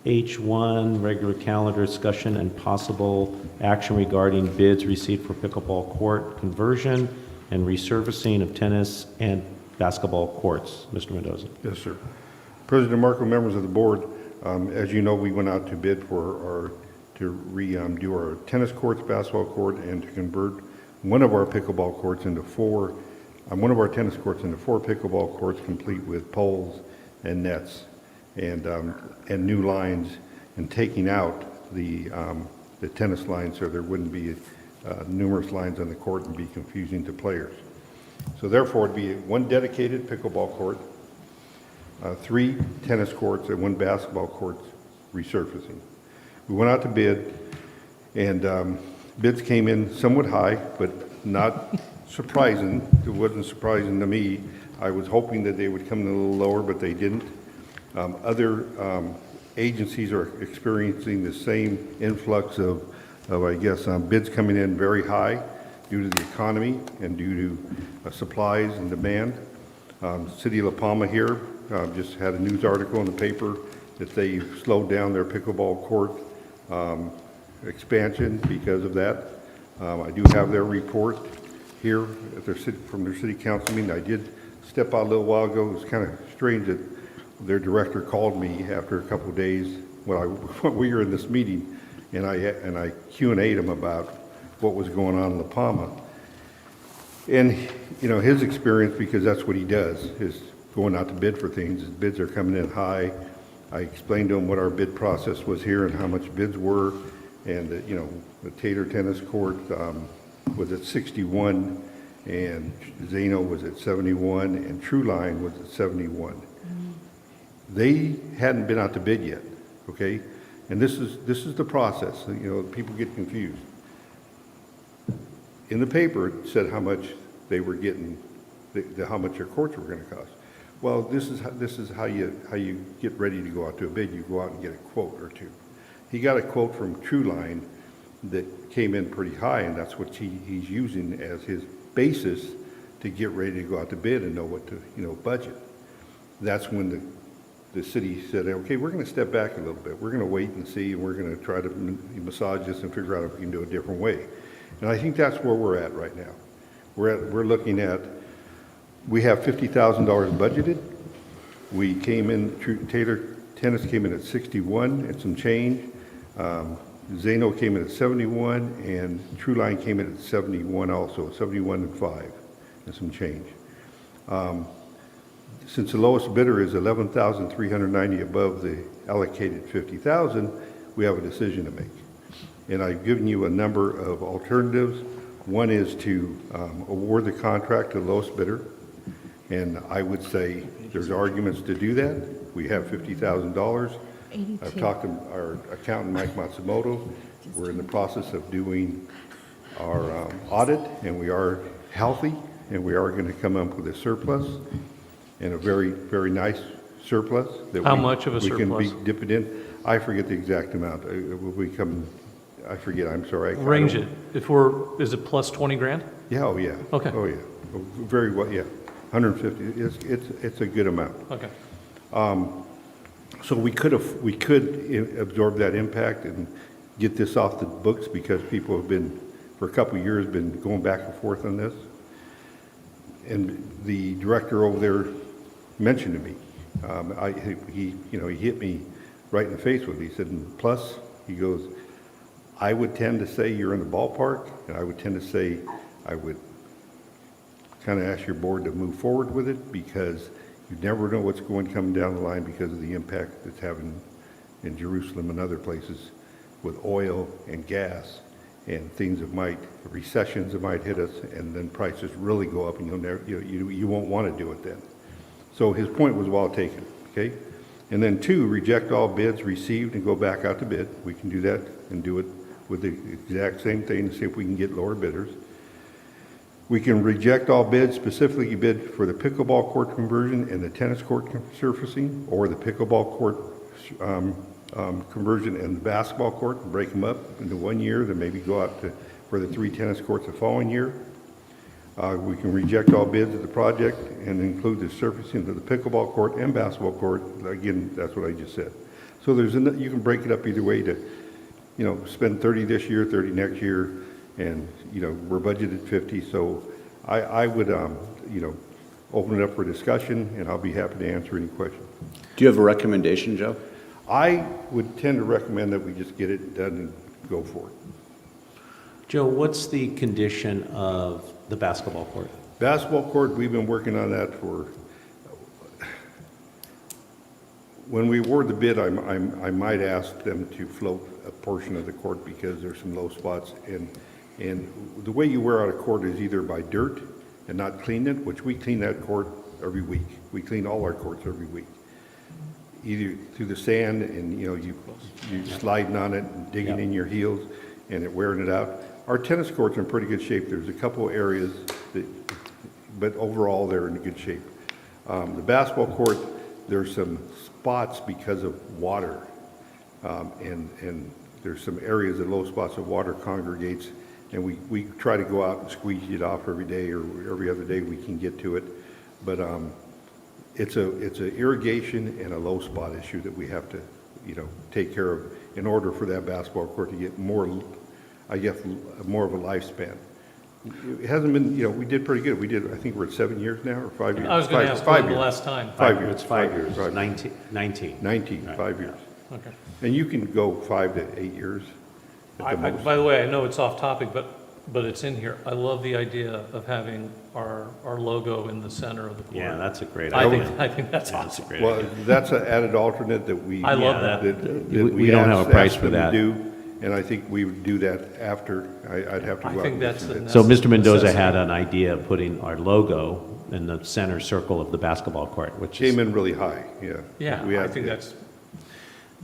Speaker 1: H1, regular calendar discussion and possible action regarding bids received for pickleball court conversion and resurfacing of tennis and basketball courts. Mr. Mendoza.
Speaker 12: Yes, sir. President Marco, members of the board, as you know, we went out to bid to redo our tennis courts, basketball court, and to convert one of our pickleball courts into one of our tennis courts into 4 pickleball courts, complete with poles and nets and new lines, and taking out the tennis lines so there wouldn't be numerous lines on the court and be confusing to players. So therefore, it'd be one dedicated pickleball court 3 tennis courts and 1 basketball court resurfacing. We went out to bid, and bids came in somewhat high, but not surprising. It wasn't surprising to me. I was hoping that they would come in a little lower, but they didn't. Other agencies are experiencing the same influx of I guess, bids coming in very high due to the economy and due to supplies and demand. City of La Palma here just had a news article in the paper that they slowed down their pickleball court expansion because of that. I do have their report here at from their city council meeting. I did step out a little while ago. It was kind of strange that their director called me after a couple of days when we were in this meeting, and I Q&A'd him about what was going on in La Palma. And, you know, his experience, because that's what he does, is going out to bid for things. His bids are coming in high. I explained to him what our bid process was here and how much bids were. And, you know, the Tater Tennis Court was at 61, and Zano was at 71, and True Line was at 71. They hadn't been out to bid yet, okay? And this is the process. You know, people get confused. In the paper, it said how much they were getting, how much their courts were going to cost. Well, this is how you get ready to go out to a bid. You go out and get a quote or two. He got a quote from True Line that came in pretty high, and that's what he's using as his basis to get ready to go out to bid and know what to, you know, budget. That's when the city said, okay, we're going to step back a little bit. We're going to wait and see, and we're going to try to massage this and figure out if we can do it a different way. And I think that's where we're at right now. We're looking at, we have $50,000 budgeted. We came in, Tater Tennis came in at 61 and some change. Zano came in at 71, and True Line came in at 71 also, 71 and 5 and some change. Since the lowest bidder is 11,390 above the allocated 50,000, we have a decision to make. And I've given you a number of alternatives. One is to award the contract to the lowest bidder. And I would say there's arguments to do that. We have $50,000. I've talked to our accountant, Mike Matsumoto. We're in the process of doing our audit, and we are healthy, and we are going to come up with a surplus, and a very, very nice surplus.
Speaker 14: How much of a
Speaker 12: we
Speaker 14: surplus?
Speaker 12: can dip it in. I forget the exact amount. It will become, I forget, I'm sorry.
Speaker 14: Range it. Is it plus 20 grand?
Speaker 12: Yeah, oh yeah.
Speaker 14: Okay.
Speaker 12: Oh yeah. Very well, yeah. 150, it's a good amount.
Speaker 14: Okay.
Speaker 12: So we could absorb that impact and get this off the books, because people have been, for a couple of years, been going back and forth on this. And the director over there mentioned to me, he hit me right in the face with it. He said, and plus, he goes, I would tend to say you're in the ballpark, and I would tend to say I would kind of ask your board to move forward with it, because you never know what's going to come down the line because of the impact it's having in Jerusalem and other places with oil and gas and things that might, recessions that might hit us, and then prices really go up, and you won't want to do it then. So his point was well taken, okay? And then 2, reject all bids received and go back out to bid. We can do that and do it with the exact same thing to see if we can get lower bidders. We can reject all bids, specifically bid for the pickleball court conversion and the tennis court surfacing, or the pickleball court conversion and the basketball court, and break them up into 1 year, then maybe go out for the 3 tennis courts the following year. We can reject all bids of the project and include the surfacing of the pickleball court and basketball court. Again, that's what I just said. So you can break it up either way to, spend 30 this year, 30 next year, and, we're budgeted 50. So I would, open it up for discussion, and I'll be happy to answer any questions.
Speaker 16: Do you have a recommendation, Joe?
Speaker 12: I would tend to recommend that we just get it done and go for it.
Speaker 1: Joe, what's the condition of the basketball court?
Speaker 12: Basketball court, we've been working on that for, when we award the bid, I might ask them to float a portion of the court because there's some low spots. And the way you wear out a court is either by dirt and not clean it, which we clean that court every week. We clean all our courts every week. either through the sand and, you sliding on it and digging in your heels and it wearing it out. Our tennis courts are in pretty good shape. There's a couple areas that, but overall they're in good shape. The basketball court, there's some spots because of water, and there's some areas that low spots of water congregates, and we try to go out and squeeze it off every day or every other day we can get to it. But it's a irrigation and a low spot issue that we have to, take care of in order for that basketball court to get more, I guess, more of a lifespan. It hasn't been, we did pretty good. I think we're at 7 years now, or 5 years?
Speaker 14: I was going to ask when the last time.
Speaker 12: 5 years.
Speaker 1: It's 5 years.
Speaker 12: 19.
Speaker 1: 19.
Speaker 12: 5 years.
Speaker 14: Okay.
Speaker 12: And you can go 5 to 8 years at the most.
Speaker 14: By the way, I know it's off topic, but it's in here. I love the idea of having our logo in the center of the court.
Speaker 1: Yeah, that's a great
Speaker 14: I
Speaker 1: idea.
Speaker 14: think that's awesome.
Speaker 12: Well, that's an added alternate that we.
Speaker 14: I love that.
Speaker 1: We don't have a price for that.
Speaker 12: And I think we would do that after, I'd have to go out.
Speaker 14: I think that's the
Speaker 1: So Mr. Mendoza
Speaker 14: necessity.
Speaker 1: had an idea of putting our logo in the center circle of the basketball court, which is.
Speaker 12: Came in really high, yeah.
Speaker 14: Yeah,
Speaker 12: We
Speaker 14: I
Speaker 12: had-
Speaker 14: think that's,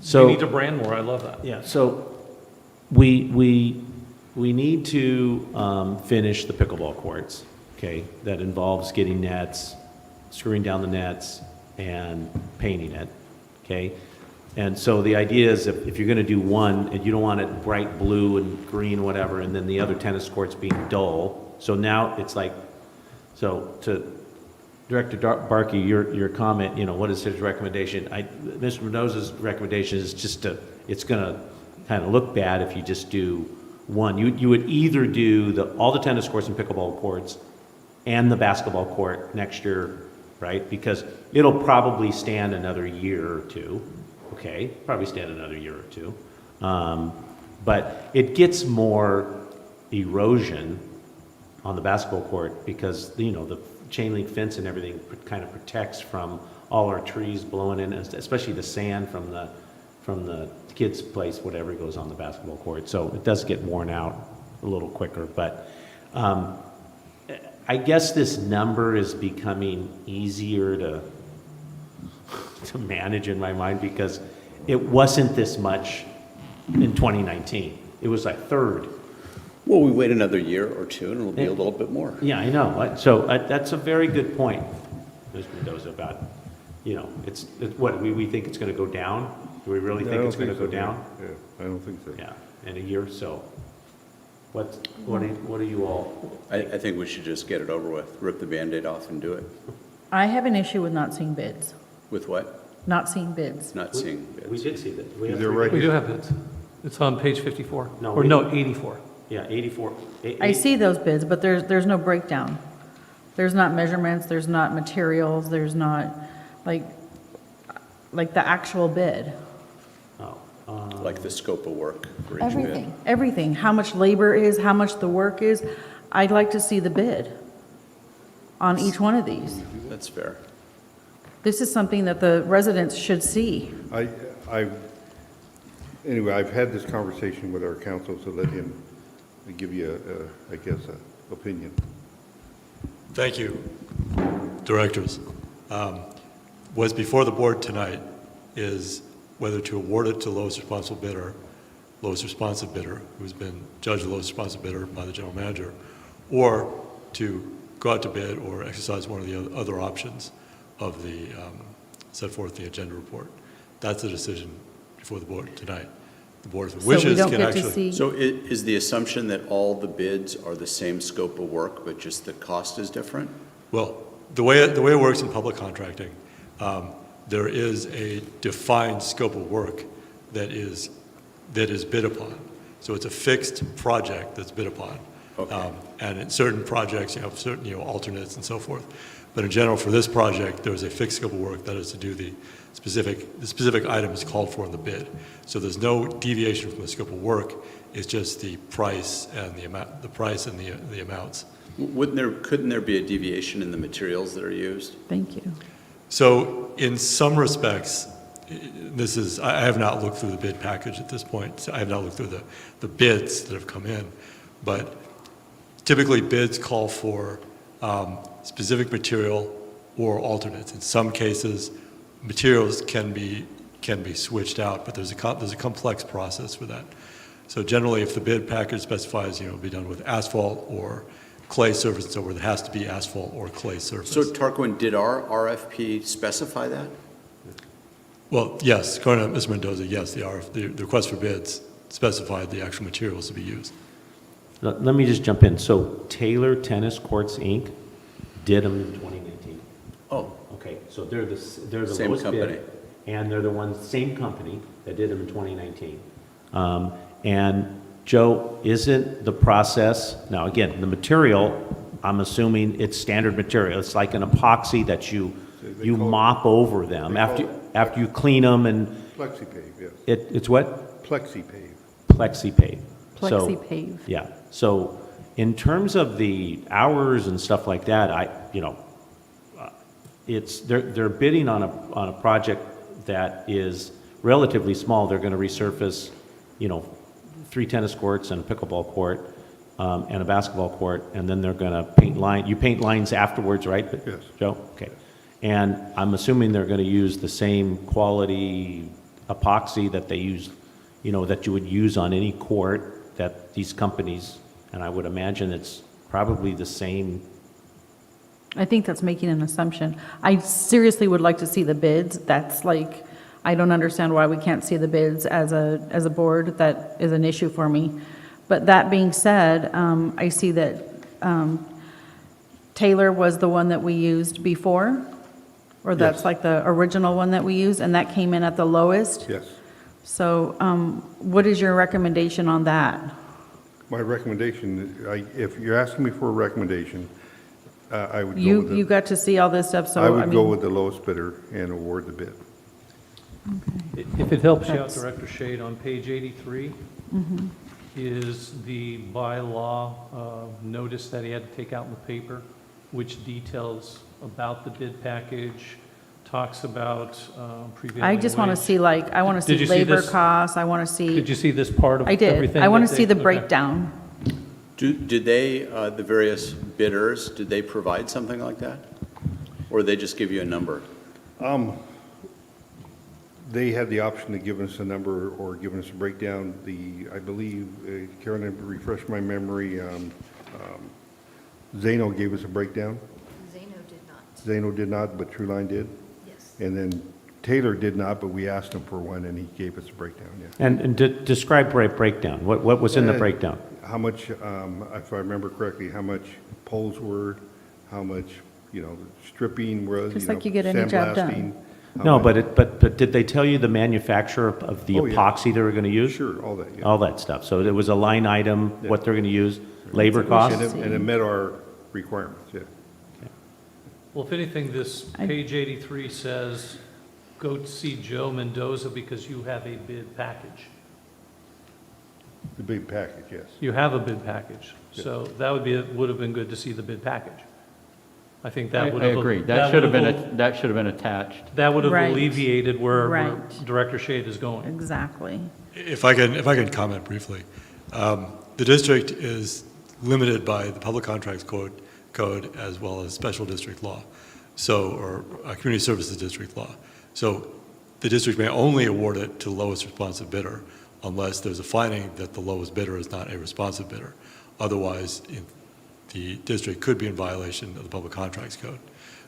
Speaker 1: So.
Speaker 14: we need to brand more. I love that.
Speaker 1: Yeah, so we need to finish the pickleball courts, okay? That involves getting nets, screwing down the nets, and painting it, okay? And so the idea is if you're going to do one, and you don't want it bright blue and green, whatever, and then the other tennis courts being dull. So now it's like, so to Director Barkey, your comment, what is his recommendation? Mr. Mendoza's recommendation is just it's going to kind of look bad if you just do one. You would either do all the tennis courts and pickleball courts and the basketball court next year, right? Because it'll probably stand another year or two. Okay, probably stand another year or two. But it gets more erosion on the basketball court because, the chain link fence and everything kind of protects from all our trees blowing in, especially the sand from the kids' place, whatever goes on the basketball court. So it does get worn out a little quicker. But I guess this number is becoming easier to manage in my mind because it wasn't this much in 2019. It was like third.
Speaker 16: Well, we wait another year or two and it'll be a little bit more.
Speaker 1: Yeah, I know. So that's a very good point, Mr. Mendoza, about, it's what, we think it's going to go down? Do we really think it's going to go down?
Speaker 12: Yeah, I don't think so.
Speaker 1: Yeah, in a year or so. What do you all?
Speaker 16: I think we should just get it over with, rip the Band-Aid off and do it.
Speaker 17: I have an issue with not seeing bids.
Speaker 16: With what?
Speaker 17: Not seeing bids.
Speaker 16: Not seeing bids.
Speaker 1: We did see that. We
Speaker 14: do have bids. It's on page 54.
Speaker 1: No,
Speaker 14: 84.
Speaker 1: Yeah, 84.
Speaker 17: I see those bids, but there's no breakdown. There's not measurements, there's not materials, there's not, like the actual bid.
Speaker 16: Like the scope of work for each bid.
Speaker 17: Everything. How much labor is, how much the work is. I'd like to see the bid on each one of these.
Speaker 16: That's fair.
Speaker 17: This is something that the residents should see.
Speaker 12: Anyway, I've had this conversation with our council, so let him give you, an opinion.
Speaker 5: Thank you, directors. What's before the board tonight is whether to award it to lowest responsive bidder, who's been judged the lowest responsive bidder by the general manager, or to go out to bid or exercise one of the other options of the set forth in the agenda report. That's the decision before the board tonight. The board, if it wishes, can actually.
Speaker 16: So is the assumption that all the bids are the same scope of work, but just the cost is different?
Speaker 5: Well, the way it works in public contracting, there is a defined scope of work that is bid upon. So it's a fixed project that's bid upon.
Speaker 16: Okay.
Speaker 5: And in certain projects, you have certain alternates and so forth. But in general, for this project, there's a fixed scope of work that is to do the specific items called for in the bid. So there's no deviation from the scope of work. It's just the price and the amount, the amounts.
Speaker 16: Couldn't there be a deviation in the materials that are used?
Speaker 17: Thank you.
Speaker 5: So in some respects, I have not looked through the bid package at this point. So I have not looked through the bids that have come in, but typically bids call for specific material or alternates. In some cases, materials can be switched out, but there's a complex process for that. So generally, if the bid package specifies, it'll be done with asphalt or clay surface, and so where there has to be asphalt or clay surface.
Speaker 16: So Tarquin, did our RFP specify that?
Speaker 5: Well, yes, according to Mr. Mendoza, yes, the request for bids specified the actual materials to be used.
Speaker 1: Let me just jump in. So Taylor Tennis Courts, Inc. did them in 2019.
Speaker 16: Oh.
Speaker 1: Okay, so they're the
Speaker 16: Same
Speaker 1: lowest
Speaker 16: company.
Speaker 1: bid, and they're the same company that did them in 2019. And Joe, isn't the process, now again, the material, I'm assuming it's standard material. It's like an epoxy that you mop over them after you clean them and.
Speaker 12: Plexipave, yes.
Speaker 1: It's what?
Speaker 12: Plexipave.
Speaker 1: Plexipave. So,
Speaker 17: Plexipave.
Speaker 1: yeah. So in terms of the hours and stuff like that, they're bidding on a project that is relatively small. They're going to resurface, 3 tennis courts and a pickleball court and a basketball court, and then they're going to paint you paint lines afterwards, right?
Speaker 12: Yes.
Speaker 1: Joe? Okay. And I'm assuming they're going to use the same quality epoxy that they use, that you would use on any court that these companies, and I would imagine it's probably the same.
Speaker 17: I think that's making an assumption. I seriously would like to see the bids. That's like, I don't understand why we can't see the bids as a board. That is an issue for me. But that being said, I see that Taylor was the one that we used before, or that's
Speaker 12: Yes.
Speaker 17: like the original one that we used, and that came in at the lowest.
Speaker 12: Yes.
Speaker 17: So what is your recommendation on that?
Speaker 12: My recommendation, if you're asking me for a recommendation, I would go with
Speaker 17: You got to see all this stuff, so
Speaker 12: I would go with the lowest bidder and award the bid.
Speaker 14: If it helps you out,
Speaker 17: That's-
Speaker 14: Director Shade, on page 83
Speaker 17: Mhm.
Speaker 14: is the bylaw notice that he had to take out in the paper, which details about the bid package, talks about prevailing
Speaker 17: I just want to
Speaker 14: wage.
Speaker 17: see, I want to
Speaker 14: Did
Speaker 17: see
Speaker 14: you see
Speaker 17: labor
Speaker 14: this?
Speaker 17: costs, I want to see.
Speaker 14: Did you see this part of
Speaker 17: I did.
Speaker 14: everything?
Speaker 17: I want to
Speaker 14: that
Speaker 17: see the
Speaker 14: okay.
Speaker 17: breakdown.
Speaker 16: Did they, the various bidders, did they provide something like that? Or they just give you a number?
Speaker 12: They had the option to give us a number or give us a breakdown. I believe, Carolyn, refresh my memory, Zano gave us a breakdown.
Speaker 2: Zano did not.
Speaker 12: Zano did not, but True Line did.
Speaker 2: Yes.
Speaker 12: And then Taylor did not, but we asked him for one, and he gave us a breakdown, yeah.
Speaker 1: And describe breakdown. What was in the breakdown?
Speaker 12: How much, if I remember correctly, how much poles were, how much, stripping was,
Speaker 17: Just like you get any job done.
Speaker 12: sandblasting. how
Speaker 1: No,
Speaker 12: much-
Speaker 1: but did they tell you the manufacturer of the
Speaker 12: Oh, yeah.
Speaker 1: epoxy they were going to use?
Speaker 12: Sure, all that, yeah.
Speaker 1: All that stuff. So it was a line item,
Speaker 12: Yeah.
Speaker 1: what they're going to use, labor costs?
Speaker 12: And it met our requirements, yeah.
Speaker 14: Well, if anything, this page 83 says, go to see Joe Mendoza because you have a bid package.
Speaker 12: The big package, yes.
Speaker 14: You have a bid package. So that would have been good to see the bid package. I think
Speaker 20: I
Speaker 14: that would have.
Speaker 20: agree. That should have been attached.
Speaker 14: That would have
Speaker 17: Right.
Speaker 14: alleviated where
Speaker 17: Right.
Speaker 14: Director Shade is going.
Speaker 17: Exactly.
Speaker 5: If I can comment briefly, the district is limited by the Public Contracts Code as well as Special District Law, or Community Services District Law. So the district may only award it to the lowest responsive bidder unless there's a finding that the lowest bidder is not a responsive bidder. Otherwise, the district could be in violation of the Public Contracts Code.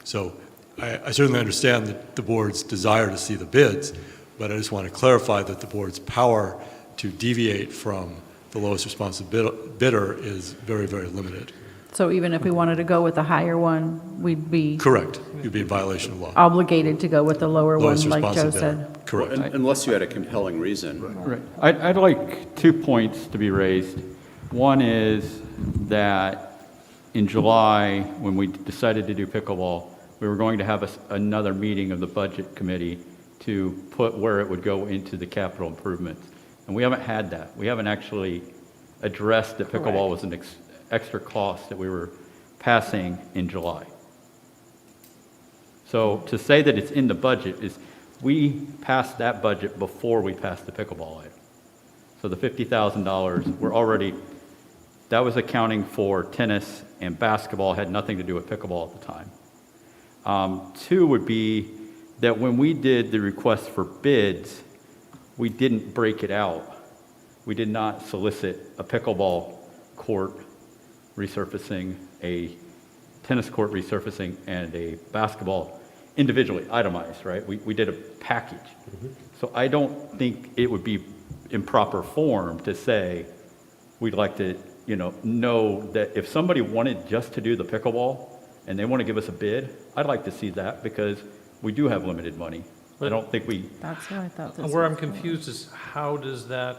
Speaker 5: So I certainly understand the board's desire to see the bids, but I just want to clarify that the board's power to deviate from the lowest responsive bidder is very, very limited.
Speaker 17: So even if we wanted to go with the higher one, we'd be
Speaker 5: Correct. You'd be in violation of law.
Speaker 17: obligated to go with the lower one,
Speaker 5: Lowest
Speaker 17: like Joe
Speaker 5: responsive
Speaker 17: said.
Speaker 5: bidder. Correct.
Speaker 16: Unless you had a compelling reason.
Speaker 20: Right. I'd like 2 points to be raised. One is that in July, when we decided to do pickleball, we were going to have another meeting of the budget committee to put where it would go into the capital improvements. And we haven't had that. We haven't actually addressed that pickleball was an extra cost that we were passing in July. So to say that it's in the budget is, we passed that budget before we passed the pickleball item. So the $50,000, we're already, that was accounting for tennis and basketball, had nothing to do with pickleball at the time. Two would be that when we did the request for bids, we didn't break it out. We did not solicit a pickleball court resurfacing, a tennis court resurfacing, and a basketball individually itemized, right? We did a package. So I don't think it would be in proper form to say, we'd like to, know that if somebody wanted just to do the pickleball and they want to give us a bid, I'd like to see that because we do have limited money. I don't think we.
Speaker 17: That's what I thought this
Speaker 14: Where I'm
Speaker 17: was for.
Speaker 14: confused is how does that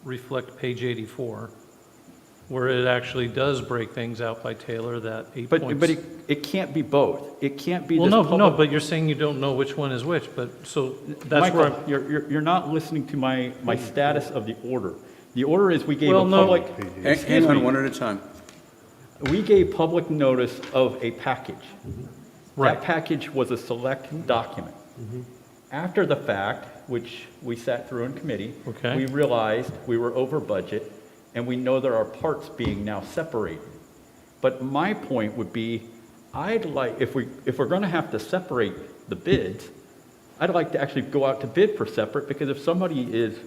Speaker 14: reflect page 84, where it actually does break things out by Taylor, that 8 points?
Speaker 20: But it can't be both. It can't be
Speaker 14: Well,
Speaker 20: this
Speaker 14: no,
Speaker 20: public.
Speaker 14: but you're saying you don't know which one is which, but, so that's where
Speaker 20: Michael,
Speaker 14: I'm.
Speaker 20: you're not listening to my status of the order. The order is we gave
Speaker 14: Well,
Speaker 20: a
Speaker 14: no.
Speaker 20: public.
Speaker 16: Hang
Speaker 20: Excuse
Speaker 16: on,
Speaker 20: me.
Speaker 16: one at a time.
Speaker 20: We gave public notice of a package.
Speaker 14: Right.
Speaker 20: That package was a select document. After the fact, which we sat through in committee,
Speaker 14: Okay.
Speaker 20: we realized we were over budget, and we know there are parts being now separated. But my point would be, I'd like, if we're going to have to separate the bids, I'd like to actually go out to bid for separate, because if somebody is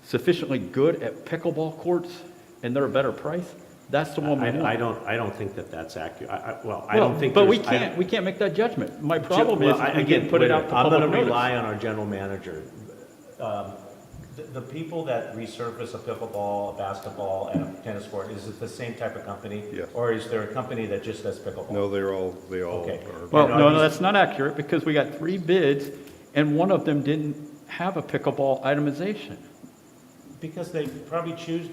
Speaker 20: sufficiently good at pickleball courts and they're a better price, that's the one we want.
Speaker 1: I don't think that that's accurate. I don't think.
Speaker 20: But we
Speaker 1: there's-
Speaker 20: we can't make that judgment. My problem
Speaker 1: Well,
Speaker 20: is
Speaker 1: I-
Speaker 20: we
Speaker 1: again,
Speaker 20: didn't put it
Speaker 1: wait a
Speaker 20: out to
Speaker 1: minute. I'm
Speaker 20: public
Speaker 1: going to
Speaker 20: notice.
Speaker 1: rely on our general manager. The people that resurface a pickleball, a basketball, and a tennis court, is it the same type of company?
Speaker 12: Yes.
Speaker 1: Or is there a company that just does pickleball?
Speaker 12: No, they all
Speaker 1: Okay.
Speaker 12: are.
Speaker 20: Well,
Speaker 1: And are
Speaker 20: no,
Speaker 1: these-
Speaker 20: that's not accurate, because we got 3 bids, and one of them didn't have a pickleball itemization.
Speaker 1: Because they probably chose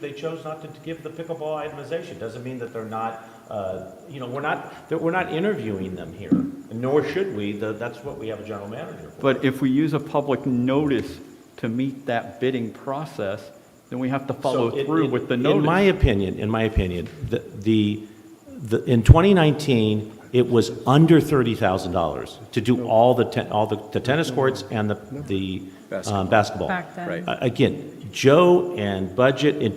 Speaker 1: not to give the pickleball itemization. Doesn't mean that they're not, we're not interviewing them here, nor should we. That's what we have a general manager for.
Speaker 20: But if we use a public notice to meet that bidding process, then we have to follow
Speaker 1: So
Speaker 20: through with the notice.
Speaker 1: In my opinion, in 2019, it was under $30,000 to do all the tennis courts and the basketball.
Speaker 17: Back then.
Speaker 16: Right.
Speaker 1: Again, Joe and budget, and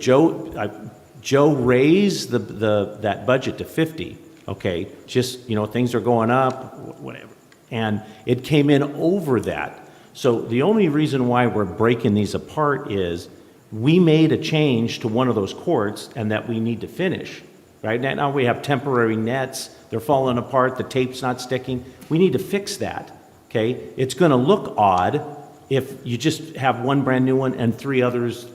Speaker 1: Joe raised that budget to 50, okay? Just, things are going up, whatever. And it came in over that. So the only reason why we're breaking these apart is we made a change to one of those courts and that we need to finish. Right now we have temporary nets, they're falling apart, the tape's not sticking. We need to fix that, okay? It's gonna look odd if you just have one brand new one and 3 others,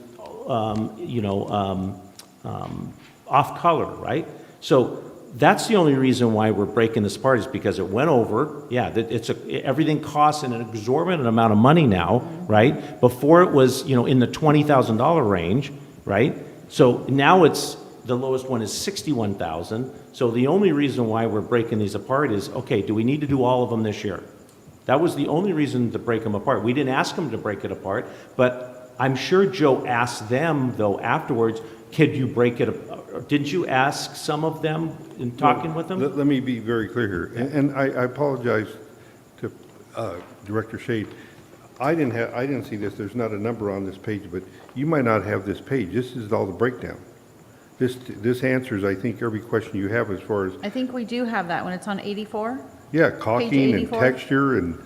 Speaker 1: off color, right? So that's the only reason why we're breaking this apart, is because it went over. Yeah, everything costs an exorbitant amount of money now, right? Before it was, in the $20,000 range, right? So now the lowest one is $61,000. So the only reason why we're breaking these apart is, okay, do we need to do all of them this year? That was the only reason to break them apart. We didn't ask them to break it apart, but I'm sure Joe asked them, though, afterwards, could you break it apart? Didn't you ask some of them in talking with them?
Speaker 12: Let me be very clear here, and I apologize to Director Shade. I didn't see this, there's not a number on this page, but you might not have this page. This is all the breakdown. This answers, I think, every question you have as far as,
Speaker 17: I think we do have that when it's on 84.
Speaker 12: yeah, caulking and
Speaker 17: 84.
Speaker 12: texture and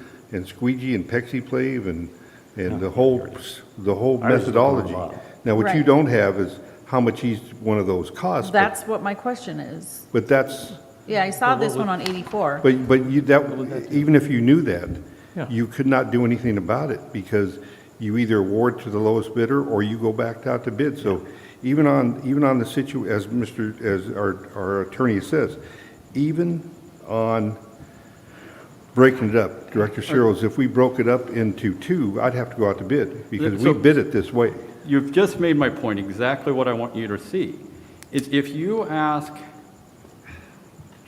Speaker 12: squeegee and plexi-plave and the whole
Speaker 1: Ours is looking
Speaker 12: methodology.
Speaker 1: a lot.
Speaker 12: Now, what you
Speaker 17: Right.
Speaker 12: don't have is how much each one of those costs.
Speaker 17: That's what my question is.
Speaker 12: But that's,
Speaker 17: Yeah, I saw this one on 84.
Speaker 12: but even if you knew that,
Speaker 14: Yeah.
Speaker 12: you could not do anything about it because you either award to the lowest bidder or you go back out to bid. So even on the as our attorney says, even on breaking it up, Director Searles, if we broke it up into 2, I'd have to go out to bid because we bid it this way.
Speaker 20: You've just made my point, exactly what I want you to see. Is if you ask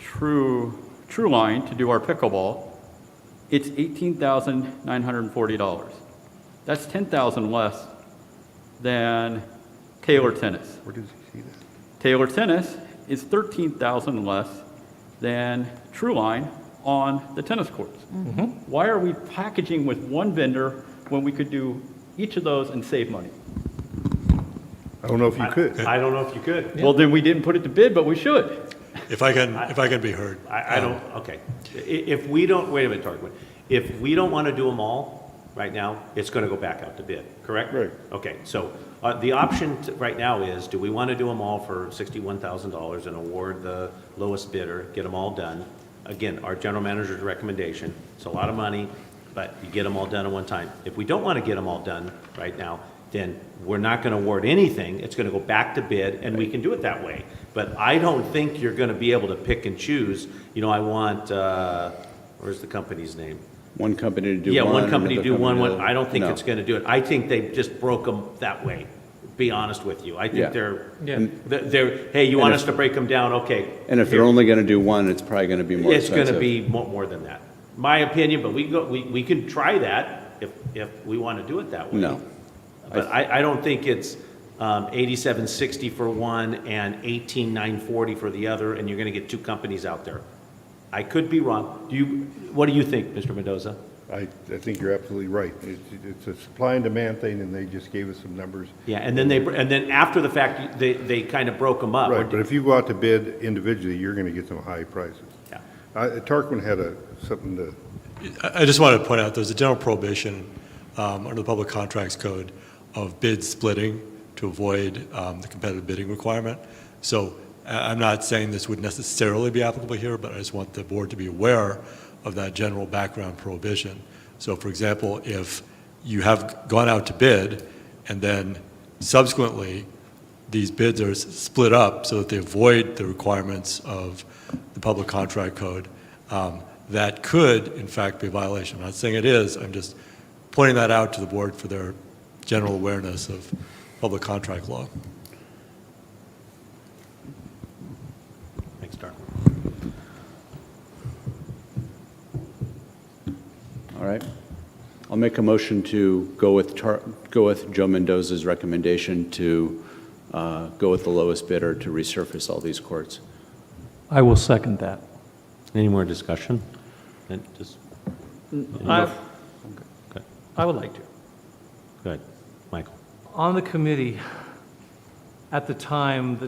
Speaker 20: True Line to do our pickleball, it's $18,940. That's $10,000 less than Taylor Tennis.
Speaker 12: Where does he see that?
Speaker 20: Taylor Tennis is $13,000 less than True Line on the tennis courts. Why are we packaging with one vendor when we could do each of those and save money?
Speaker 12: I don't know if you could.
Speaker 1: I don't know if you could.
Speaker 20: Well, then we didn't put it to bid, but we should.
Speaker 5: If I can be heard.
Speaker 1: I don't, okay. If we don't, wait a minute, Tarquin. If we don't want to do them all right now, it's going to go back out to bid, correct?
Speaker 12: Right.
Speaker 1: Okay, so the option right now is, do we want to do them all for $61,000 and award the lowest bidder, get them all done? Again, our general manager's recommendation, it's a lot of money, but you get them all done at one time. If we don't want to get them all done right now, then we're not going to award anything. It's going to go back to bid, and we can do it that way. But I don't think you're going to be able to pick and choose. You know, I want, where's the company's name?
Speaker 16: One company to do one.
Speaker 1: Yeah, one company
Speaker 16: another
Speaker 1: do one.
Speaker 16: company to-
Speaker 1: I don't think
Speaker 16: No.
Speaker 1: it's going to do it. I think they just broke them that way, be honest with you. I
Speaker 16: Yeah.
Speaker 1: think they're,
Speaker 14: Yeah.
Speaker 1: hey, you
Speaker 16: And
Speaker 1: want
Speaker 16: if-
Speaker 1: us to break them down? Okay.
Speaker 16: And if they're
Speaker 1: here.
Speaker 16: only going to do one, it's probably going to be more
Speaker 1: It's
Speaker 16: expensive.
Speaker 1: going to be more than that. My opinion, but we can try that if we want to do it that way.
Speaker 16: No.
Speaker 1: But I don't think it's 8760 for one and 18940 for the other, and you're going to get two companies out there. I could be wrong. What do you think, Mr. Mendoza?
Speaker 12: I think you're absolutely right. It's a supply and demand thing, and they just gave us some numbers.
Speaker 1: Yeah, and then after the fact, they kind of broke them up.
Speaker 12: Right, but if you go out to bid individually, you're going to get some high prices.
Speaker 1: Yeah.
Speaker 12: Tarquin had something to,
Speaker 5: I just wanted to point out, there's a general prohibition under the Public Contracts Code of bid splitting to avoid the competitive bidding requirement. So I'm not saying this would necessarily be applicable here, but I just want the board to be aware of that general background prohibition. So for example, if you have gone out to bid and then subsequently these bids are split up so that they avoid the requirements of the Public Contract Code, that could in fact be a violation. I'm not saying it is, I'm just pointing that out to the board for their general awareness of public contract law.
Speaker 1: Thanks, Dark.
Speaker 16: All right. I'll make a motion to go with Joe Mendoza's recommendation to go with the lowest bidder to resurface all these courts.
Speaker 14: I will second that.
Speaker 1: Any more discussion?
Speaker 14: I would like to.
Speaker 1: Good. Michael.
Speaker 14: On the committee, at the time,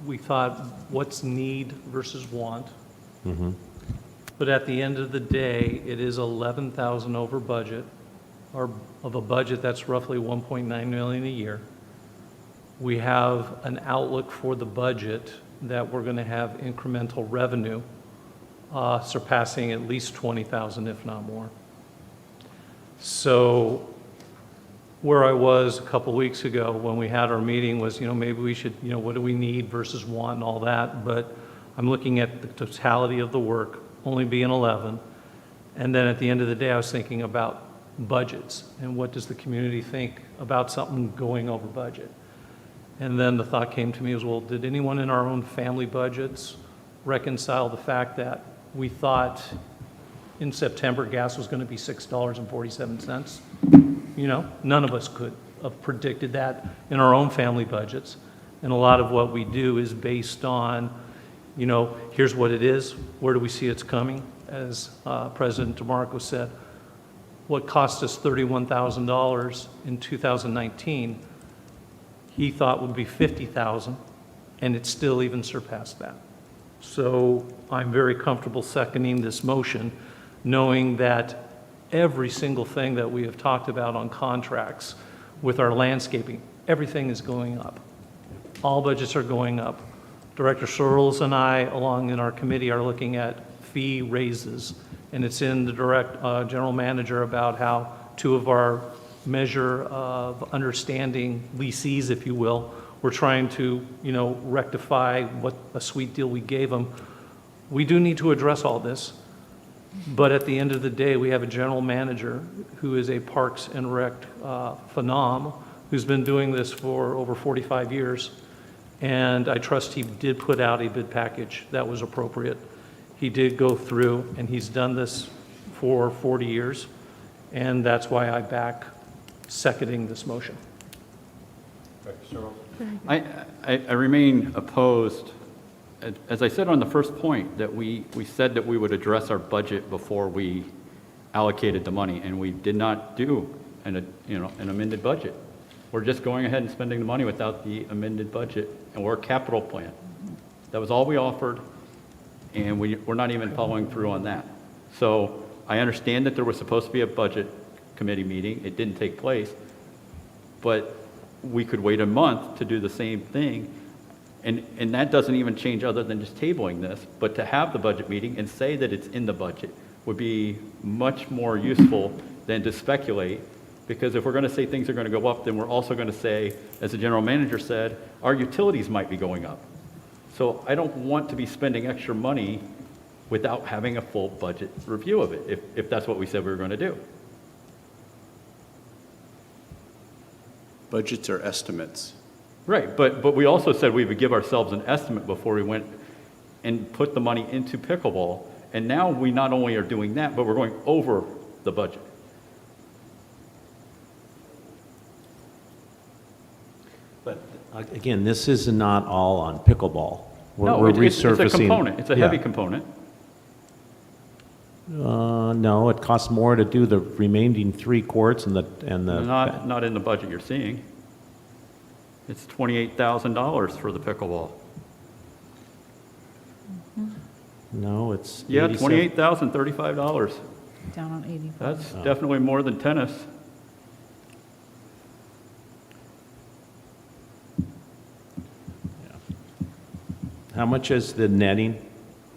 Speaker 14: we thought, what's need versus want?
Speaker 1: Mm-hmm.
Speaker 14: But at the end of the day, it is 11,000 over budget, or of a budget that's roughly 1.9 million a year. We have an outlook for the budget that we're going to have incremental revenue surpassing at least 20,000, if not more. So where I was a couple weeks ago when we had our meeting was, maybe we should, what do we need versus want and all that, but I'm looking at the totality of the work, only being 11, and then at the end of the day, I was thinking about budgets, and what does the community think about something going over budget? And then the thought came to me as, well, did anyone in our own family budgets reconcile the fact that we thought in September gas was going to be $6.47? None of us could have predicted that in our own family budgets. And a lot of what we do is based on, here's what it is, where do we see it's coming? As President DeMarco said, what cost us $31,000 in 2019, he thought would be $50,000, and it still even surpassed that. So I'm very comfortable seconding this motion, knowing that every single thing that we have talked about on contracts with our landscaping, everything is going up. All budgets are going up. Director Searles and I, along in our committee, are looking at fee raises, and it's in the general manager about how two of our measure of understanding leasees, if you will, we're trying to, rectify what a sweet deal we gave them. We do need to address all this, but at the end of the day, we have a general manager who is a Parks and Rec phenom, who's been doing this for over 45 years, and I trust he did put out a bid package that was appropriate. He did go through, and he's done this for 40 years, and that's why I back seconding this motion.
Speaker 20: I remain opposed. As I said on the first point, that we said that we would address our budget before we allocated the money, and we did not do an amended budget. We're just going ahead and spending the money without the amended budget or capital plan. That was all we offered, and we're not even following through on that. So I understand that there was supposed to be a budget committee meeting. It didn't take place, but we could wait a month to do the same thing. And that doesn't even change other than just tabling this, but to have the budget meeting and say that it's in the budget would be much more useful than to speculate, because if we're going to say things are going to go up, then we're also going to say, as the general manager said, our utilities might be going up. So I don't want to be spending extra money without having a full budget review of it, if that's what we said we were going to do.
Speaker 16: Budgets are estimates.
Speaker 20: Right, but we also said we would give ourselves an estimate before we went and put the money into pickleball. And now we not only are doing that, but we're going over the budget.
Speaker 1: But again, this is not all on pickleball.
Speaker 20: No,
Speaker 1: We're
Speaker 20: it's a
Speaker 1: resurfacing.
Speaker 20: component. It's a heavy component.
Speaker 1: No, it costs more to do the remaining 3 courts and the.
Speaker 20: Not in the budget you're seeing. It's $28,000 for the pickleball.
Speaker 1: No, it's.
Speaker 20: Yeah,
Speaker 1: 87.
Speaker 20: $28,035.
Speaker 17: Down on 85.
Speaker 20: That's definitely more than tennis.
Speaker 1: How much is the netting,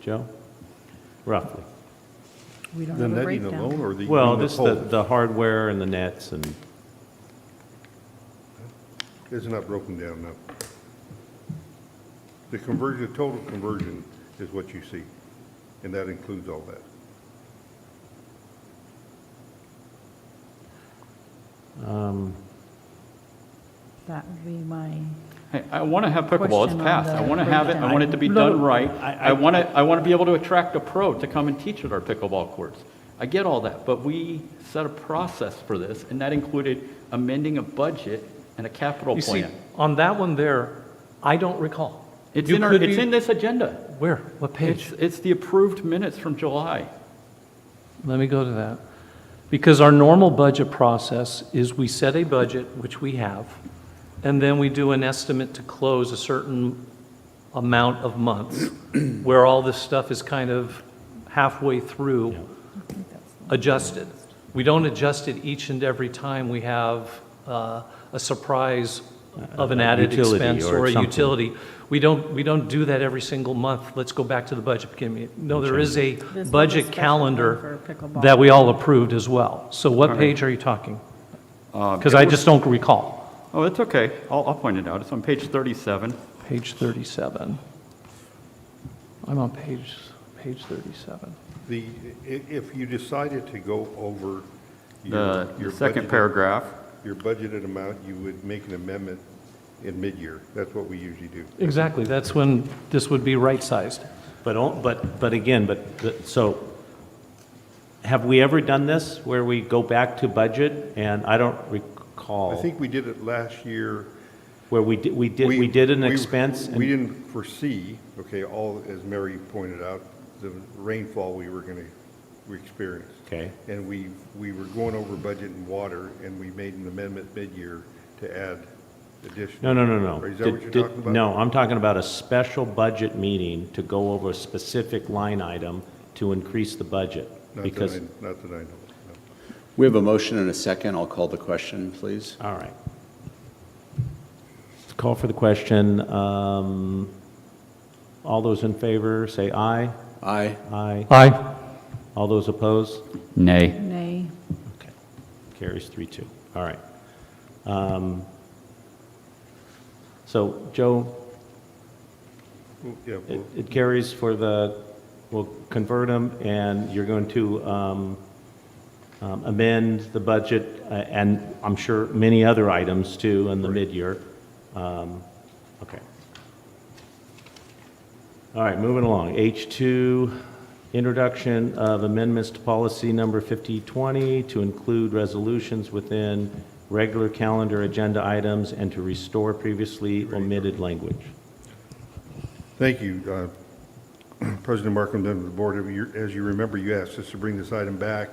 Speaker 1: Joe? Roughly.
Speaker 17: We don't
Speaker 12: The
Speaker 17: have a
Speaker 12: netting
Speaker 17: breakdown.
Speaker 12: alone or the?
Speaker 1: Well,
Speaker 12: the
Speaker 1: this,
Speaker 12: poles?
Speaker 1: the hardware and the nets and.
Speaker 12: It's not broken down enough. The conversion, total conversion is what you see, and that includes all that.
Speaker 17: That would be my,
Speaker 20: Hey, I want to have pickleball. It's
Speaker 17: Question on
Speaker 20: passed.
Speaker 17: the
Speaker 20: I want to have it. I want it to be
Speaker 1: breakdown.
Speaker 20: done right.
Speaker 1: I
Speaker 20: I want to be able to attract a pro to come and teach at our pickleball courts. I get all that, but we set a process for this, and that included amending a budget and a capital
Speaker 14: You see,
Speaker 20: plan.
Speaker 14: on that one there, I don't recall.
Speaker 20: It's
Speaker 14: You
Speaker 20: in
Speaker 14: could
Speaker 20: it's
Speaker 14: be-
Speaker 20: in this agenda.
Speaker 14: Where? What page?
Speaker 20: It's the approved minutes from July.
Speaker 14: Let me go to that. Because our normal budget process is we set a budget, which we have, and then we do an estimate to close a certain amount of months, where all this stuff is kind of halfway through adjusted. We don't adjust it each and every time we have a surprise of an added
Speaker 1: Utility
Speaker 14: expense
Speaker 1: or
Speaker 14: or a
Speaker 1: something.
Speaker 14: utility. We don't do that every single month. Let's go back to the budget committee. No, there is a
Speaker 17: This was a
Speaker 14: budget
Speaker 17: special
Speaker 14: calendar
Speaker 17: one for pickleball.
Speaker 14: that we all approved as well. So what
Speaker 20: All right.
Speaker 14: page are you talking? Because
Speaker 20: It
Speaker 14: I
Speaker 20: was-
Speaker 14: just don't recall.
Speaker 20: Oh, it's okay. I'll point it out. It's on page 37.
Speaker 14: Page 37. I'm on page 37.
Speaker 12: If you decided to go over
Speaker 20: The
Speaker 12: your
Speaker 20: second
Speaker 12: budgeted-
Speaker 20: paragraph.
Speaker 12: your budgeted amount, you would make an amendment in mid-year. That's what we usually do.
Speaker 14: Exactly, that's when this would be right-sized.
Speaker 1: But again, so have we ever done this where we go back to budget? And I don't recall.
Speaker 12: I think we did it last year.
Speaker 1: Where we did an expense.
Speaker 12: We didn't foresee, okay, all, as Mary pointed out, the rainfall we experienced.
Speaker 1: Okay.
Speaker 12: And we were going over budget and water, and we made an amendment mid-year to add additional.
Speaker 1: No.
Speaker 12: Is that what you're talking about?
Speaker 1: No, I'm talking about a special budget meeting to go over a specific line item to increase the budget.
Speaker 12: Not
Speaker 1: Because,
Speaker 12: that I know of, no.
Speaker 16: We have a motion and a second. I'll call the question, please.
Speaker 1: all right. Let's call for the question. All those in favor, say aye.
Speaker 16: Aye.
Speaker 1: Aye.
Speaker 14: Aye.
Speaker 1: All those opposed?
Speaker 20: Nay.
Speaker 17: nay.
Speaker 1: Okay. Carries 3-2. All right. So, Joe,
Speaker 12: Yeah,
Speaker 1: it carries for we'll convert them, and you're going to amend the budget, and I'm sure many other items too in the mid-year. Okay. All right, moving along. H2, introduction of amendments to policy number 5020 to include resolutions within regular calendar agenda items and to restore previously omitted language.
Speaker 12: Thank you, President Markham, members of the board. As you remember, you asked us to bring this item back.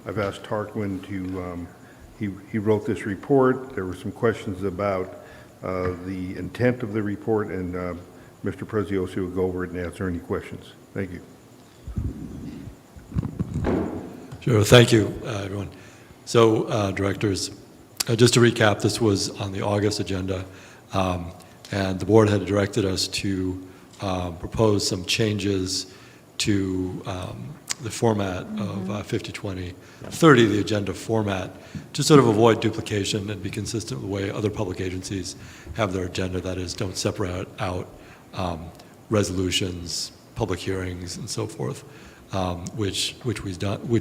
Speaker 12: I've asked Tarquin to, he wrote this report. There were some questions about the intent of the report, and Mr. Preziosi will go over it and answer any questions. Thank you.
Speaker 5: Sure. Thank you, everyone. So, directors, just to recap, this was on the August agenda, and the board had directed us to propose some changes to the format of 50-20-30, the agenda format, to sort of avoid duplication and be consistent with the way other public agencies have their agenda. That is, don't separate out resolutions, public hearings, and so forth, which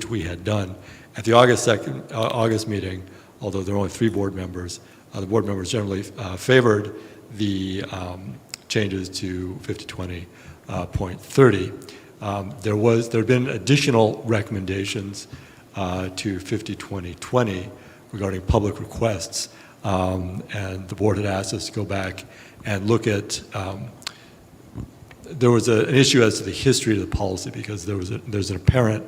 Speaker 5: we had done at the August meeting. Although there are only 3 board members, the board members generally favored the changes to 50-20.30. There had been additional recommendations to 50-20-20 regarding public requests, and the board had asked us to go back and look at. There was an issue as to the history of the policy because there's an apparent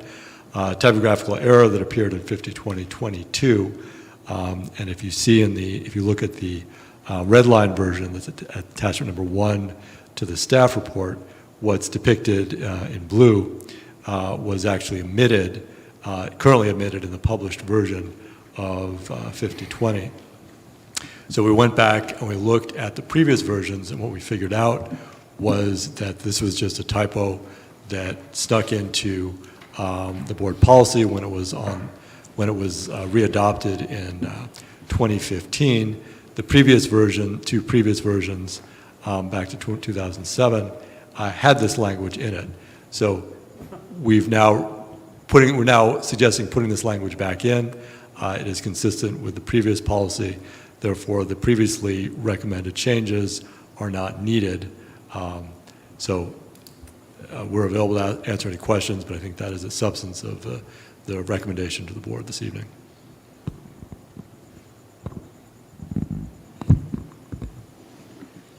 Speaker 5: typographical error that appeared in 50-20-22, and if you look at the red line version, that's attachment number 1 to the staff report, what's depicted in blue was actually omitted, currently omitted in the published version of 50-20. So we went back and we looked at the previous versions, and what we figured out was that this was just a typo that stuck into the board policy when it was readopted in 2015. The previous version, 2 previous versions back to 2007, had this language in it. So we're now suggesting putting this language back in. It is consistent with the previous policy. Therefore, the previously recommended changes are not needed. We're available to answer any questions, but I think that is the substance of the recommendation to the board this evening.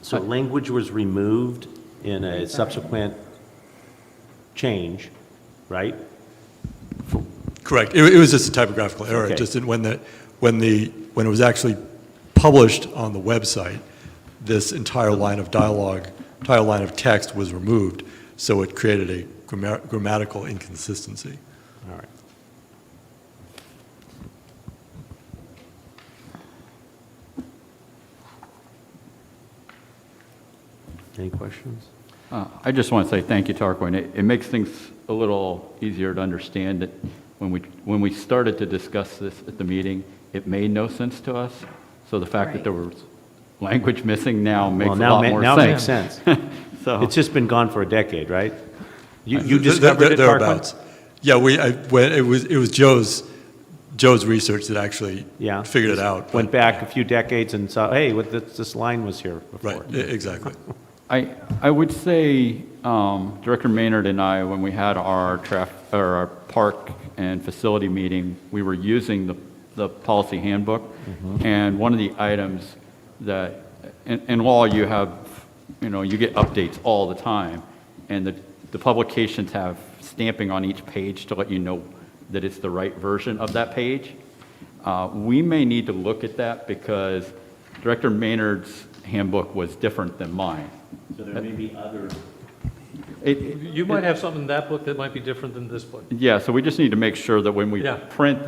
Speaker 1: So language was removed in a subsequent change, right?
Speaker 5: Correct. It was just a typographical error.
Speaker 1: Okay.
Speaker 5: Just when it was actually published on the website, this entire line of dialogue, entire line of text was removed, so it created a grammatical inconsistency.
Speaker 1: All right. Any questions?
Speaker 20: I just want to say thank you, Tarquin. It makes things a little easier to understand that when we started to discuss this at the meeting, it made no sense to us. So the fact that there was language missing now makes a lot more sense.
Speaker 1: Now it makes sense.
Speaker 20: So
Speaker 1: it's just been gone for a decade, right? You discovered it,
Speaker 5: thereabouts. Yeah, it was Joe's research that actually figured it out.
Speaker 1: Went back a few decades and saw, hey, this line was here before.
Speaker 5: Right, exactly.
Speaker 20: I would say Director Maynard and I, when we had our park and facility meeting, we were using the policy handbook, and one of the items that, in law you have, you get updates all the time, and the publications have stamping on each page to let you know that it's the right version of that page. We may need to look at that because Director Maynard's handbook was different than mine.
Speaker 1: So there may be other.
Speaker 14: You might have something in that book that might be different than this book.
Speaker 20: Yeah, so we just need to make sure that when we print,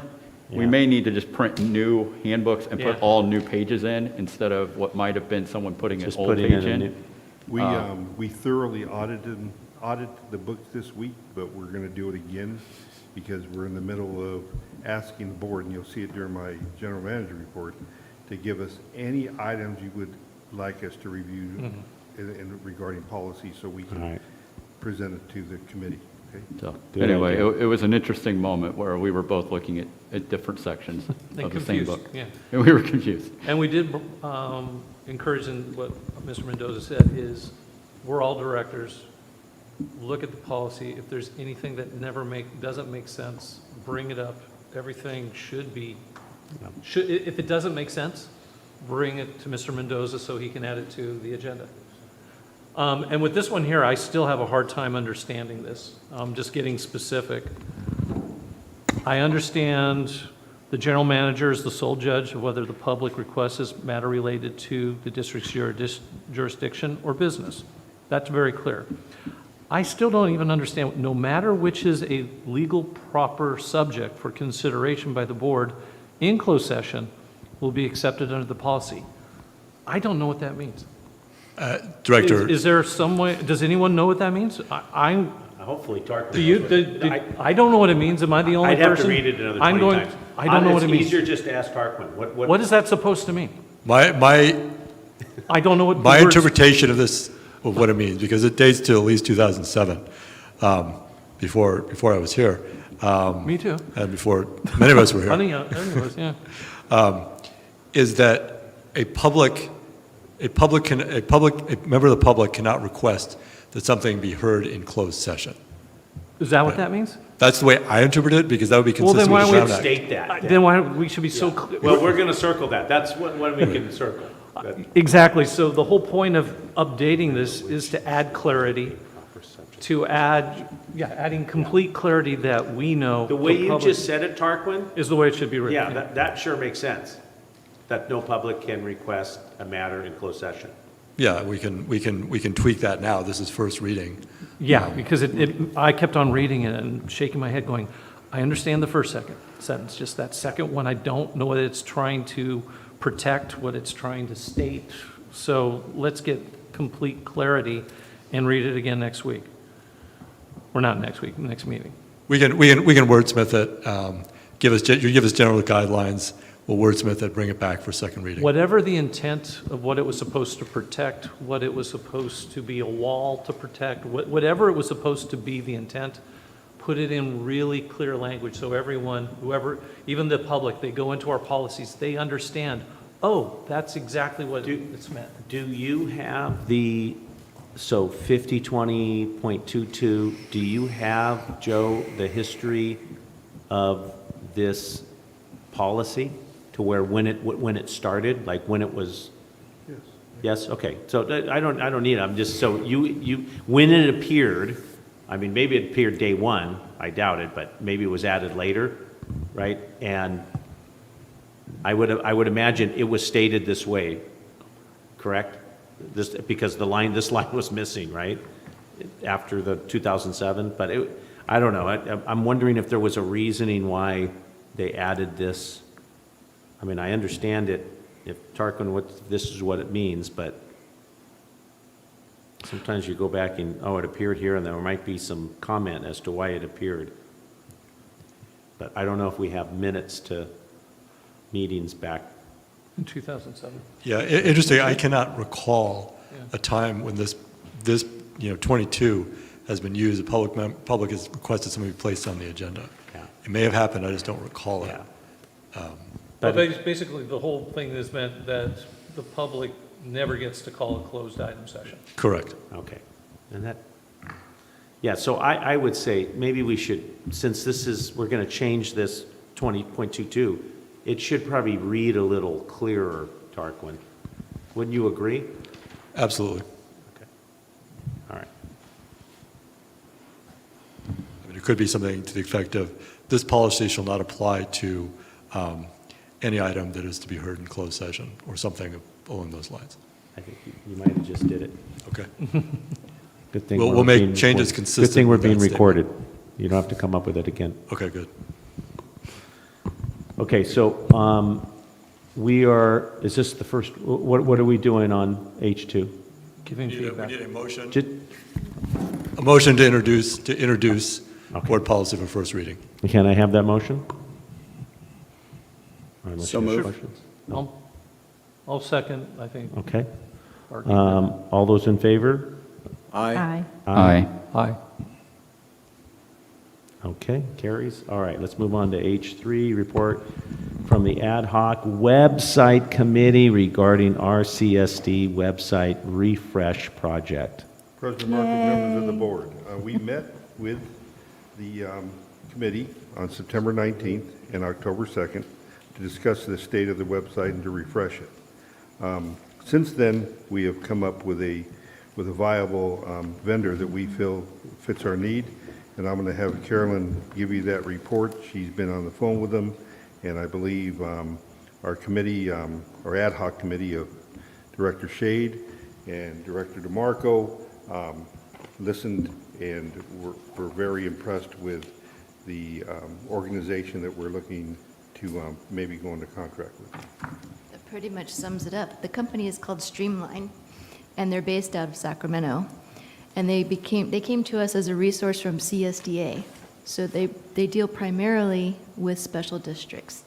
Speaker 20: we may need to just print new handbooks and put all new pages in instead of what might have been someone putting an old page in.
Speaker 12: We thoroughly audited the books this week, but we're going to do it again because we're in the middle of asking the board, and you'll see it during my general manager report, to give us any items you would like us to review regarding policy so we can present it to the committee. Okay?
Speaker 20: So, anyway, it was an interesting moment where we were both looking at different sections of the same book.
Speaker 14: Yeah.
Speaker 20: And we were confused.
Speaker 14: And we did encourage, in what Mr. Mendoza said, is we're all directors. Look at the policy. If there's anything that doesn't make sense, bring it up. Everything should be, if it doesn't make sense, bring it to Mr. Mendoza so he can add it to the agenda. And with this one here, I still have a hard time understanding this, just getting specific. I understand the general manager is the sole judge of whether the public request is matter related to the district's jurisdiction or business. That's very clear. I still don't even understand, no matter which is a legal proper subject for consideration by the board in closed session, will be accepted under the policy. I don't know what that means.
Speaker 5: Director.
Speaker 14: Is there some way, does anyone know what that means? I'm,
Speaker 1: Hopefully Tark.
Speaker 14: do you, I don't know what it means. Am I the only
Speaker 1: I'd
Speaker 14: person?
Speaker 1: have to read it another
Speaker 14: I'm
Speaker 1: 20
Speaker 14: going.
Speaker 1: times.
Speaker 14: I don't know what it means.
Speaker 1: It's easier just to ask Tarquin.
Speaker 14: What is that supposed to mean?
Speaker 5: My
Speaker 14: I don't know what the
Speaker 5: my
Speaker 14: words-
Speaker 5: interpretation of this, of what it means, because it dates to at least 2007, before I was here.
Speaker 14: Me too.
Speaker 5: And before many of us were here.
Speaker 14: Funny, anyways, yeah.
Speaker 5: Is that a member of the public cannot request that something be heard in closed session.
Speaker 14: Is that what that means?
Speaker 5: That's the way I interpret it, because that would be
Speaker 14: Well,
Speaker 5: consistent
Speaker 14: then why
Speaker 5: with
Speaker 14: don't
Speaker 5: the
Speaker 14: we
Speaker 5: Brown Act.
Speaker 1: State that.
Speaker 14: Then why don't we should be so clear?
Speaker 1: Well, we're going to circle that. That's what we can circle.
Speaker 14: Exactly. So the whole point of updating this is to add clarity, adding complete clarity that we know.
Speaker 1: The way you
Speaker 14: public
Speaker 1: just said it, Tarquin,
Speaker 14: is the way it should be written.
Speaker 1: yeah, that sure makes sense. That no public can request a matter in closed session.
Speaker 5: Yeah, we can tweak that now. This is first reading.
Speaker 14: Yeah, because I kept on reading it and shaking my head going, I understand the first sentence, just that second one, I don't know what it's trying to protect, what it's trying to state. So let's get complete clarity and read it again next week. Or not next week, next meeting.
Speaker 5: We can wordsmith it, give us general guidelines, we'll wordsmith it, bring it back for second reading.
Speaker 14: Whatever the intent of what it was supposed to protect, what it was supposed to be a wall to protect, whatever it was supposed to be the intent, put it in really clear language so everyone, whoever, even the public, they go into our policies, they understand, oh, that's exactly what it's meant.
Speaker 1: Do you have the, so 5020.22, do you have, Joe, the history of this policy to where when it started, like when it was?
Speaker 12: Yes.
Speaker 1: Yes, okay. So I don't need it. I'm just, so you when it appeared, I mean, maybe it appeared day one, I doubt it, but maybe it was added later, right? And I would imagine it was stated this way, correct? Because this line was missing, right? After the 2007, but I don't know. I'm wondering if there was a reasoning why they added this. I mean, I understand it, if Tarquin, this is what it means, but sometimes you go back and, oh, it appeared here, and there might be some comment as to why it appeared. But I don't know if we have minutes to meetings back.
Speaker 14: In 2007.
Speaker 5: Yeah, interesting. I cannot recall a time when this 22 has been used. The public has requested something be placed on the agenda.
Speaker 1: Yeah.
Speaker 5: It may have happened. I just don't recall it.
Speaker 14: But basically, the whole thing is meant that the public never gets to call a closed item session.
Speaker 5: Correct.
Speaker 1: Okay. And that, yeah, so I would say maybe we should, since we're going to change this 20.22, it should probably read a little clearer, Tarquin. Wouldn't you agree?
Speaker 5: Absolutely.
Speaker 1: Okay. All right.
Speaker 5: I mean, it could be something to the effect of, this policy shall not apply to any item that is to be heard in closed session, or something along those lines.
Speaker 1: I think you might have just did it.
Speaker 5: Okay.
Speaker 1: Good thing
Speaker 5: We'll
Speaker 1: we're
Speaker 5: make
Speaker 1: being
Speaker 5: changes
Speaker 1: recorded.
Speaker 5: consistent
Speaker 1: Good thing we're
Speaker 5: with that
Speaker 1: being
Speaker 5: statement.
Speaker 1: recorded. You don't have to come up with it again.
Speaker 5: Okay, good.
Speaker 1: Okay, so is this the first, what are we doing on H2?
Speaker 14: Giving feedback.
Speaker 5: We need a motion. A motion to introduce board policy for first reading.
Speaker 1: Can I have that motion? Unless
Speaker 16: So
Speaker 1: you have
Speaker 16: moved.
Speaker 1: questions?
Speaker 14: I'll second, I think.
Speaker 1: Okay.
Speaker 14: Barkey.
Speaker 1: All those in favor?
Speaker 16: Aye.
Speaker 17: Aye.
Speaker 14: Aye.
Speaker 1: Okay, carries. All right, let's move on to H3, report from the ad hoc website committee regarding RCSD website refresh project.
Speaker 12: President Markey, members of the board, we met with the committee on September 19th and October 2nd to discuss the state of the website and to refresh it. Since then, we have come up with a viable vendor that we feel fits our need, and I'm going to have Carolyn give you that report. She's been on the phone with them, and I believe our committee, our ad hoc committee of Director Shade and Director DeMarco listened and we're very impressed with the organization that we're looking to maybe go into contract with.
Speaker 2: That pretty much sums it up. The company is called Streamline, and they're based out of Sacramento. And they came to us as a resource from CSDA. So they deal primarily with special districts.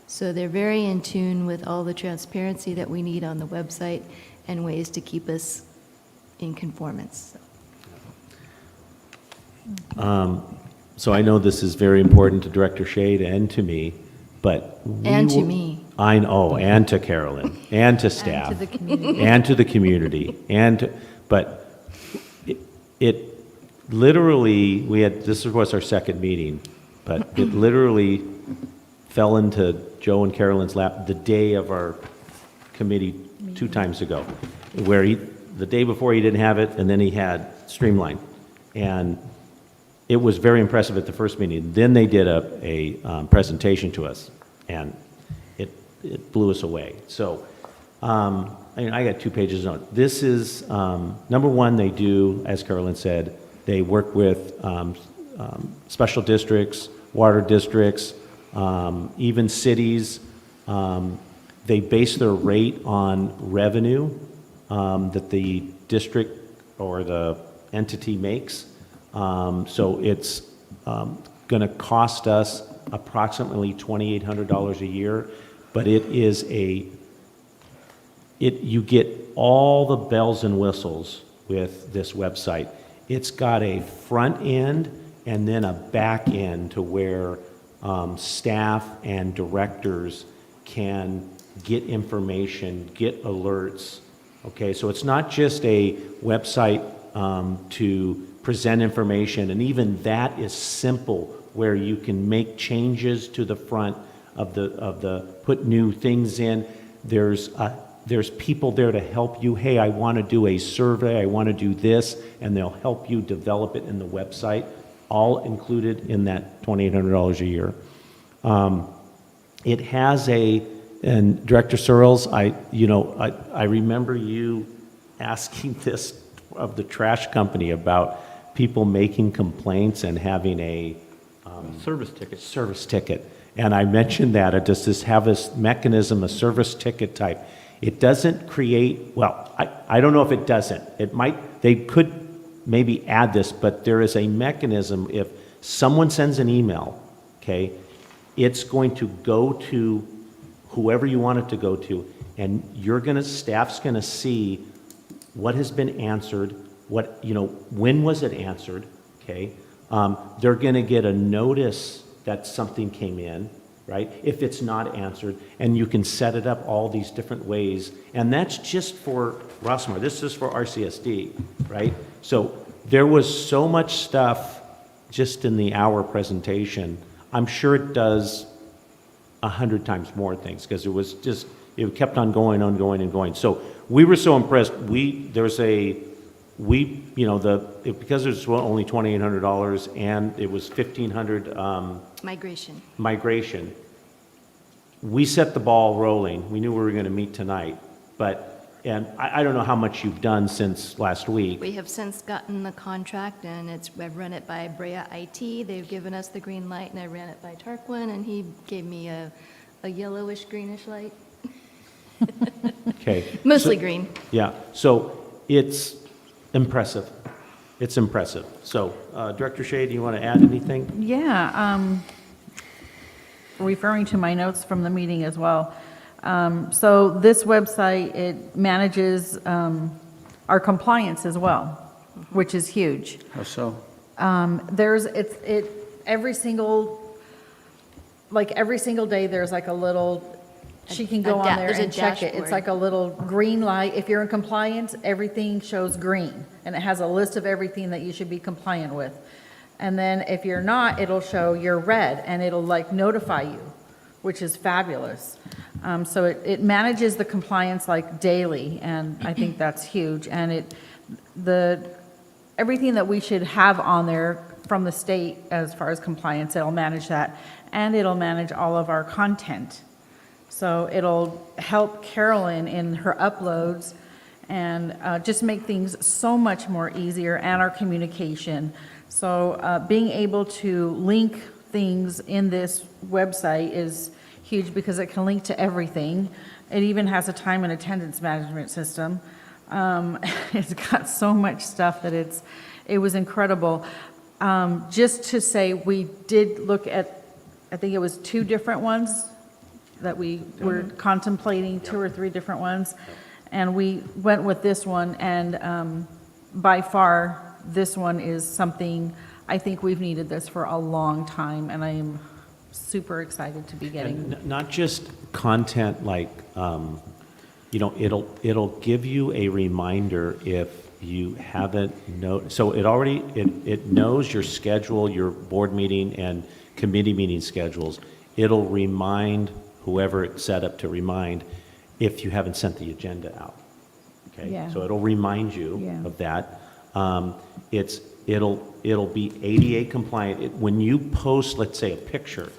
Speaker 2: So they're very in tune with all the transparency that we need on the website and ways to keep us in conformance.
Speaker 1: So I know this is very important to Director Shade and to me, but
Speaker 2: And to me.
Speaker 1: I know, and to Carolyn, and to staff.
Speaker 2: And to the community.
Speaker 1: And to the community, but it literally, this was our second meeting, but it literally fell into Joe and Carolyn's lap the day of our committee 2 times ago, where the day before he didn't have it, and then he had Streamline. And it was very impressive at the first meeting. Then they did a presentation to us, and it blew us away. So I got 2 pages on it. This is, number one, they do, as Carolyn said, they work with special districts, water districts, even cities. They base their rate on revenue that the district or the entity makes. So it's going to cost us approximately $2,800 a year, but it is you get all the bells and whistles with this website. It's got a front end and then a back end to where staff and directors can get information, get alerts. Okay, so it's not just a website to present information, and even that is simple, where you can make changes to the front of the put new things in. There's people there to help you. Hey, I want to do a survey, I want to do this, and they'll help you develop it in the website, all included in that $2,800 a year. It has and Director Searles, I remember you asking this of the trash company about people making complaints and having a service ticket. And I mentioned that, does this have this mechanism, a service ticket type? It doesn't create, well, I don't know if it doesn't. It might, they could maybe add this, but there is a mechanism. If someone sends an email, okay, it's going to go to whoever you want it to go to, and staff's gonna see what has been answered, when was it answered, okay? They're gonna get a notice that something came in, right? If it's not answered, and you can set it up all these different ways, and that's just for Rossmoor. This is for RCSD, right? So there was so much stuff just in the hour presentation. I'm sure it does 100 times more things, because it kept on going and going. So we were so impressed. Because it was only $2,800 and it was $1,500 migration. We set the ball rolling. We knew we were going to meet tonight, and I don't know how much you've done since last week.
Speaker 2: We have since gotten the contract, and I've run it by Brea IT. They've given us the green light, and I ran it by Tarquin, and he gave me a yellowish, greenish light.
Speaker 1: Okay.
Speaker 2: Mostly green.
Speaker 1: Yeah, so it's impressive. It's impressive. So, Director Shea, do you want to add anything?
Speaker 17: Yeah, referring to my notes from the meeting as well. So this website, it manages our compliance as well, which is huge.
Speaker 16: How so?
Speaker 17: Every single day, there's like a little, she can go on there and check it. It's like a little green light. If you're in compliance, everything shows green, and it has a list of everything that you should be compliant with. And then if you're not, it'll show you're red, and it'll like notify you, which is fabulous. So it manages the compliance like daily, and I think that's huge. And everything that we should have on there from the state as far as compliance, it'll manage that, and it'll manage all of our content. So it'll help Carolyn in her uploads and just make things so much more easier and our communication. So being able to link things in this website is huge because it can link to everything. It even has a time and attendance management system. It's got so much stuff that it was incredible. Just to say, we did look at, I think it was 2 different ones that we were contemplating, 2 or 3 different ones. And we went with this one, and by far, this one is something, I think we've needed this for a long time, and I am super excited to be getting.
Speaker 1: And not just content like, it'll give you a reminder if you haven't so it knows your schedule, your board meeting and committee meeting schedules. It'll remind whoever it's set up to remind if you haven't sent the agenda out. Okay,
Speaker 17: Yeah.
Speaker 1: so it'll remind you
Speaker 17: Yeah.
Speaker 1: of that. It'll be ADA compliant. When you post, let's say, a picture,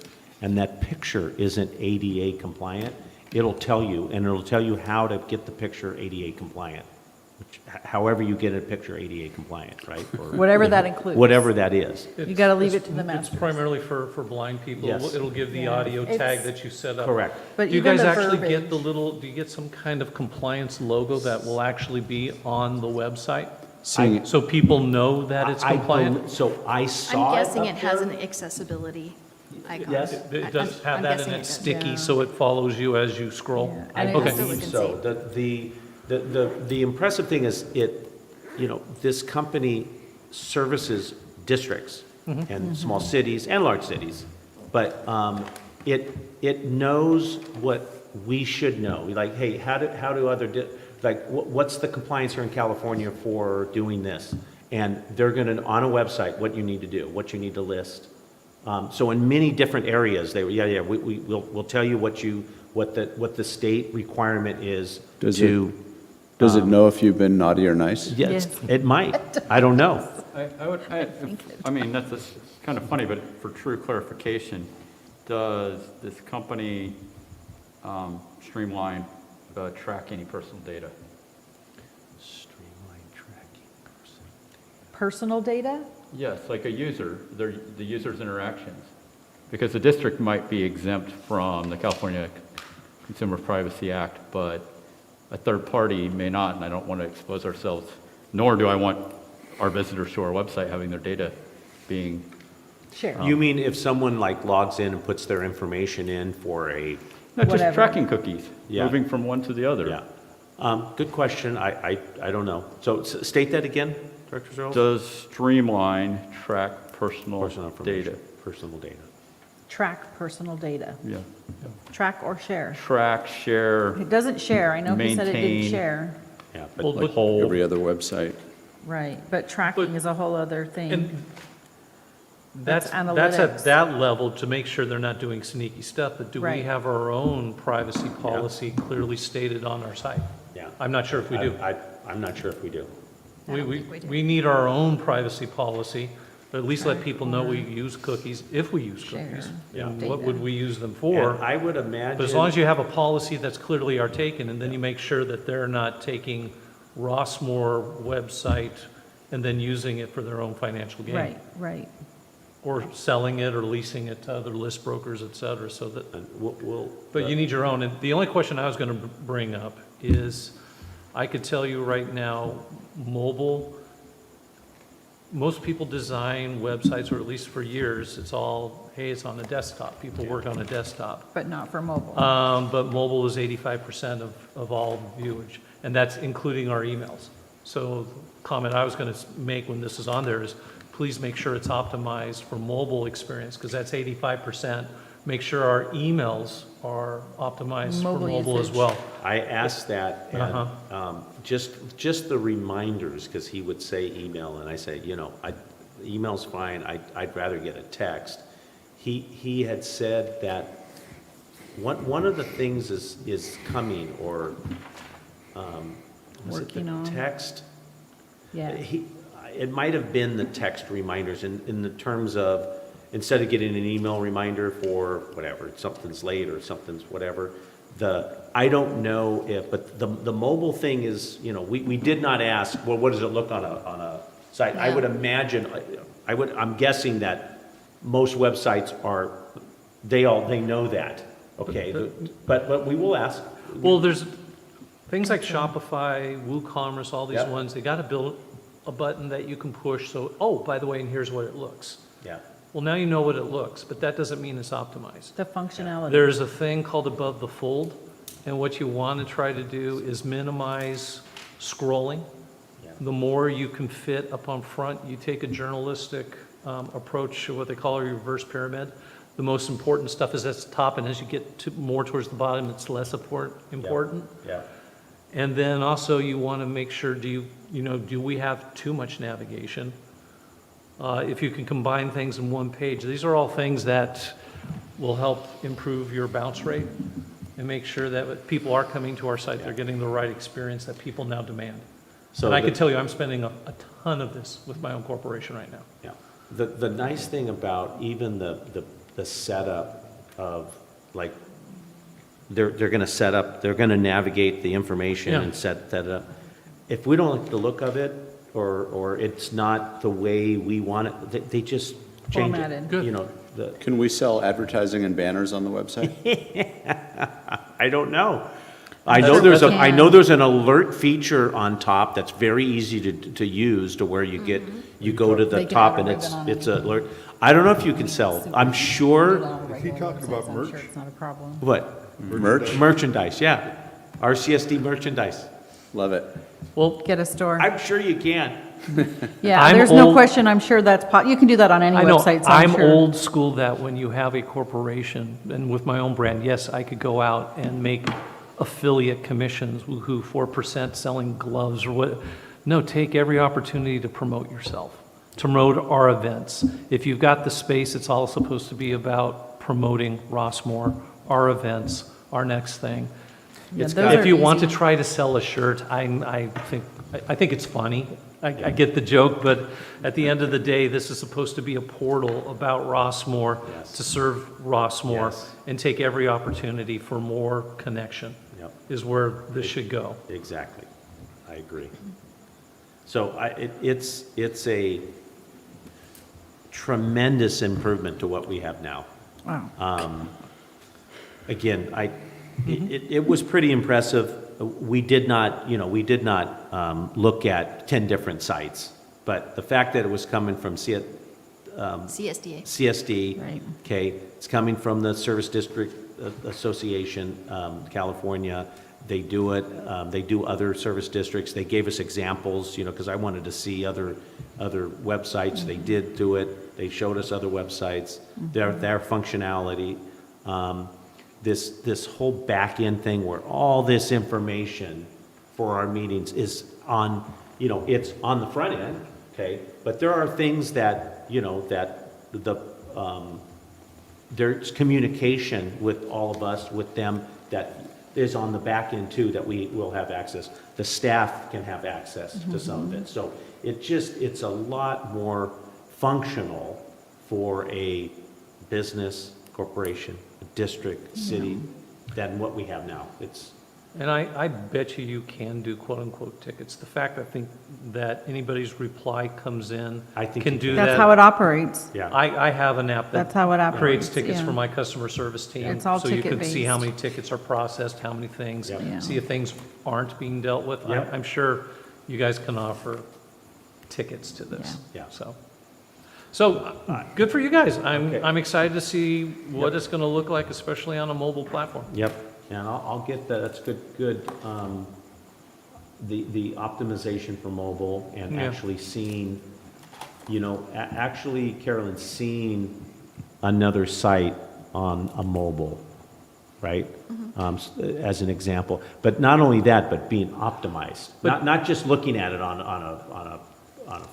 Speaker 1: and that picture isn't ADA compliant, it'll tell you, and it'll tell you how to get the picture ADA compliant. However you get a picture ADA compliant, right? Or
Speaker 17: Whatever that includes.
Speaker 1: whatever that is.
Speaker 17: You got to leave it to the
Speaker 14: It's
Speaker 17: masters.
Speaker 14: primarily for blind people.
Speaker 1: Yes.
Speaker 14: It'll give the
Speaker 17: Yeah.
Speaker 14: audio tag
Speaker 17: It's-
Speaker 14: that you set up.
Speaker 1: Correct.
Speaker 17: But
Speaker 14: Do you
Speaker 17: even
Speaker 14: guys
Speaker 17: the
Speaker 14: actually get
Speaker 17: verbiage.
Speaker 14: the little, do you get some kind of compliance logo that will actually be on the website?
Speaker 16: Seeing-
Speaker 14: So people know that it's compliant?
Speaker 1: So I saw
Speaker 2: I'm guessing
Speaker 1: up
Speaker 2: it has
Speaker 1: there.
Speaker 2: an accessibility icon.
Speaker 1: Yes.
Speaker 14: It does have
Speaker 2: I'm
Speaker 14: that,
Speaker 2: guessing
Speaker 14: and
Speaker 2: it
Speaker 14: it's
Speaker 2: does.
Speaker 14: sticky,
Speaker 17: Yeah.
Speaker 14: so it follows you as you scroll?
Speaker 17: Yeah.
Speaker 1: I
Speaker 17: And it
Speaker 14: Okay.
Speaker 17: has to
Speaker 1: believe
Speaker 2: look
Speaker 1: so.
Speaker 2: and
Speaker 1: The impressive thing is this company services districts and small cities and large cities, but it knows what we should know. Like, hey, how do other, what's the compliance here in California for doing this? And they're going to, on a website, what you need to do, what you need to list. So in many different areas, we'll tell you what the state requirement is
Speaker 16: Does it know if you've been naughty or nice?
Speaker 1: Yes, it might. I don't know.
Speaker 20: I mean, that's kind of funny, but for true clarification, does this company Streamline track any personal data?
Speaker 1: Streamline tracking
Speaker 17: Personal data?
Speaker 20: Yes, like a user, the user's interactions. Because the district might be exempt from the California Consumer Privacy Act, but a third party may not, and I don't want to expose ourselves, nor do I want our visitors to our website having their data being.
Speaker 17: Sure.
Speaker 1: You mean if someone like logs in and puts their information in for a,
Speaker 20: No, just
Speaker 17: Whatever.
Speaker 20: tracking cookies,
Speaker 1: Yeah.
Speaker 20: moving from one to the other.
Speaker 1: yeah. Good question. I don't know. So state that again, Director Searles?
Speaker 20: Does Streamline track personal
Speaker 1: Personal information,
Speaker 20: data?
Speaker 1: personal data.
Speaker 17: Track personal data.
Speaker 20: Yeah.
Speaker 17: Track or share.
Speaker 20: Track, share,
Speaker 17: It doesn't share. I know he said it didn't
Speaker 20: Maintain.
Speaker 17: share.
Speaker 1: Yeah,
Speaker 14: Well,
Speaker 1: but
Speaker 14: but-
Speaker 20: hold.
Speaker 16: Every other website.
Speaker 17: Right, but tracking is a whole other thing.
Speaker 14: And
Speaker 17: That's
Speaker 14: that's
Speaker 17: analytics.
Speaker 14: at that level to make sure they're not doing sneaky stuff, but do we
Speaker 17: Right.
Speaker 14: have our own privacy policy clearly stated on our site?
Speaker 1: yeah.
Speaker 14: I'm not sure if we do.
Speaker 1: I'm not sure if we do.
Speaker 2: I don't think we do.
Speaker 14: We need our own privacy policy, but at least let people know we use cookies, if we use cookies.
Speaker 17: Share
Speaker 14: And
Speaker 17: data.
Speaker 14: what would we use them for?
Speaker 1: And I would imagine.
Speaker 14: But as long as you have a policy that's clearly artaken, and then you make sure that they're not taking Rossmoor website and then using it for their own financial gain.
Speaker 17: Right, right.
Speaker 14: Or selling it or leasing it to other list brokers, et cetera, so that,
Speaker 1: We'll,
Speaker 14: but you need your own. And the only question I was going to bring up is, I could tell you right now, mobile, most people design websites, or at least for years, it's all, hey, it's on a desktop. People work on a desktop.
Speaker 17: But not for mobile.
Speaker 14: But mobile is 85% of all viewage, and that's including our emails. So comment I was going to make when this is on there is, please make sure it's optimized for mobile experience, because that's 85%. Make sure our emails are optimized for
Speaker 17: Mobile
Speaker 14: mobile as
Speaker 17: usage.
Speaker 14: well.
Speaker 1: I asked that, and just the reminders, because he would say email, and I say, email's fine, I'd rather get a text. He had said that one of the things is coming, or was it
Speaker 17: Working
Speaker 1: the
Speaker 17: on.
Speaker 1: text?
Speaker 17: Yeah.
Speaker 1: It might have been the text reminders in the terms of, instead of getting an email reminder for whatever, something's late or something's whatever, I don't know if, but the mobile thing is, we did not ask, well, what does it look on a site? I would imagine, I'm guessing that most websites are, they know that, okay? But we will ask.
Speaker 14: Well, there's things like Shopify, WooCommerce, all these
Speaker 1: Yep.
Speaker 14: ones, they got to build a button that you can push, so, oh, by the way, and here's what it looks.
Speaker 1: Yeah.
Speaker 14: Well, now you know what it looks, but that doesn't mean it's optimized.
Speaker 17: The functionality.
Speaker 14: There's a thing called above the fold, and what you want to try to do is minimize scrolling. The more you can fit up on front, you take a journalistic approach to what they call a reverse pyramid. The most important stuff is at the top, and as you get more towards the bottom, it's less important.
Speaker 1: Yeah.
Speaker 14: And then also you want to make sure, do we have too much navigation? If you can combine things in one page, these are all things that will help improve your bounce rate and make sure that when people are coming to our site, they're getting the right experience that people now demand.
Speaker 1: So
Speaker 14: And I can tell you, I'm spending a ton of this with my own corporation right now.
Speaker 1: Yeah. The nice thing about even the setup of, like, they're going to set up, they're going to navigate the information
Speaker 14: Yeah.
Speaker 1: and set that up. If we don't like the look of it, or it's not the way we want it, they just change it.
Speaker 17: Formatted.
Speaker 14: Good.
Speaker 16: Can we sell advertising and banners on the website?
Speaker 1: I don't know. I know there's an alert feature on top that's very easy to use, to where you go to the
Speaker 17: They can
Speaker 1: top
Speaker 17: add a
Speaker 1: and
Speaker 17: ribbon on
Speaker 1: it's
Speaker 17: anything.
Speaker 1: alert. I don't know if you can sell. I'm sure.
Speaker 12: Is he talking about merch?
Speaker 17: It's not a problem.
Speaker 1: What?
Speaker 16: Merch?
Speaker 1: Merchandise, yeah. RCSD merchandise.
Speaker 16: Love it.
Speaker 14: Well,
Speaker 17: Get a store.
Speaker 1: I'm sure you can.
Speaker 17: Yeah,
Speaker 14: I'm
Speaker 17: there's no
Speaker 14: old-
Speaker 17: question, I'm sure that's, you can do that on any
Speaker 14: I know,
Speaker 17: website, so I'm
Speaker 14: I'm
Speaker 17: sure.
Speaker 14: old school that when you have a corporation, and with my own brand, yes, I could go out and make affiliate commissions, woohoo, 4% selling gloves or what. No, take every opportunity to promote yourself, to promote our events. If you've got the space, it's all supposed to be about promoting Rossmoor, our events, our next thing.
Speaker 17: Yeah, those
Speaker 14: If
Speaker 17: are
Speaker 14: you want to
Speaker 17: easy.
Speaker 14: try to sell a shirt, I think it's funny. I get the joke, but at the end of the day, this is supposed to be a portal about Rossmoor, to serve Rossmoor,
Speaker 1: Yes.
Speaker 14: and take every opportunity for more connection,
Speaker 1: Yep.
Speaker 14: is where this should go.
Speaker 1: Exactly. I agree. So it's a tremendous improvement to what we have now.
Speaker 17: Wow.
Speaker 1: Again, it was pretty impressive. We did not look at 10 different sites, but the fact that it was coming from
Speaker 2: CSDA.
Speaker 1: CSD,
Speaker 17: Right.
Speaker 1: okay, it's coming from the Service District Association, California. They do it. They do other service districts. They gave us examples, because I wanted to see other websites. They did do it. They showed us other websites, their functionality. This whole back-end thing where all this information for our meetings is on, it's on the front end, okay? But there are things that, there's communication with all of us, with them, that is on the back end too, that we will have access. The staff can have access to some of it. So it's a lot more functional for a business, corporation, a district, city, than what we have now.
Speaker 14: And I bet you can do quote-unquote tickets. The fact, I think, that anybody's reply comes in, can do that.
Speaker 17: That's how it operates.
Speaker 1: Yeah.
Speaker 14: I have an app
Speaker 17: That's how it
Speaker 14: that creates
Speaker 17: operates,
Speaker 14: tickets
Speaker 17: yeah.
Speaker 14: for my customer service team.
Speaker 17: It's all
Speaker 14: So you can see how
Speaker 17: ticket-based.
Speaker 14: many tickets are processed, how many things,
Speaker 17: Yeah.
Speaker 14: see if things aren't being dealt with.
Speaker 1: Yep.
Speaker 14: I'm sure you guys can offer tickets to this.
Speaker 1: Yeah.
Speaker 14: So good for you guys.
Speaker 1: Okay.
Speaker 14: I'm excited to see what it's going to look like, especially on a mobile platform.
Speaker 1: Yep, and I'll get that, that's good, the optimization for mobile and
Speaker 14: Yeah.
Speaker 1: actually seeing, actually, Carolyn, seeing another site on a mobile, right? As an example. But not only that, but being optimized. Not just looking at it on a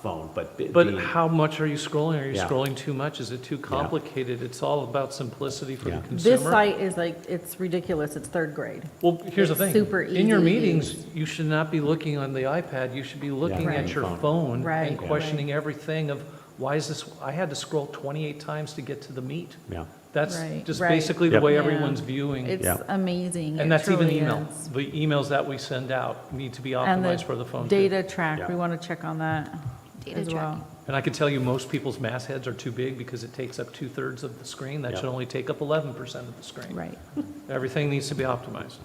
Speaker 1: phone, but
Speaker 14: But
Speaker 1: being,
Speaker 14: how much are you scrolling? Are you
Speaker 1: Yeah.
Speaker 14: scrolling too much? Is it too complicated? It's all about simplicity for the consumer.
Speaker 17: This site is it's ridiculous, it's third grade.
Speaker 14: Well, here's the
Speaker 17: It's
Speaker 14: thing.
Speaker 17: super easy
Speaker 14: In your
Speaker 17: to
Speaker 14: meetings,
Speaker 17: use.
Speaker 14: you should not be looking on the iPad. You should be looking
Speaker 1: Yeah.
Speaker 14: at
Speaker 1: Right.
Speaker 14: your phone
Speaker 17: Right.
Speaker 14: and questioning everything of, why is this, I had to scroll 28 times to get to the meet.
Speaker 1: yeah.
Speaker 14: That's
Speaker 17: Right,
Speaker 14: just
Speaker 17: right.
Speaker 14: basically the
Speaker 1: Yep.
Speaker 14: way
Speaker 17: Yeah.
Speaker 14: everyone's viewing.
Speaker 17: It's
Speaker 1: Yeah.
Speaker 17: amazing.
Speaker 14: And
Speaker 17: It
Speaker 14: that's even
Speaker 17: truly
Speaker 14: email.
Speaker 17: is.
Speaker 14: The emails that we send out need to be
Speaker 17: And
Speaker 14: optimized for the phone too.
Speaker 17: data track,
Speaker 1: Yeah.
Speaker 17: we want to check on that
Speaker 2: Data
Speaker 17: as
Speaker 2: tracking.
Speaker 17: well.
Speaker 14: And I can tell you, most people's mastheads are too big because it takes up 2/3 of the screen. That
Speaker 1: Yeah.
Speaker 14: should only take up 11% of the screen.
Speaker 17: Right.
Speaker 14: Everything needs to be optimized.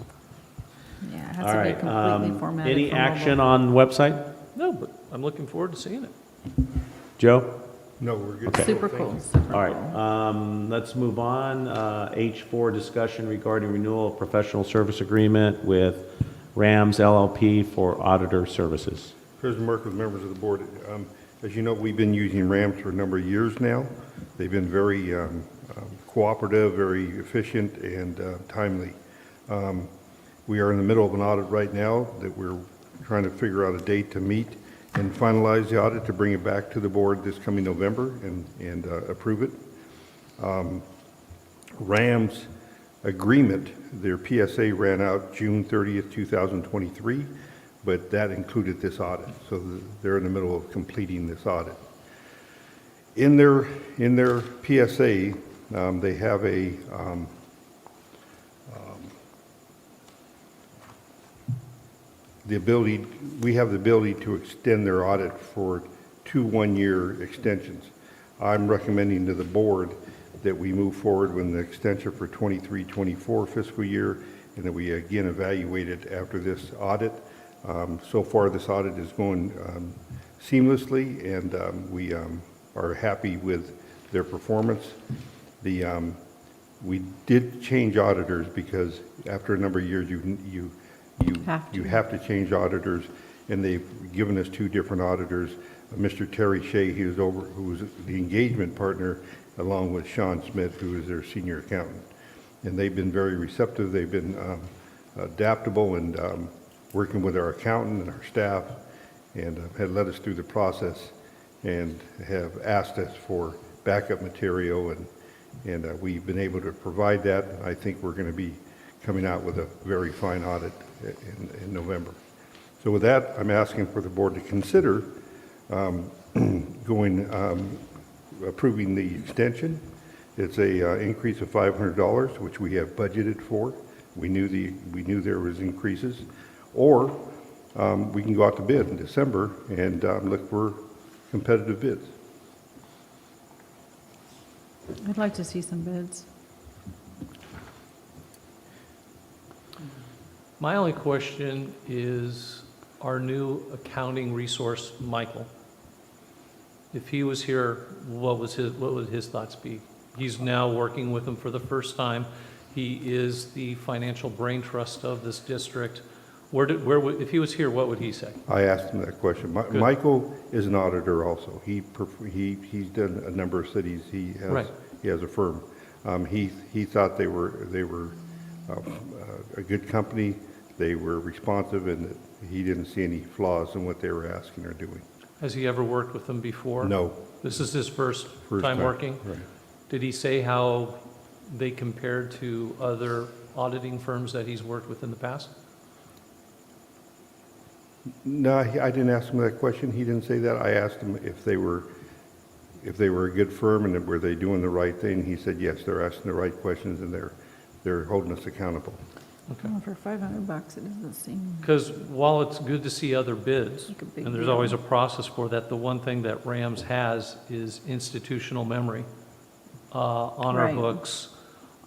Speaker 17: Yeah, it
Speaker 1: All
Speaker 17: has to be
Speaker 1: right.
Speaker 17: completely formatted
Speaker 1: Any
Speaker 17: for
Speaker 1: action
Speaker 17: mobile.
Speaker 1: on the website?
Speaker 14: No, but I'm looking forward to seeing it.
Speaker 1: Joe?
Speaker 12: No, we're good.
Speaker 1: Okay.
Speaker 17: Super
Speaker 12: Thank
Speaker 17: cool.
Speaker 12: you.
Speaker 17: super
Speaker 1: All right,
Speaker 17: cool.
Speaker 1: let's move on. H4, discussion regarding renewal of professional service agreement with Rams LLP for auditor services.
Speaker 12: President Markos, members of the board, as you know, we've been using RAMS for a number of years now. They've been very cooperative, very efficient, and timely. We are in the middle of an audit right now that we're trying to figure out a date to meet and finalize the audit to bring it back to the board this coming November and approve it. RAM's agreement, their PSA ran out June 30th, 2023, but that included this audit. So they're in the middle of completing this audit. In their PSA, they have we have the ability to extend their audit for 2 one-year extensions. I'm recommending to the board that we move forward with an extension for 23-24 fiscal year, and that we again evaluate it after this audit. So far, this audit is going seamlessly, and we are happy with their performance. We did change auditors because after a number of years, you have to change auditors, and they've given us 2 different auditors. Mr. Terry Shea, who was the engagement partner, along with Sean Smith, who is their senior accountant. And they've been very receptive. They've been adaptable and working with our accountant and our staff, and had led us through the process and have asked us for backup material, and we've been able to provide that. I think we're going to be coming out with a very fine audit in November. So with that, I'm asking for the board to consider approving the extension. It's a increase of $500, which we have budgeted for. We knew there was increases, or we can go out to bid in December and look for competitive bids.
Speaker 17: I'd like to see some bids.
Speaker 14: My only question is our new accounting resource, Michael. If he was here, what would his thoughts be? He's now working with them for the first time. He is the financial brain trust of this district. If he was here, what would he say?
Speaker 12: I asked him that question. Michael is an auditor also. He's done a number of cities. He has a firm. He thought they were a good company. They were responsive, and he didn't see any flaws in what they were asking or doing.
Speaker 14: Has he ever worked with them before?
Speaker 12: No.
Speaker 14: This is his first time
Speaker 12: time,
Speaker 14: working?
Speaker 12: right.
Speaker 14: Did he say how they compared to other auditing firms that he's worked with in the past?
Speaker 12: No, I didn't ask him that question. He didn't say that. I asked him if they were a good firm and were they doing the right thing. He said yes, they're asking the right questions and they're holding us accountable.
Speaker 14: Okay.
Speaker 17: Oh, for $500, it doesn't seem.
Speaker 14: Because while it's good to see other bids,
Speaker 17: Like a big
Speaker 14: and there's
Speaker 17: deal.
Speaker 14: always a process for that, the one thing that Rams has is institutional memory on our
Speaker 17: Right.
Speaker 14: books.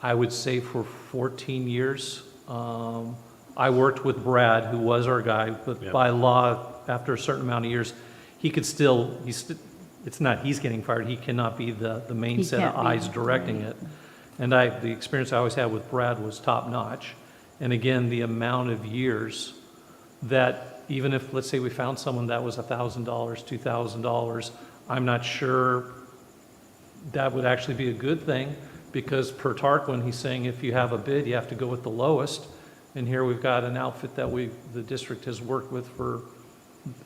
Speaker 14: I would say for 14 years. I worked with Brad, who was our guy, but by law, after a certain amount of years, he could still, it's not he's getting fired, he cannot be the main
Speaker 17: He
Speaker 14: set of
Speaker 17: can't be,
Speaker 14: eyes directing
Speaker 17: right.
Speaker 14: it. And the experience I always had with Brad was top notch. And again, the amount of years that even if, let's say we found someone that was $1,000, $2,000, I'm not sure that would actually be a good thing, because per Tarquin, he's saying if you have a bid, you have to go with the lowest. And here we've got an outfit that the district has worked with for,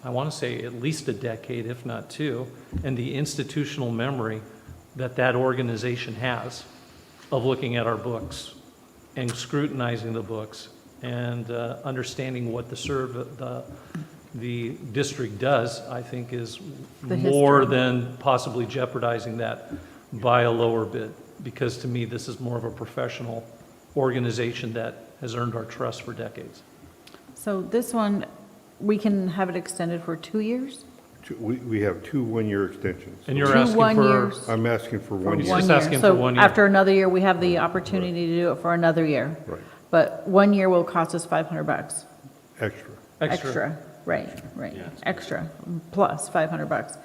Speaker 14: I want to say, at least a decade, if not 2, and the institutional memory that organization has of looking at our books and scrutinizing the books and understanding what the district does, I think is
Speaker 17: The
Speaker 14: more
Speaker 17: history.
Speaker 14: than possibly jeopardizing that by a lower bid. because to me, this is more of a professional organization that has earned our trust for decades.
Speaker 17: So this one, we can have it extended for 2 years?
Speaker 12: We have 2 one-year extensions.
Speaker 14: And you're
Speaker 17: Two
Speaker 14: asking
Speaker 17: 1
Speaker 14: for,
Speaker 17: years.
Speaker 12: I'm asking for 1
Speaker 14: He's
Speaker 12: year.
Speaker 14: just asking for 1 year.
Speaker 17: So after another year, we have the opportunity to do it for another year.
Speaker 12: Right.
Speaker 17: But 1 year will cost us $500.
Speaker 12: Extra.
Speaker 14: extra.
Speaker 17: Right, extra, plus $500.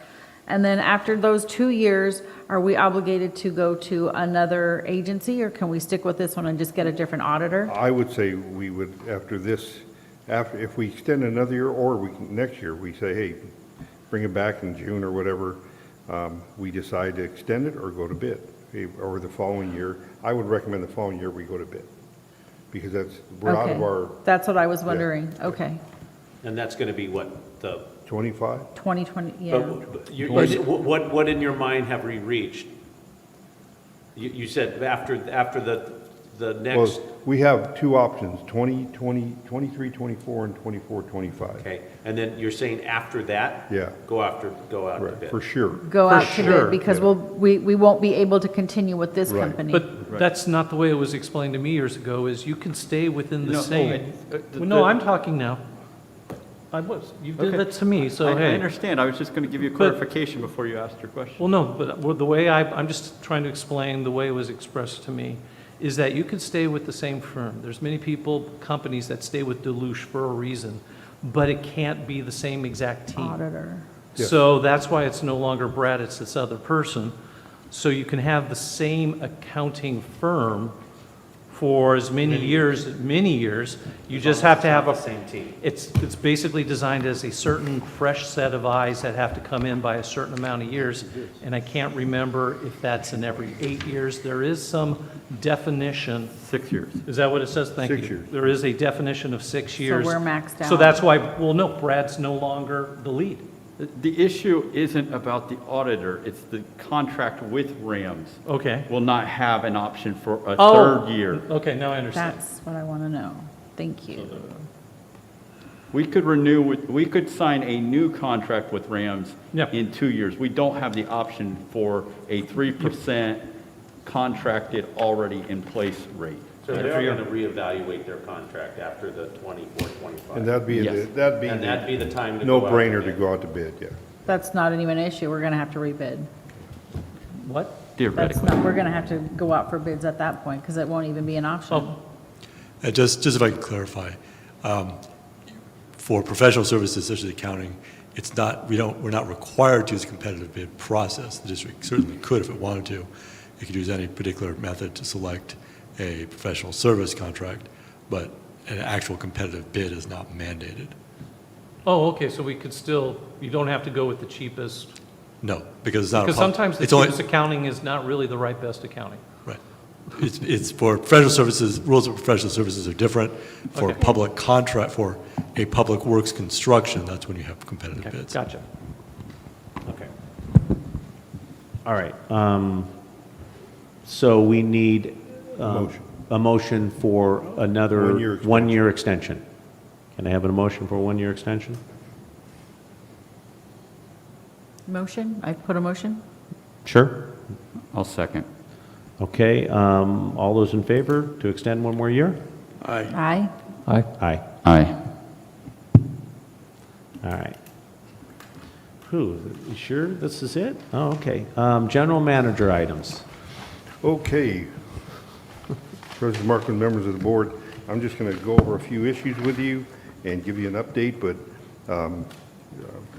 Speaker 17: And then after those 2 years, are we obligated to go to another agency, or can we stick with this one and just get a different auditor?
Speaker 12: I would say we would, after this, if we extend another year, or next year, we say, hey, bring it back in June or whatever, we decide to extend it or go to bid. Or the following year, I would recommend the following year we go to bid. Because we're out of
Speaker 17: Okay.
Speaker 12: our
Speaker 17: That's what I was wondering, okay.
Speaker 1: And that's going to be what, the,
Speaker 12: 25?
Speaker 17: 2020, yeah.
Speaker 1: but what in your mind have we reached? You said after the next,
Speaker 12: Well, we have 2 options, 23, 24, and 24, 25.
Speaker 1: okay, and then you're saying after that?
Speaker 12: Yeah.
Speaker 1: Go out to
Speaker 12: Right,
Speaker 1: bid.
Speaker 12: for sure.
Speaker 17: Go
Speaker 1: For
Speaker 17: out to
Speaker 1: sure,
Speaker 17: bid, because
Speaker 12: yeah.
Speaker 17: we won't be able to continue with this
Speaker 12: Right.
Speaker 17: company.
Speaker 14: But that's not the way it was explained to me years ago, is you can stay within the
Speaker 20: No,
Speaker 14: same.
Speaker 20: the-
Speaker 14: Well, no, I'm talking now. I was, you did
Speaker 20: Okay.
Speaker 14: that to me, so
Speaker 20: I
Speaker 14: hey.
Speaker 20: understand. I was just going to give you a clarification before you asked your question.
Speaker 14: Well, no, but the way I'm just trying to explain the way it was expressed to me, is that you can stay with the same firm. There's many people, companies that stay with Deluge for a reason, but it can't be the same exact team.
Speaker 17: Auditor.
Speaker 12: Yes.
Speaker 14: So that's why it's no longer Brad, it's this other person. So you can have the same accounting firm for as many years, you just have to have a.
Speaker 1: Same team.
Speaker 14: It's basically designed as a certain fresh set of eyes that have to come in by a certain amount of years. And I can't remember if that's in every 8 years. There is some definition.
Speaker 20: 6 years.
Speaker 14: Is that what it says? Thank you.
Speaker 12: 6 years.
Speaker 14: There is a definition of 6 years.
Speaker 17: we're maxed
Speaker 14: So
Speaker 17: out.
Speaker 14: that's why, well, no, Brad's no longer the lead.
Speaker 20: The issue isn't about the auditor, it's the contract with Rams.
Speaker 14: Okay.
Speaker 20: Will not have an option for a
Speaker 14: Oh,
Speaker 20: third year.
Speaker 14: Okay, now I understand.
Speaker 17: That's what I want to know. Thank you.
Speaker 20: We could sign a new contract with Rams in 2 years. We don't have the option for a 3% contracted, already in place rate.
Speaker 1: So they're going to reevaluate their contract after the 24, 25.
Speaker 12: And that'd be
Speaker 20: Yes.
Speaker 1: the time to go out to
Speaker 12: no-brainer to
Speaker 1: bid.
Speaker 12: go out to bid, yeah.
Speaker 17: That's not even an issue, we're going to have to rebid.
Speaker 14: What?
Speaker 17: That's
Speaker 20: Theoretically.
Speaker 17: not, we're going to have to go out for bids at that point, because it won't even be an option.
Speaker 14: Oh,
Speaker 5: Just if I can clarify, for professional services such as accounting, it's not, we're not required to use a competitive bid process. The district certainly could if it wanted to. It could use any particular method to select a professional service contract, but an actual competitive bid is not mandated.
Speaker 14: Oh, okay, so we could still, you don't have to go with the cheapest.
Speaker 5: No, because it's not a.
Speaker 14: Because sometimes the
Speaker 5: it's only-
Speaker 14: cheapest accounting is not really the right best accounting.
Speaker 5: Right. It's for professional services, rules of professional services are different. For
Speaker 14: Okay.
Speaker 5: public contract, for a public works construction, that's when you have competitive bids.
Speaker 14: Gotcha.
Speaker 1: Okay. All right. So we need a motion for another
Speaker 12: 1 year extension.
Speaker 1: 1 year extension. Can I have a motion for a 1 year extension?
Speaker 17: Motion? I put a motion?
Speaker 1: Sure.
Speaker 20: I'll second.
Speaker 1: Okay. All those in favor to extend 1 more year?
Speaker 17: Aye.
Speaker 1: Aye.
Speaker 20: Aye.
Speaker 1: All right. Whew, you sure this is it? Oh, okay. General manager items.
Speaker 12: Okay. President Markman, members of the board, I'm just going to go over a few issues with you and give you an update, but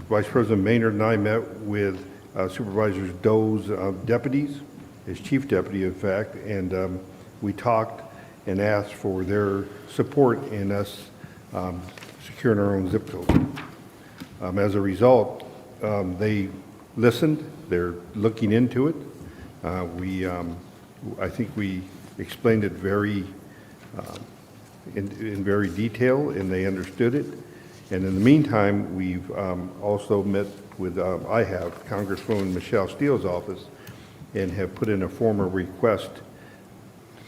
Speaker 12: Vice President Maynard and I met with Supervisor Doe's deputies, his chief deputy, in fact, and we talked and asked for their support in us securing our own zip code. As a result, they listened. They're looking into it. I think we explained it very in very detail, and they understood it. And in the meantime, we've also met with, I have, Congresswoman Michelle Steele's office, and have put in a formal request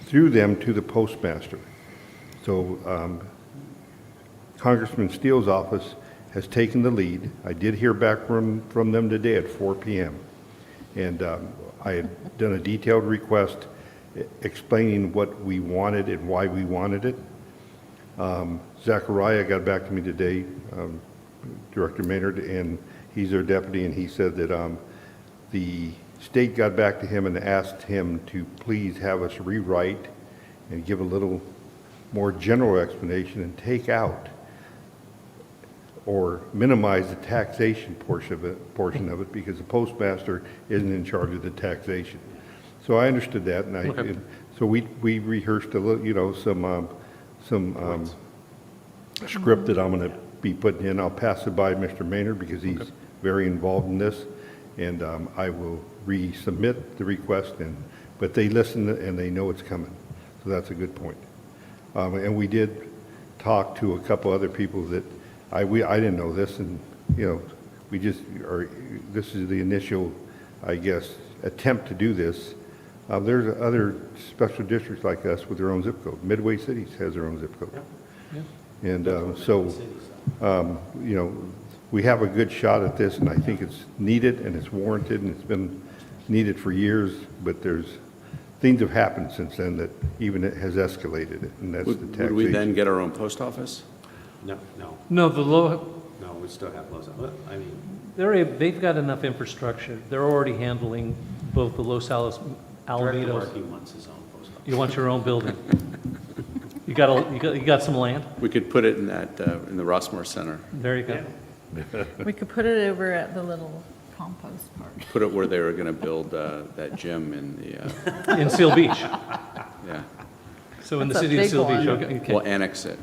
Speaker 12: through them to the postmaster. So Congressman Steele's office has taken the lead. I did hear back from them today at 4 p.m. And I had done a detailed request explaining what we wanted and why we wanted it. Zachariah got back to me today, Director Maynard, and he's our deputy, and he said that the state got back to him and asked him to please have us rewrite and give a little more general explanation and take out or minimize the taxation portion of it because the postmaster isn't in charge of the taxation. So I understood that, and
Speaker 14: Okay.
Speaker 12: so we rehearsed a little, some script that I'm going to be putting in. I'll pass it by Mr. Maynard because he's very involved in this, and I will resubmit the request. But they listen and they know it's coming, so that's a good point. And we did talk to a couple other people that I didn't know this, and we just are. This is the initial, I guess, attempt to do this. There's other special districts like us with their own zip code. Midway Cities has their own zip code.
Speaker 14: Yeah.
Speaker 12: And we have a good shot at this, and I think it's needed and it's warranted, and it's been needed for years, but things have happened since then that even it has escalated it, and that's the taxation.
Speaker 16: Would we then get our own post office?
Speaker 5: No.
Speaker 14: No,
Speaker 5: No, we still have Los, I mean,
Speaker 14: they've got enough infrastructure. They're already handling both the Los
Speaker 5: Director
Speaker 14: Alamitos.
Speaker 5: Markey wants his own post office.
Speaker 14: You want your own building. You got some land?
Speaker 16: We could put it in in the Rossmoor Center.
Speaker 14: There you go.
Speaker 17: We could put it over at the little compost park.
Speaker 16: Put it where they were going to build that gym in the...
Speaker 14: In Seal Beach.
Speaker 16: Yeah.
Speaker 14: So in the
Speaker 17: That's a
Speaker 14: city of
Speaker 17: big
Speaker 14: Seal
Speaker 17: one.
Speaker 14: Beach, okay.
Speaker 16: We'll annex it.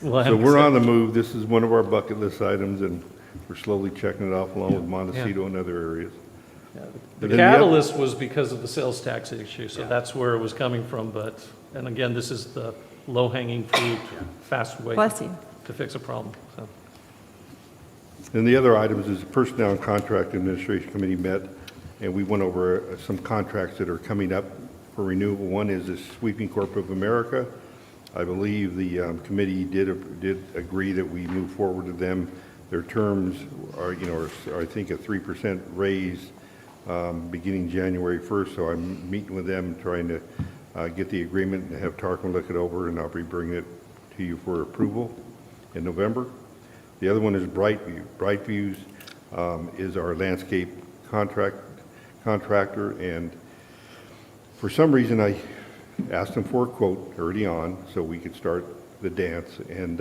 Speaker 12: So we're on the move. This is one of our bucket list items, and we're slowly checking it off along with Montecito and other areas.
Speaker 14: The
Speaker 12: But then
Speaker 14: catalyst was because of the sales tax issue, so that's where it was coming from, and again, this is the low-hanging fruit, fast way
Speaker 17: Bless you.
Speaker 14: to fix a problem, so.
Speaker 12: And the other items is the Personnel and Contract Administration Committee met, and we went over some contracts that are coming up for renewal. One is the Sweeping Corp of America. I believe the committee did agree that we move forward with them. Their terms are I think a 3% raise beginning January 1st. So I'm meeting with them, trying to get the agreement and have Tarquin look it over, and I'll be bringing it to you for approval in November. The other one is Brightview. Brightviews is our landscape contractor, and for some reason I asked them for a quote early on so we could start the dance, and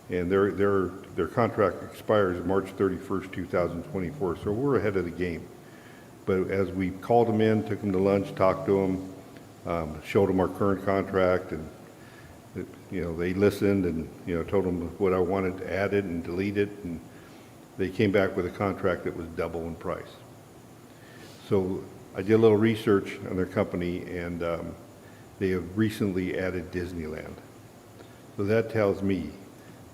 Speaker 12: their contract expires March 31st, 2024, so we're ahead of the game. But as we called them in, took them to lunch, talked to them, showed them our current contract, and they listened, and told them what I wanted added and deleted, and they came back with a contract that was double in price. So I did a little research on their company, and they have recently added Disneyland. So that tells me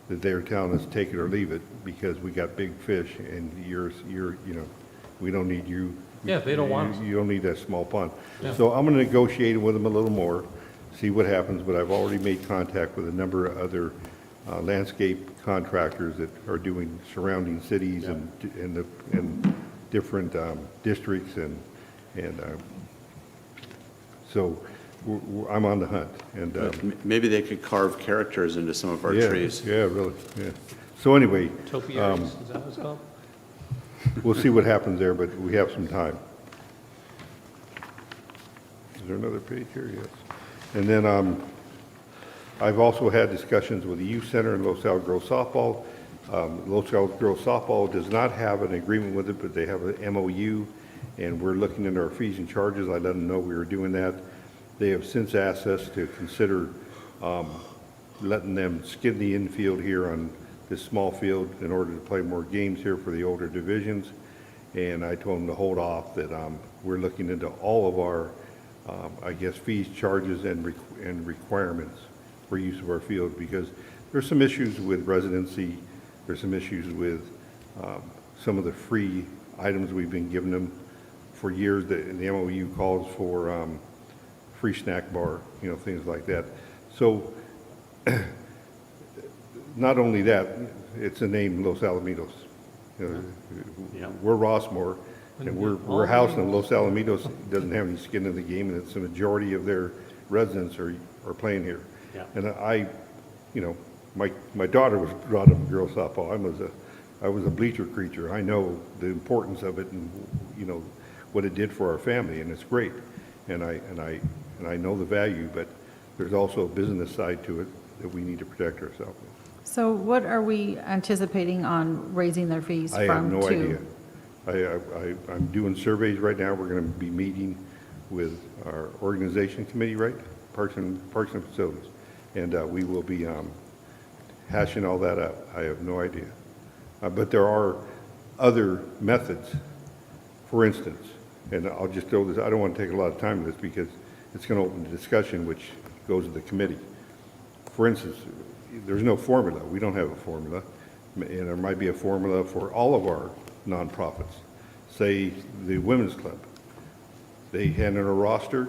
Speaker 12: that they're telling us take it or leave it because we got big fish, and we don't need you.
Speaker 14: Yeah, they don't want us.
Speaker 12: You don't need that small pond.
Speaker 14: Yeah.
Speaker 12: So I'm going to negotiate with them a little more, see what happens, but I've already made contact with a number of other landscape contractors that are doing surrounding cities and different districts, and so I'm on the hunt. And
Speaker 16: Maybe they could carve characters into some of our trees.
Speaker 12: Yeah, really. Yeah. So anyway,
Speaker 14: Topiaries, is that what it's called?
Speaker 12: we'll see what happens there, but we have some time. Is there another page here? Yes. And then I've also had discussions with the Youth Center and Los Al Girls Softball. Los Al Girls Softball does not have an agreement with it, but they have an MOU, and we're looking into our fees and charges. I let them know we were doing that. They have since asked us to consider letting them skin the infield here on this small field in order to play more games here for the older divisions. And I told them to hold off, that we're looking into all of our, fees, charges, and requirements for use of our field, because there's some issues with residency. There's some issues with some of the free items we've been giving them for years. The MOU calls for free snack bar, things like that. So not only that, it's the name Los Alamitos. We're Rossmoor, And we're a house in Los Alamitos, doesn't have any skin in the game, and it's the majority of their residents are playing here.
Speaker 1: Yeah.
Speaker 12: And you know, my daughter was brought up in girls softball. I was a bleacher creature. I know the importance of it and, you know, what it did for our family, and it's great. And I know the value, but there's also a business side to it that we need to protect ourselves with.
Speaker 17: So what are we anticipating on raising their fees from
Speaker 12: I have no
Speaker 17: to?
Speaker 12: idea. I'm doing surveys right now. We're going to be meeting with our organization committee, right? Parks and Facilities. And we will be hashing all that out. I have no idea. But there are other methods. For instance, and I'll just throw this, I don't want to take a lot of time with this because it's going to open the discussion which goes to the committee. For instance, there's no formula. We don't have a formula. And there might be a formula for all of our nonprofits. Say the Women's Club. They hand in a roster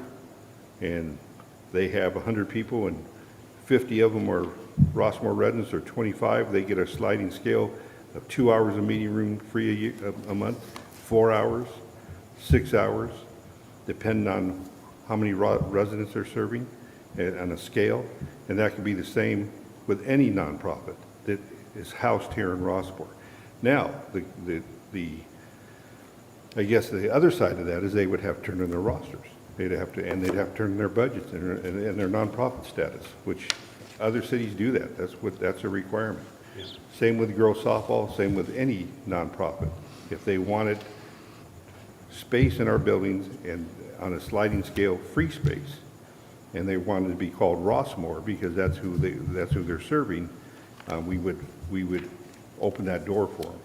Speaker 12: and they have 100 people and 50 of them are Rossmoor residents, or 25. They get a sliding scale of 2 hours of meeting room free a month, 4 hours, 6 hours, depending on how many residents they're serving on a scale. And that could be the same with any nonprofit that is housed here in Rossmoor. Now, I guess the other side of that is they would have to turn in their rosters. They'd have to turn in their budgets and their nonprofit status, which other cities do that. That's a requirement.
Speaker 1: Yes.
Speaker 12: Same with girls softball, same with any nonprofit. If they wanted space in our buildings and on a sliding scale, free space, and they wanted to be called Rossmoor because that's who they're serving, we would open that door for them.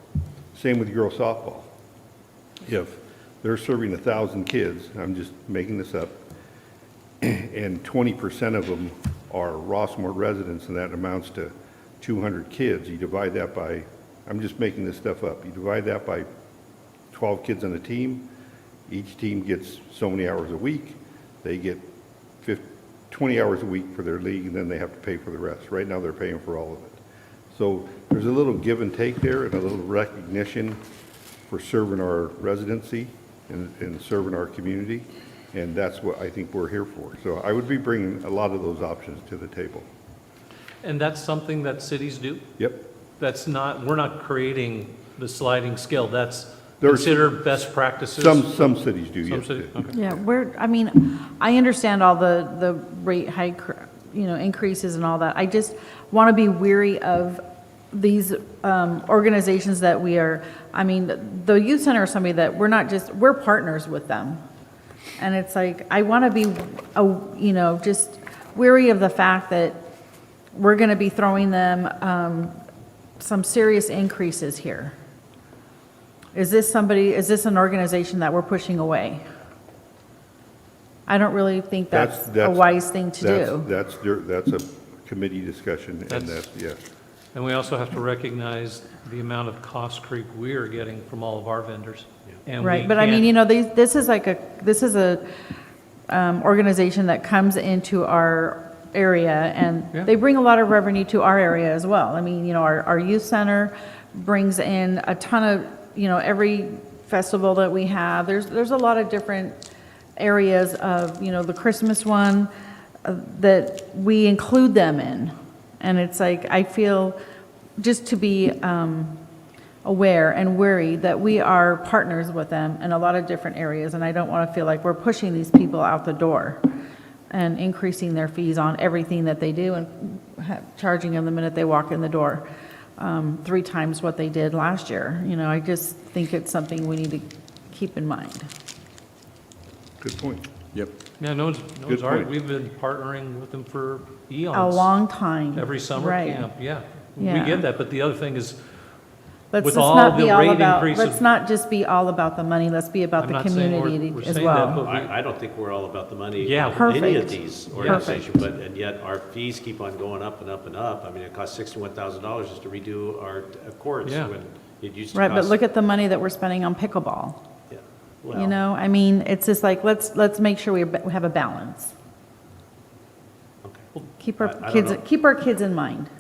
Speaker 12: Same with girls softball. If they're serving 1,000 kids, I'm just making this up, and 20% of them are Rossmoor residents, and that amounts to 200 kids. You divide that by, I'm just making this stuff up, you divide that by 12 kids on a team. Each team gets so many hours a week. They get 20 hours a week for their league, and then they have to pay for the rest. Right now, they're paying for all of it. So there's a little give and take there and a little recognition for serving our residency and serving our community, and that's what I think we're here for. So I would be bringing a lot of those options to the table.
Speaker 14: And that's something that cities do?
Speaker 12: Yep.
Speaker 14: That's not, we're not creating the sliding scale, that's
Speaker 12: There's
Speaker 14: considered best practices?
Speaker 12: Some cities do,
Speaker 14: Some
Speaker 12: yes.
Speaker 14: cities, okay.
Speaker 17: Yeah, I mean, I understand all the rate hike, increases and all that. I just want to be weary of these organizations that we are, I mean, the youth center is somebody that we're partners with them. And it's like, I want to be, just weary of the fact that we're going to be throwing them some serious increases here. Is this an organization that we're pushing away? I don't really think that's a wise thing to do.
Speaker 12: That's a committee discussion, and that's, yes.
Speaker 14: And we also have to recognize the amount of cost creep we are getting from all of our vendors. And
Speaker 17: Right, but I mean, this is a organization that comes into our area, and they bring a lot of revenue to our area as well. I mean, our youth center brings in a ton of, every festival that we have, there's a lot of different areas of, the Christmas one that we include them in. And it's like, I feel just to be aware and wary that we are partners with them in a lot of different areas, and I don't want to feel like we're pushing these people out the door and increasing their fees on everything that they do and charging them the minute they walk in the door 3 times what they did last year. I just think it's something we need to keep in mind.
Speaker 12: Good point.
Speaker 16: Yep.
Speaker 14: Yeah, no one's arguing. We've been partnering with them for eons.
Speaker 17: A long time.
Speaker 14: Every summer camp, yeah. We
Speaker 17: Yeah.
Speaker 14: get that, but the other thing is,
Speaker 17: Let's
Speaker 14: with
Speaker 17: just
Speaker 14: all
Speaker 17: not
Speaker 14: the
Speaker 17: be all
Speaker 14: rate
Speaker 17: about,
Speaker 14: increases.
Speaker 17: let's not just be all about the money, let's be about
Speaker 14: I'm
Speaker 17: the
Speaker 14: not saying
Speaker 17: community
Speaker 14: we're
Speaker 17: as
Speaker 14: saying
Speaker 17: well.
Speaker 14: that, but
Speaker 1: I don't think we're all about the money
Speaker 14: Yeah.
Speaker 1: in any of
Speaker 17: Perfect.
Speaker 1: these
Speaker 17: Yeah.
Speaker 1: organizations, and yet our fees keep on going up and up and up. I mean, it costs $61,000 just to redo our courts.
Speaker 14: Yeah.
Speaker 1: When it used to
Speaker 17: Right, but
Speaker 1: cost-
Speaker 17: look at the money that we're spending on pickleball.
Speaker 1: Yeah. Well,
Speaker 17: I mean, it's just like, let's make sure we have a balance. Keep our
Speaker 1: I don't
Speaker 17: kids,
Speaker 1: know.
Speaker 17: keep our kids in mind.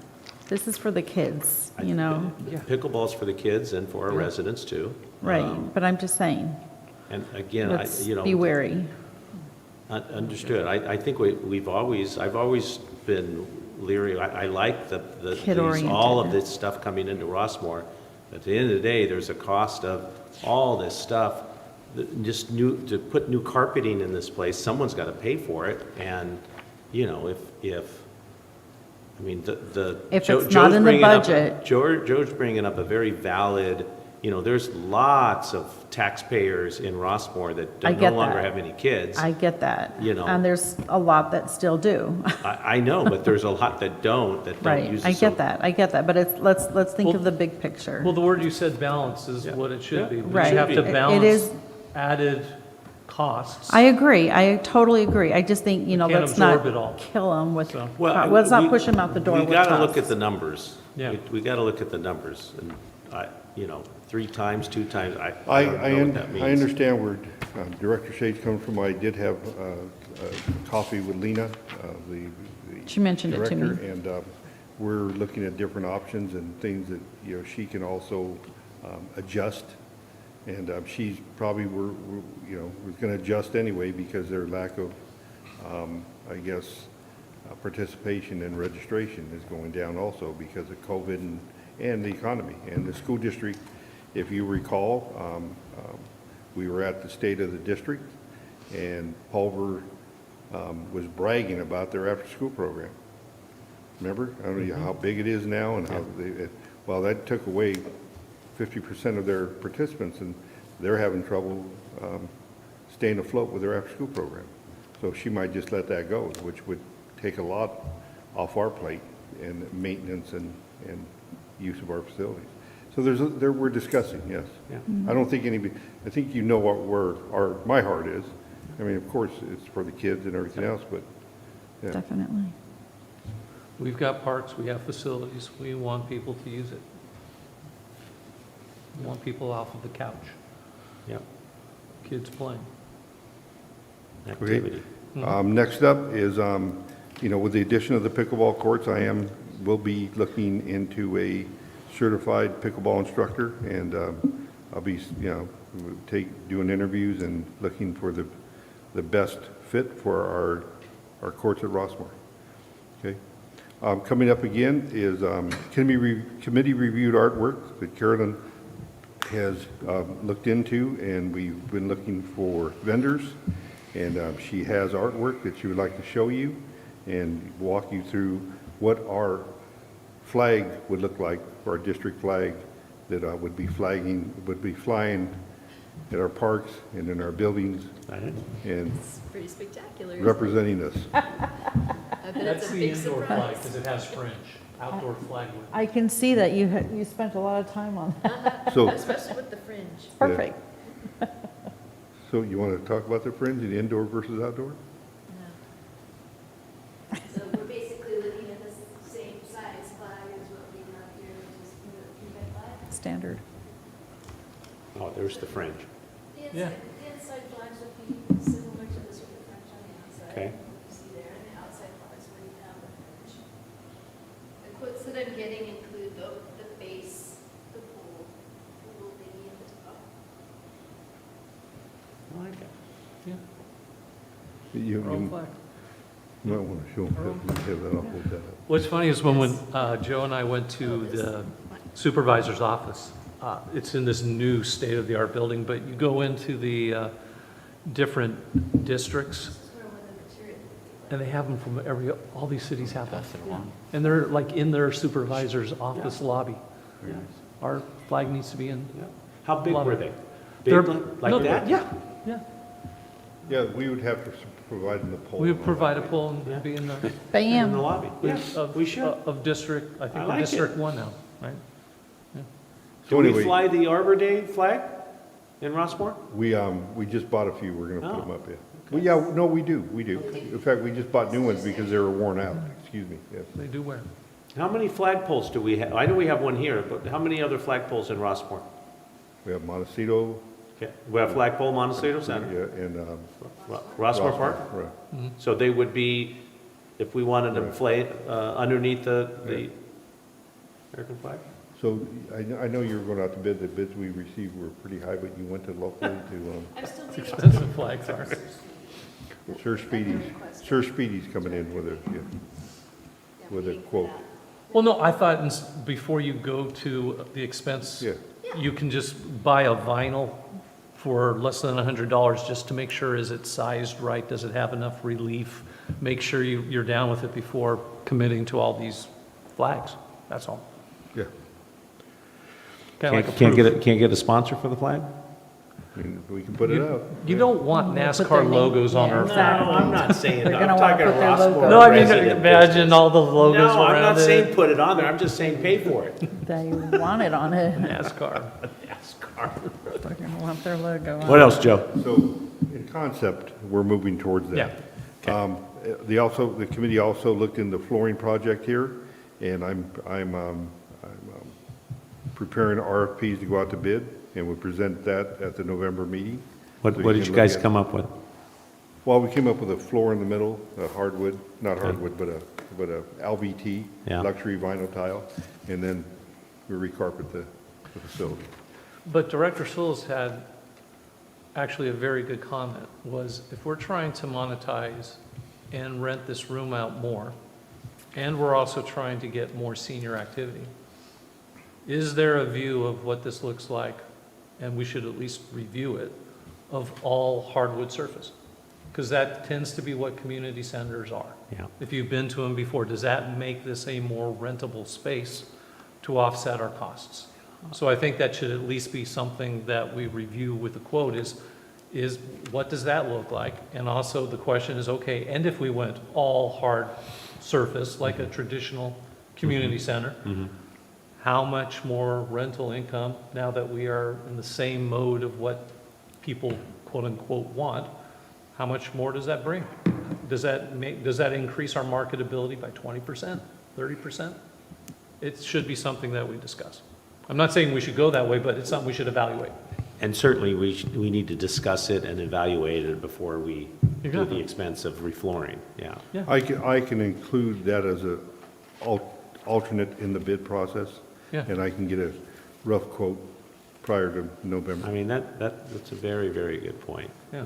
Speaker 17: This is for the kids,
Speaker 1: Pickleball's for the kids and for our residents too.
Speaker 17: Right, but I'm just saying.
Speaker 1: And again,
Speaker 17: let's
Speaker 1: you know.
Speaker 17: be wary.
Speaker 1: Understood. I think I've always been leery. I like
Speaker 17: Kid-oriented.
Speaker 1: all of this stuff coming into Rossmoor. At the end of the day, there's a cost of all this stuff. Just to put new carpeting in this place, someone's got to pay for it. And, you know, I mean,
Speaker 17: If it's not in the
Speaker 1: bringing up-
Speaker 17: budget.
Speaker 1: Joe's bringing up a very valid, you know, there's lots of taxpayers in Rossmoor that
Speaker 17: I
Speaker 1: no
Speaker 17: get
Speaker 1: longer
Speaker 17: that.
Speaker 1: have any kids.
Speaker 17: I get that.
Speaker 1: You know.
Speaker 17: And there's a lot that still do.
Speaker 1: I know, but there's a lot that don't
Speaker 17: Right,
Speaker 1: use it.
Speaker 17: I
Speaker 1: So-
Speaker 17: get that, but let's think of the big picture.
Speaker 14: Well, the word you said, balance, is what it should be.
Speaker 17: Right.
Speaker 14: You have to
Speaker 17: It
Speaker 14: balance
Speaker 17: is-
Speaker 14: added costs.
Speaker 17: I agree, I totally agree. I just think, you know,
Speaker 14: can't
Speaker 17: let's not
Speaker 14: absorb it all.
Speaker 17: kill them with,
Speaker 1: Well,
Speaker 17: let's not push them out the door
Speaker 1: We
Speaker 17: with
Speaker 1: gotta look
Speaker 17: costs.
Speaker 1: at the numbers.
Speaker 14: Yeah.
Speaker 1: We gotta look at the numbers, and you know, 3 times, 2 times, I
Speaker 12: I
Speaker 1: don't know what that means.
Speaker 12: understand where Director Shade's coming from. I did have a coffee with Lena, the
Speaker 17: She mentioned it to me.
Speaker 12: director, and we're looking at different options and things that, you know, she can also adjust. And she's probably, you know, was going to adjust anyway because their lack of, I guess, participation and registration is going down also because of COVID and the economy. And the school district, if you recall, we were at the State of the District, and Pulver was bragging about their after-school program. Remember? I don't know how big it is now and how well, that took away 50% of their participants, and they're having trouble staying afloat with their after-school program. So she might just let that go, which would take a lot off our plate and maintenance and use of our facilities. So we're discussing, yes.
Speaker 1: Yeah.
Speaker 12: I don't think I think you know where my heart is. I mean, of course, it's for the kids and everything else, but, yeah.
Speaker 17: Definitely.
Speaker 14: We've got parks, we have facilities, we want people to use it. We want people off of the couch,
Speaker 1: Yep.
Speaker 14: kids playing.
Speaker 1: Activity.
Speaker 12: Next up is, you know, with the addition of the pickleball courts, will be looking into a certified pickleball instructor, and I'll be, you know, doing interviews and looking for the best fit for our courts at Rossmoor. Okay. Coming up again is committee-reviewed artwork that Carolyn has looked into, and we've been looking for vendors, and she has artwork that she would like to show you and walk you through what our flag would look like, our district flag that would be flying at our parks and in our buildings and
Speaker 2: It's pretty spectacular. isn't it?
Speaker 12: representing us.
Speaker 2: I bet
Speaker 14: That's
Speaker 2: it's a
Speaker 14: the
Speaker 2: big
Speaker 14: indoor flag,
Speaker 2: surprise.
Speaker 14: because it has fringe, outdoor flag. with-
Speaker 17: I can see that you spent a lot of time on that.
Speaker 12: So-
Speaker 2: Especially with the fringe.
Speaker 17: Perfect.
Speaker 12: So you want to talk about the fringe, the indoor versus outdoor?
Speaker 21: So we're basically looking at the same size flag as what we have here, which is the Cuban flag.
Speaker 17: Standard.
Speaker 1: Oh, there's the fringe.
Speaker 21: The
Speaker 14: Yeah.
Speaker 21: inside flags would be similar to this with the French on the outside.
Speaker 1: Okay.
Speaker 21: What you see there, and the outside flags would have the French. The quotes that I'm getting include the base, the pool, the little thingy at the top.
Speaker 1: I like it.
Speaker 12: You
Speaker 14: Our own flag.
Speaker 12: might want to show them, have that, I'll hold that up.
Speaker 14: What's funny is when Joe and I went to the supervisor's office, it's in this new state-of-the-art building, but you go into the different districts, and they have them from all these cities have them. And they're like in their supervisor's office lobby. Our flag needs to be in.
Speaker 1: How big
Speaker 14: lobby.
Speaker 1: were they?
Speaker 14: They're-
Speaker 1: Big like
Speaker 14: no,
Speaker 1: that?
Speaker 14: Yeah, yeah.
Speaker 12: Yeah, we would have to provide them the pole.
Speaker 14: We would provide a pole and be in the.
Speaker 17: Bam.
Speaker 1: In the lobby. Yeah, we should.
Speaker 14: Of district, I think
Speaker 1: I
Speaker 14: we're
Speaker 1: like
Speaker 14: District
Speaker 1: it.
Speaker 14: 1 now, right?
Speaker 1: Do we
Speaker 12: anyway-
Speaker 1: fly the Arbor Day flag in Rossmoor?
Speaker 12: We just bought a few, we're going to put
Speaker 1: Oh.
Speaker 12: them up, yeah. Well, yeah, no, we do. In fact, we just bought new ones because they were worn out, excuse me, yes.
Speaker 14: They do wear.
Speaker 1: How many flagpoles do we have? I know we have one here, but how many other flagpoles in Rossmoor?
Speaker 12: We have Montecito.
Speaker 1: Okay. We have flagpole Montecito Center?
Speaker 12: Yeah, and,
Speaker 1: Rossmoor Park?
Speaker 12: Right.
Speaker 1: So they would be, if we wanted to
Speaker 12: Right.
Speaker 1: fly it underneath the American flag?
Speaker 12: So I know you were going out to bid. The bids we received were pretty high, but you went to locally to,
Speaker 2: I'm still
Speaker 14: It's
Speaker 2: waiting.
Speaker 14: expensive flags are.
Speaker 12: Sir Speedy's coming in with a, yeah, with a quote.
Speaker 14: Well, no, I thought before you go to the expense,
Speaker 12: Yeah.
Speaker 14: you can just buy a vinyl for less than $100 just to make sure, is it sized right? Does it have enough relief? Make sure you're down with it before committing to all these flags. That's all.
Speaker 12: Yeah.
Speaker 14: Kinda like a
Speaker 1: Can't get a sponsor for the flag?
Speaker 12: I mean, we can put it out.
Speaker 14: You don't want
Speaker 17: Put their
Speaker 14: NASCAR
Speaker 17: name-
Speaker 14: logos on
Speaker 17: yeah,
Speaker 14: our
Speaker 17: exactly.
Speaker 14: flag.
Speaker 1: I'm not saying
Speaker 17: They're
Speaker 1: that.
Speaker 17: gonna
Speaker 1: I'm
Speaker 17: wanna
Speaker 1: talking
Speaker 17: put their
Speaker 1: Rossmoor
Speaker 17: logo.
Speaker 14: No, I mean,
Speaker 1: resident
Speaker 14: imagine
Speaker 1: business.
Speaker 14: all the logos
Speaker 1: No, I'm
Speaker 14: around
Speaker 1: not
Speaker 14: it.
Speaker 1: saying put it on there. I'm just saying pay for it.
Speaker 17: They want it on it.
Speaker 14: NASCAR.
Speaker 1: NASCAR.
Speaker 17: They're gonna want their logo on
Speaker 1: What
Speaker 17: it.
Speaker 1: else, Joe?
Speaker 12: So in concept, we're moving towards that.
Speaker 14: Yeah.
Speaker 12: The committee also looked into the flooring project here, and I'm preparing RFPs to go out to bid, and we'll present that at the November meeting.
Speaker 1: What
Speaker 12: So
Speaker 1: did
Speaker 12: can
Speaker 1: you
Speaker 12: look
Speaker 1: guys
Speaker 12: at-
Speaker 1: come up with?
Speaker 12: Well, we came up with a floor in the middle, a hardwood, not hardwood, but a LVT,
Speaker 1: Yeah.
Speaker 12: luxury vinyl tile, and then we recarpet the facility.
Speaker 14: But Director Sills had actually a very good comment, was if we're trying to monetize and rent this room out more, and we're also trying to get more senior activity, is there a view of what this looks like, and we should at least review it, of all hardwood surface? Because that tends to be what community centers are.
Speaker 1: Yeah.
Speaker 14: If you've been to them before, does that make this a more rentable space to offset our costs? So I think that should at least be something that we review with the quote is what does that look like? And also the question is, okay, and if we went all hard surface, like a traditional community center, how much more rental income, now that we are in the same mode of what people quote unquote want, how much more does that bring? Does that increase our marketability by 20%, 30%? It should be something that we discuss. I'm not saying we should go that way, but it's something we should evaluate.
Speaker 1: And certainly, we need to discuss it and evaluate it before we do
Speaker 14: Exactly.
Speaker 1: the expense of reflooring, yeah.
Speaker 14: Yeah.
Speaker 12: I can include that as a alternate in the bid process.
Speaker 14: Yeah.
Speaker 12: And I can get a rough quote prior to November.
Speaker 1: I mean, that's a very, very good point.
Speaker 14: Yeah.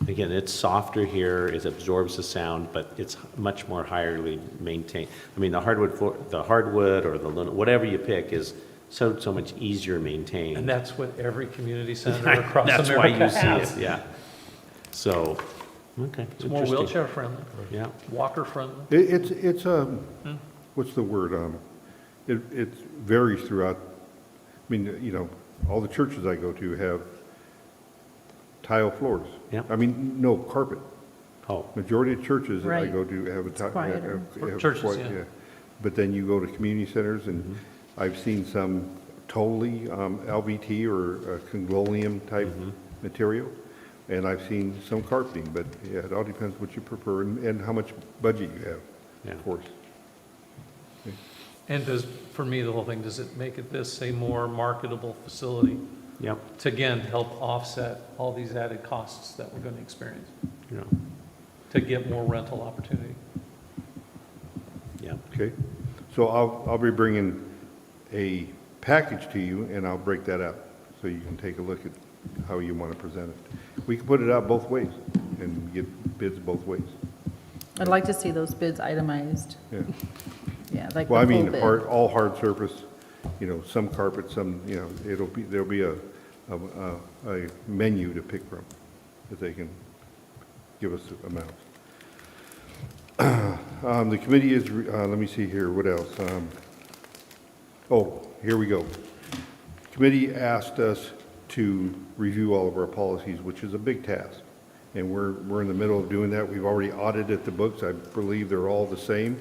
Speaker 1: Again, it's softer here, it absorbs the sound, but it's much more highly maintained. I mean, the hardwood floor, the hardwood or the linen, whatever you pick is so much easier maintained.
Speaker 14: And that's what every community center across
Speaker 1: That's why
Speaker 14: America
Speaker 1: you see
Speaker 14: has.
Speaker 1: it, yeah. So, okay.
Speaker 14: It's more
Speaker 1: interesting.
Speaker 14: wheelchair friendly,
Speaker 1: Yeah.
Speaker 14: walker friendly.
Speaker 12: It's what's the word? It varies throughout. I mean, you know, all the churches I go to have tile floors.
Speaker 1: Yeah.
Speaker 12: I mean, no carpet.
Speaker 1: Oh.
Speaker 12: Majority of churches that I
Speaker 17: Right.
Speaker 12: go to have a tile.
Speaker 17: quieter.
Speaker 14: Churches, yeah.
Speaker 12: But then you go to community centers, and I've seen some totally LVT or Congolium type material, and I've seen some carpeting. But yeah, it all depends what you prefer and how much budget you have,
Speaker 1: Yeah.
Speaker 12: of course.
Speaker 14: And for me, the whole thing, does it make this a more marketable facility?
Speaker 1: Yep.
Speaker 14: To again, help offset all these added costs that we're going to experience,
Speaker 1: Yeah.
Speaker 14: to get more rental opportunity.
Speaker 1: Yeah.
Speaker 12: Okay, so I'll be bringing a package to you, and I'll break that out, so you can take a look at how you want to present it. We can put it out both ways, and get bids both ways.
Speaker 17: I'd like to see those bids itemized.
Speaker 12: Yeah.
Speaker 17: Yeah, like
Speaker 12: Well, I
Speaker 17: the full
Speaker 12: mean,
Speaker 17: bid.
Speaker 12: all hard surface, you know, some carpet, some, you know, there'll be a menu to pick from, that they can give us amounts. The committee is, let me see here, what else? Oh, here we go. Committee asked us to review all of our policies, which is a big task. And we're in the middle of doing that. We've already audited the books. I believe they're all the same.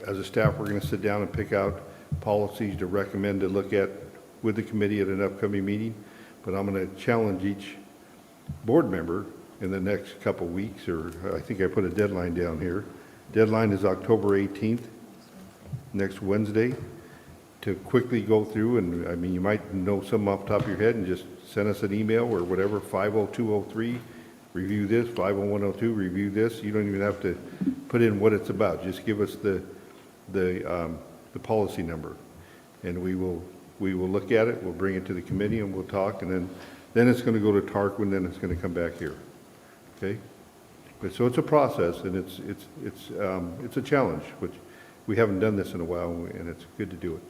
Speaker 12: As a staff, we're going to sit down and pick out policies to recommend to look at with the committee at an upcoming meeting. But I'm going to challenge each board member in the next couple weeks, or I think I put a deadline down here. Deadline is October 18th, next Wednesday, to quickly go through, and I mean, you might know some off the top of your head, and just send us an email or whatever, 50203, review this, 50102, review this. You don't even have to put in what it's about. Just give us the the policy number. And we will look at it, we'll bring it to the committee and we'll talk, and then it's going to go to TARC, and then it's going to come back here. Okay? But so it's a process, and it's a challenge, which we haven't done this in a while, and it's good to do it.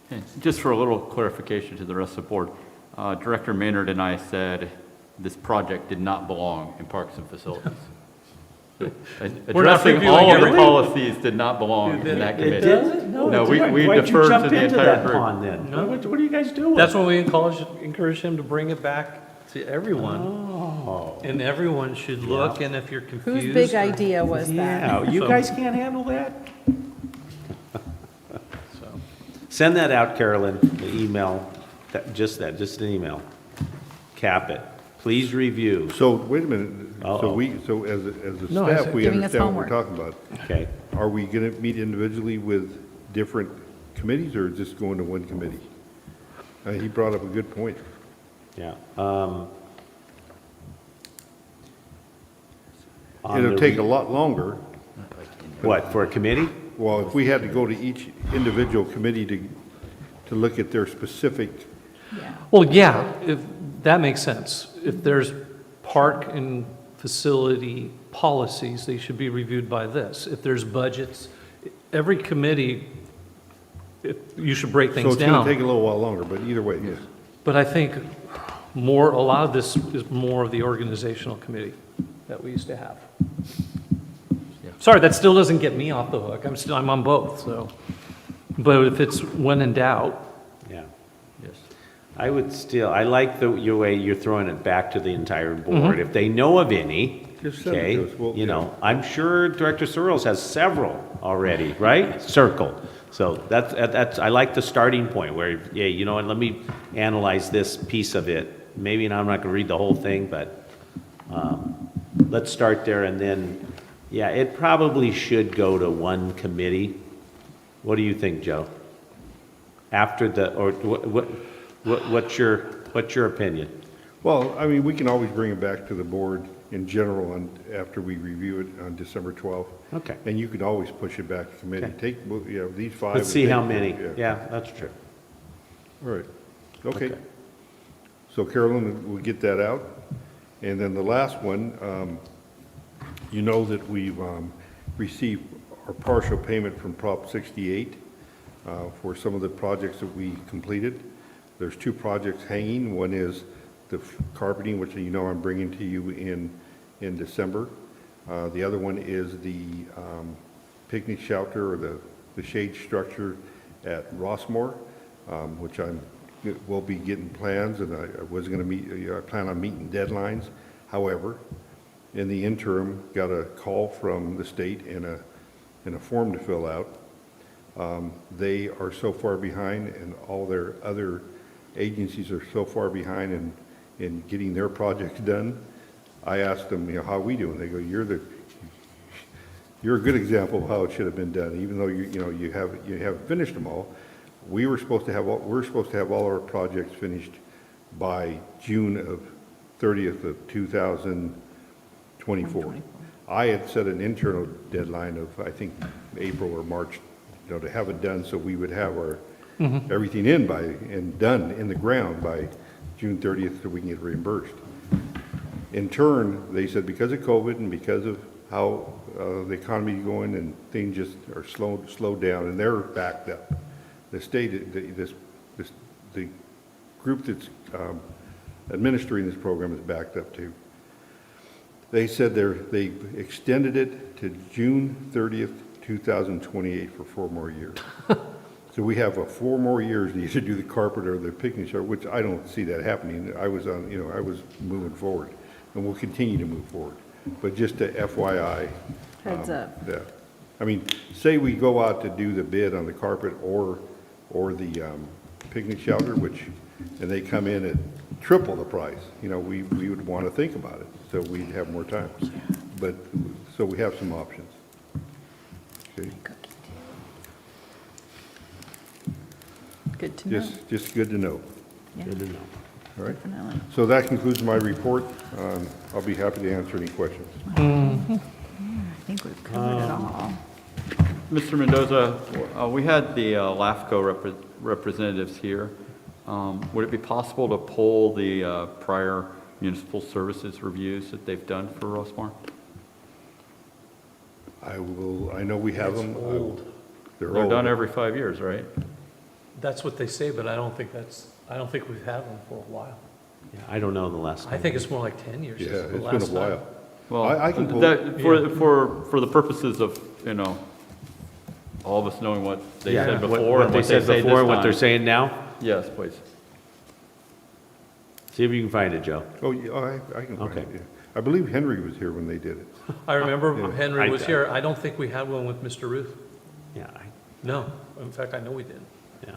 Speaker 20: And just for a little clarification to the rest of the board, Director Maynard and I said this project did not belong in Parks and Facilities. Addressing all of the policies did not belong in that committee. No, we deferred to the entire group.
Speaker 1: Then? What are you guys doing?
Speaker 14: That's when we encouraged him to bring it back to everyone.
Speaker 1: Oh.
Speaker 14: And everyone should look, and if you're confused.
Speaker 17: Whose big idea was that?
Speaker 1: Yeah, you guys can't handle that? Send that out, Carolyn, the email, just an email. Cap it. Please review.
Speaker 12: So, wait a minute, so as a staff, we understand what we're talking about.
Speaker 1: Okay.
Speaker 12: Are we going to meet individually with different committees, or just going to one committee? He brought up a good point.
Speaker 1: Yeah.
Speaker 12: It'll take a lot longer.
Speaker 1: What, for a committee?
Speaker 12: Well, if we had to go to each individual committee to look at their specific.
Speaker 14: Well, yeah, if that makes sense. If there's park and facility policies, they should be reviewed by this. If there's budgets, every committee, you should break things down.
Speaker 12: So it's going to take a little while longer, but either way, yes.
Speaker 14: But I think a lot of this is more of the organizational committee that we used to have. Sorry, that still doesn't get me off the hook. I'm on both, so. But if it's when in doubt.
Speaker 1: Yeah. Yes. I like your way you're throwing it back to the entire board. If they know of any,
Speaker 12: Just send it to us. Well,
Speaker 1: you know, I'm sure Director Searles has several already, right? Circled. So that's, I like the starting point where, yeah, you know what, let me analyze this piece of it. Maybe I'm not going to read the whole thing, but let's start there, and then, yeah, it probably should go to one committee. What do you think, Joe? After what's your opinion?
Speaker 12: Well, I mean, we can always bring it back to the board in general after we review it on December 12th.
Speaker 1: Okay.
Speaker 12: And you could always push it back to committee.
Speaker 1: Okay.
Speaker 12: Take, these five.
Speaker 1: Let's see how many. Yeah, that's true.
Speaker 12: All right. Okay. So Carolyn, we'll get that out. And then the last one, you know that we've received our partial payment from Prop 68 for some of the projects that we completed. There's two projects hanging. One is the carpeting, which you know I'm bringing to you in December. The other one is the picnic shelter, or the shade structure at Rossmoor, which will be getting plans, and I was going to meet. I plan on meeting deadlines. However, in the interim, got a call from the state and a form to fill out. They are so far behind, and all their other agencies are so far behind in getting their projects done. I asked them, how are we doing? They go, you're a good example of how it should have been done, even though you haven't finished them all. We're supposed to have all our projects finished by June 30th of 2024. I had set an internal deadline of, I think, April or March, to have it done, so we would have our everything done in the ground by June 30th, so we can get reimbursed. In turn, they said because of COVID and because of how the economy is going, and things just are slowed down, and they're backed up. The state, the group that's administering this program is backed up too. They said they extended it to June 30th, 2028 for 4 more years. So we have 4 more years to either do the carpet or the picnic shelter, which I don't see that happening. I was moving forward, and we'll continue to move forward. But just a FYI.
Speaker 17: Heads up.
Speaker 12: Yeah. I mean, say we go out to do the bid on the carpet or the picnic shelter, and they come in at triple the price, we would want to think about it, so we'd have more time. But, so we have some options. Okay.
Speaker 17: Good to know.
Speaker 12: Just good to know.
Speaker 17: Yeah.
Speaker 1: Good to know.
Speaker 12: All right.
Speaker 17: Definitely.
Speaker 12: So that concludes my report. I'll be happy to answer any questions.
Speaker 17: I think we've covered it all.
Speaker 20: Mr. Mendoza, we had the LAFCO representatives here. Would it be possible to pull the prior municipal services reviews that they've done for Rossmoor?
Speaker 12: I know we have them. They're
Speaker 20: They're
Speaker 12: old.
Speaker 20: done every 5 years, right?
Speaker 14: That's what they say, but I don't think we've had one for a while.
Speaker 1: Yeah, I don't know the last time.
Speaker 14: I think it's more like 10 years.
Speaker 12: Yeah,
Speaker 14: since the
Speaker 12: it's
Speaker 14: last
Speaker 12: been a
Speaker 14: time.
Speaker 12: while.
Speaker 20: Well,
Speaker 12: I can pull.
Speaker 20: for the purposes of, all of us knowing what they
Speaker 1: Yeah,
Speaker 20: said
Speaker 1: what-
Speaker 20: before
Speaker 1: what
Speaker 20: and
Speaker 1: they
Speaker 20: what
Speaker 1: said
Speaker 20: they say
Speaker 1: before
Speaker 20: this
Speaker 1: and what they're
Speaker 20: time.
Speaker 1: saying now?
Speaker 20: Yes, please.
Speaker 1: See if you can find it, Joe.
Speaker 12: Oh, yeah, I can find
Speaker 1: Okay.
Speaker 12: it, yeah. I believe Henry was here when they did it.
Speaker 14: I remember
Speaker 12: Yeah.
Speaker 14: Henry was here. I don't think we had one with Mr. Ruth.
Speaker 1: Yeah,
Speaker 14: No, in fact, I know we didn't.
Speaker 1: yeah.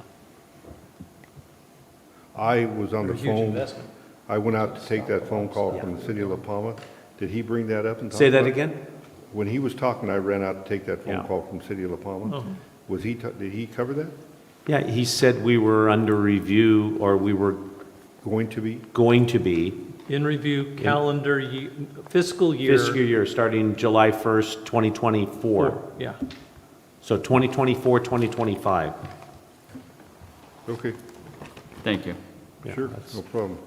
Speaker 12: I was on
Speaker 14: They're
Speaker 12: the
Speaker 14: a huge
Speaker 12: phone.
Speaker 14: investment.
Speaker 12: I went out to take that phone call from the city of La Palma. Did he bring that up and talk
Speaker 1: Say that
Speaker 12: about it?
Speaker 1: again?
Speaker 12: When he was talking, I ran out to take that phone
Speaker 1: Yeah.
Speaker 12: call from city of La Palma.
Speaker 14: Oh.
Speaker 12: Did he cover that?
Speaker 1: Yeah, he said we were under review, or we were
Speaker 12: Going to be?
Speaker 1: going to be
Speaker 14: In review, calendar year, fiscal year.
Speaker 1: fiscal year starting July 1st, 2024.
Speaker 14: Yeah.
Speaker 1: So 2024, 2025.
Speaker 12: Okay,
Speaker 20: Thank you.
Speaker 1: Yeah,
Speaker 12: sure,
Speaker 1: that's-
Speaker 12: no problem.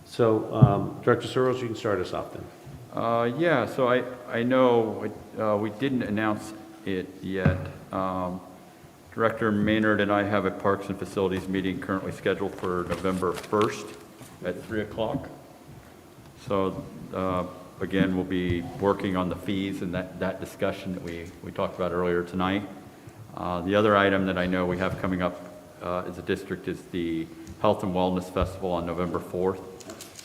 Speaker 1: So, Director Searles, you can start us off then.
Speaker 20: Yeah, so I know we didn't announce it yet. Director Maynard and I have a Parks and Facilities meeting currently scheduled for November 1st at 3 o'clock. So again, we'll be working on the fees and that discussion that we talked about earlier tonight. The other item that I know we have coming up as a district is the Health and Wellness Festival on November 4th.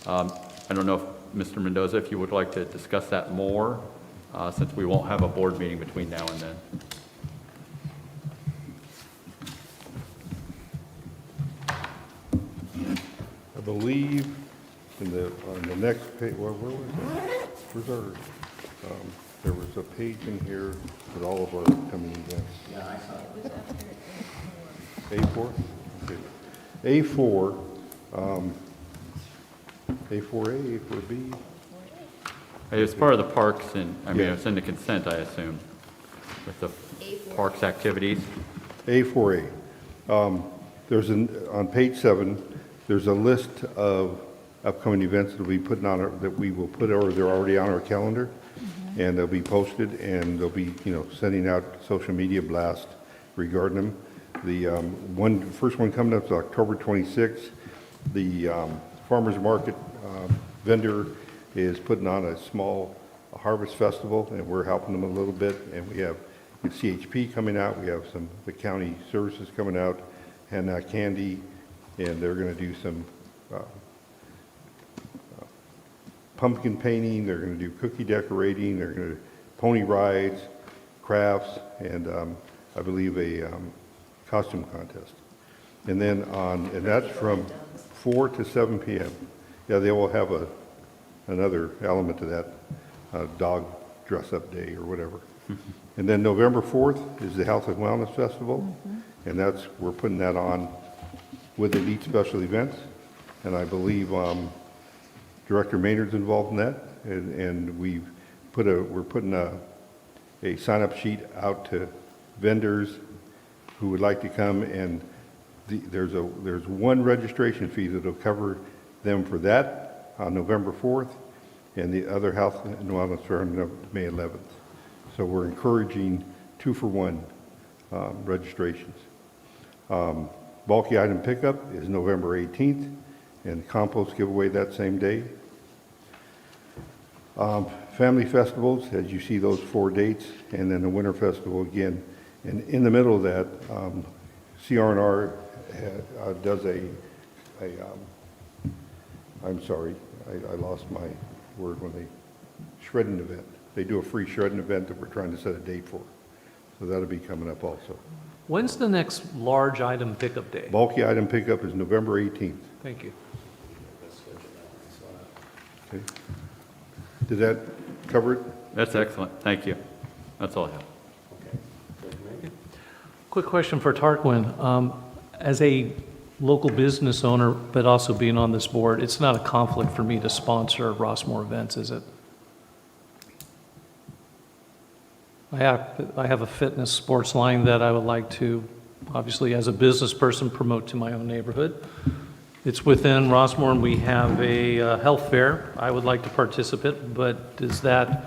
Speaker 20: I don't know if Mr. Mendoza, if you would like to discuss that more, since we won't have a board meeting between now and then.
Speaker 12: I believe on the next page, where was it? Where's our, there was a page in here with all of our upcoming events. Yeah, I saw it. A4? Okay. A4, A4A, A4B.
Speaker 20: It's part of the parks and, I mean,
Speaker 12: Yeah.
Speaker 20: it's in the consent, I assume, with the parks activities.
Speaker 12: A4A. On page 7, there's a list of upcoming events that we will put, or they're already on our calendar, and they'll be posted, and they'll be, sending out social media blast regarding them. The first one coming up is October 26th. The farmers market vendor is putting on a small harvest festival, and we're helping them a little bit. And we have CHP coming out. We have the county services coming out, handing out candy, and they're going to do some pumpkin painting. They're going to do cookie decorating. They're going to pony rides, crafts, and I believe a costume contest. And then and that's from 4 to 7 p.m. Yeah, they will have another element to that, dog dress-up day or whatever. And then November 4th is the Health and Wellness Festival, and we're putting that on with Elite Special Events, and I believe Director Maynard's involved in that, and we're putting a sign-up sheet out to vendors who would like to come, and there's one registration fee that'll cover them for that on November 4th, and the other health and wellness are on May 11th. So we're encouraging 2-for-1 registrations. Bulky item pickup is November 18th, and compost giveaway that same day. Family festivals, as you see those 4 dates, and then the winter festival again. And in the middle of that, CR&R does I'm sorry, I lost my word when they shredding event. They do a free shredding event that we're trying to set a date for. So that'll be coming up also.
Speaker 14: When's the next large item pickup day?
Speaker 12: Bulky item pickup is November 18th.
Speaker 14: Thank you.
Speaker 12: Okay. Did that cover it?
Speaker 20: That's excellent. Thank you. That's all I have.
Speaker 14: Quick question for Tarquin. As a local business owner, but also being on this board, it's not a conflict for me to sponsor Rossmoor events, is it? I have a fitness sports line that I would like to, obviously, as a business person, promote to my own neighborhood. It's within Rossmoor, and we have a health fair. I would like to participate, but is that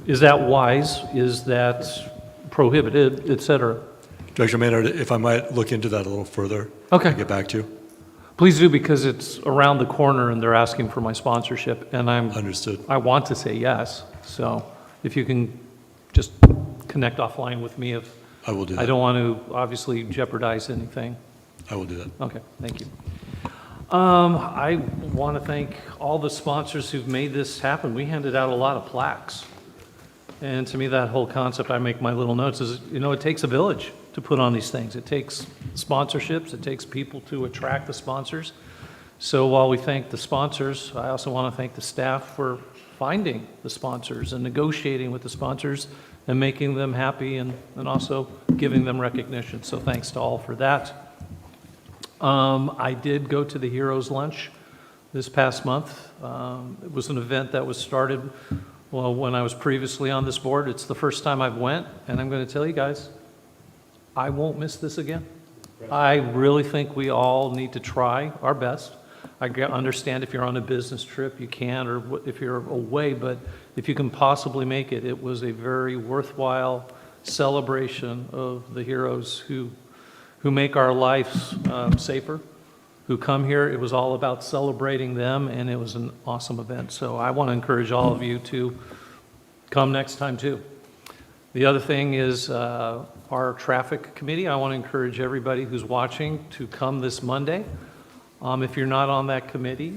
Speaker 14: wise? Is that prohibited, et cetera?
Speaker 6: Director Maynard, if I might look into that a little further.
Speaker 14: Okay.
Speaker 6: And get back to you.
Speaker 14: Please do, because it's around the corner and they're asking for my sponsorship, and
Speaker 6: Understood.
Speaker 14: I want to say yes. So if you can just connect offline with me if
Speaker 6: I will do that.
Speaker 14: I don't want to obviously jeopardize anything.
Speaker 6: I will do that.
Speaker 14: Okay, thank you. I want to thank all the sponsors who've made this happen. We handed out a lot of plaques. And to me, that whole concept, I make my little notes, is, it takes a village to put on these things. It takes sponsorships. It takes people to attract the sponsors. So while we thank the sponsors, I also want to thank the staff for finding the sponsors and negotiating with the sponsors and making them happy and also giving them recognition. So thanks to all for that. I did go to the Heroes Lunch this past month. It was an event that was started, when I was previously on this board. It's the first time I've went, and I'm going to tell you guys, I won't miss this again. I really think we all need to try our best. I understand if you're on a business trip, you can, or if you're away, but if you can possibly make it, it was a very worthwhile celebration of the heroes who make our lives safer, who come here. It was all about celebrating them, and it was an awesome event. So I want to encourage all of you to come next time too. The other thing is our traffic committee. I want to encourage everybody who's watching to come this Monday. If you're not on that committee,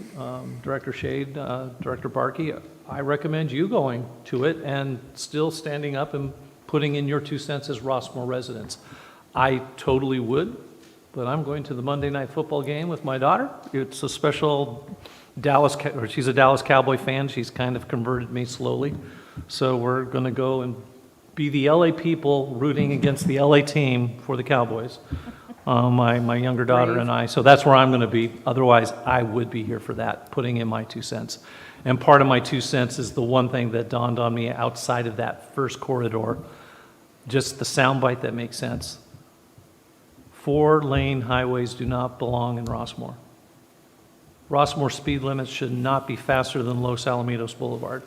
Speaker 14: Director Shade, Director Barkey, I recommend you going to it and still standing up and putting in your 2 cents as Rossmoor residents. I totally would, but I'm going to the Monday Night Football game with my daughter. It's a special she's a Dallas Cowboy fan. She's kind of converted me slowly. So we're going to go and be the LA people rooting against the LA team for the Cowboys. My younger daughter and I. So that's where I'm going to be. Otherwise, I would be here for that, putting in my 2 cents. And part of my 2 cents is the one thing that dawned on me outside of that first corridor, just the soundbite that makes sense. 4-lane highways do not belong in Rossmoor. Rossmoor speed limits should not be faster than Los Alamitos Boulevard.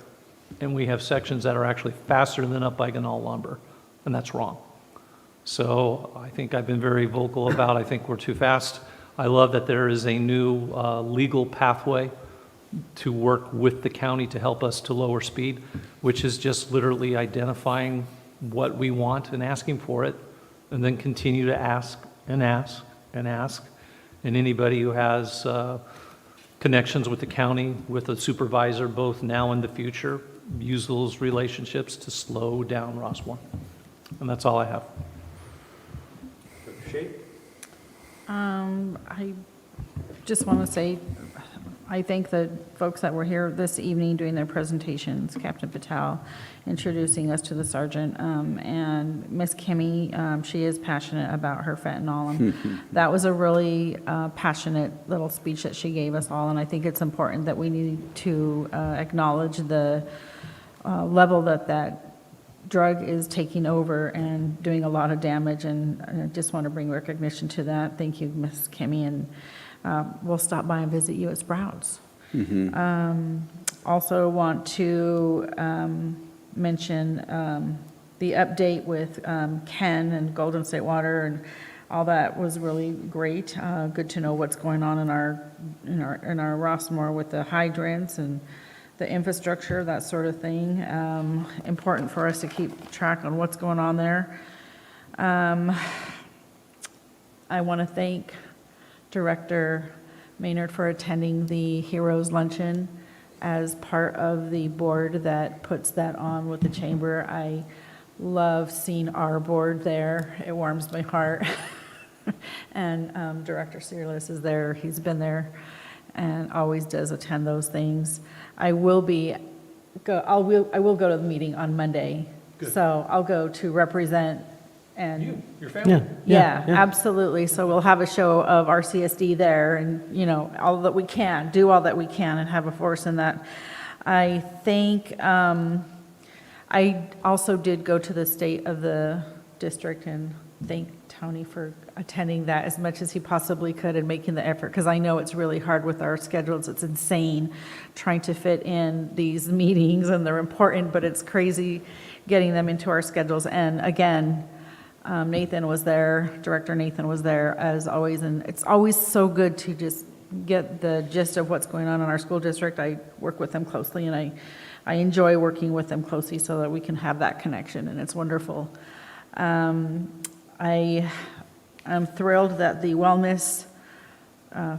Speaker 14: And we have sections that are actually faster than up by Ganal Lumber, and that's wrong. So I think I've been very vocal about, I think we're too fast. I love that there is a new legal pathway to work with the county to help us to lower speed, which is just literally identifying what we want and asking for it, and then continue to ask and ask and ask. And anybody who has connections with the county, with the supervisor, both now and the future, use those relationships to slow down Rossmoor. And that's all I have.
Speaker 17: I just want to say, I thank the folks that were here this evening doing their presentations, Captain Patel introducing us to the sergeant, and Miss Kimmy, she is passionate about her fentanyl, and that was a really passionate little speech that she gave us all, and I think it's important that we need to acknowledge the level that drug is taking over and doing a lot of damage, and I just want to bring recognition to that. Thank you, Miss Kimmy, and we'll stop by and visit you at Sprouts. Also want to mention the update with Ken and Golden State Water, and all that was really great. Good to know what's going on in our Rossmoor with the hydrants and the infrastructure, that sort of thing. Important for us to keep track on what's going on there. I want to thank Director Maynard for attending the Heroes Luncheon as part of the board that puts that on with the chamber. I love seeing our board there. It warms my heart. And Director Searless is there. He's been there and always does attend those things. I will go to the meeting on Monday.
Speaker 14: Good.
Speaker 17: So I'll go to represent and
Speaker 14: your family.
Speaker 17: yeah, absolutely. So we'll have a show of RCSD there, and all that we can, do all that we can, and have a force in that. I think I also did go to the state of the district and thank Tony for attending that as much as he possibly could and making the effort, because I know it's really hard with our schedules. It's insane trying to fit in these meetings, and they're important, but it's crazy getting them into our schedules. And again, Nathan was there, Director Nathan was there as always, and it's always so good to just get the gist of what's going on in our school district. I work with them closely, and I enjoy working with them closely so that we can have that connection, and it's wonderful. I am thrilled that the Wellness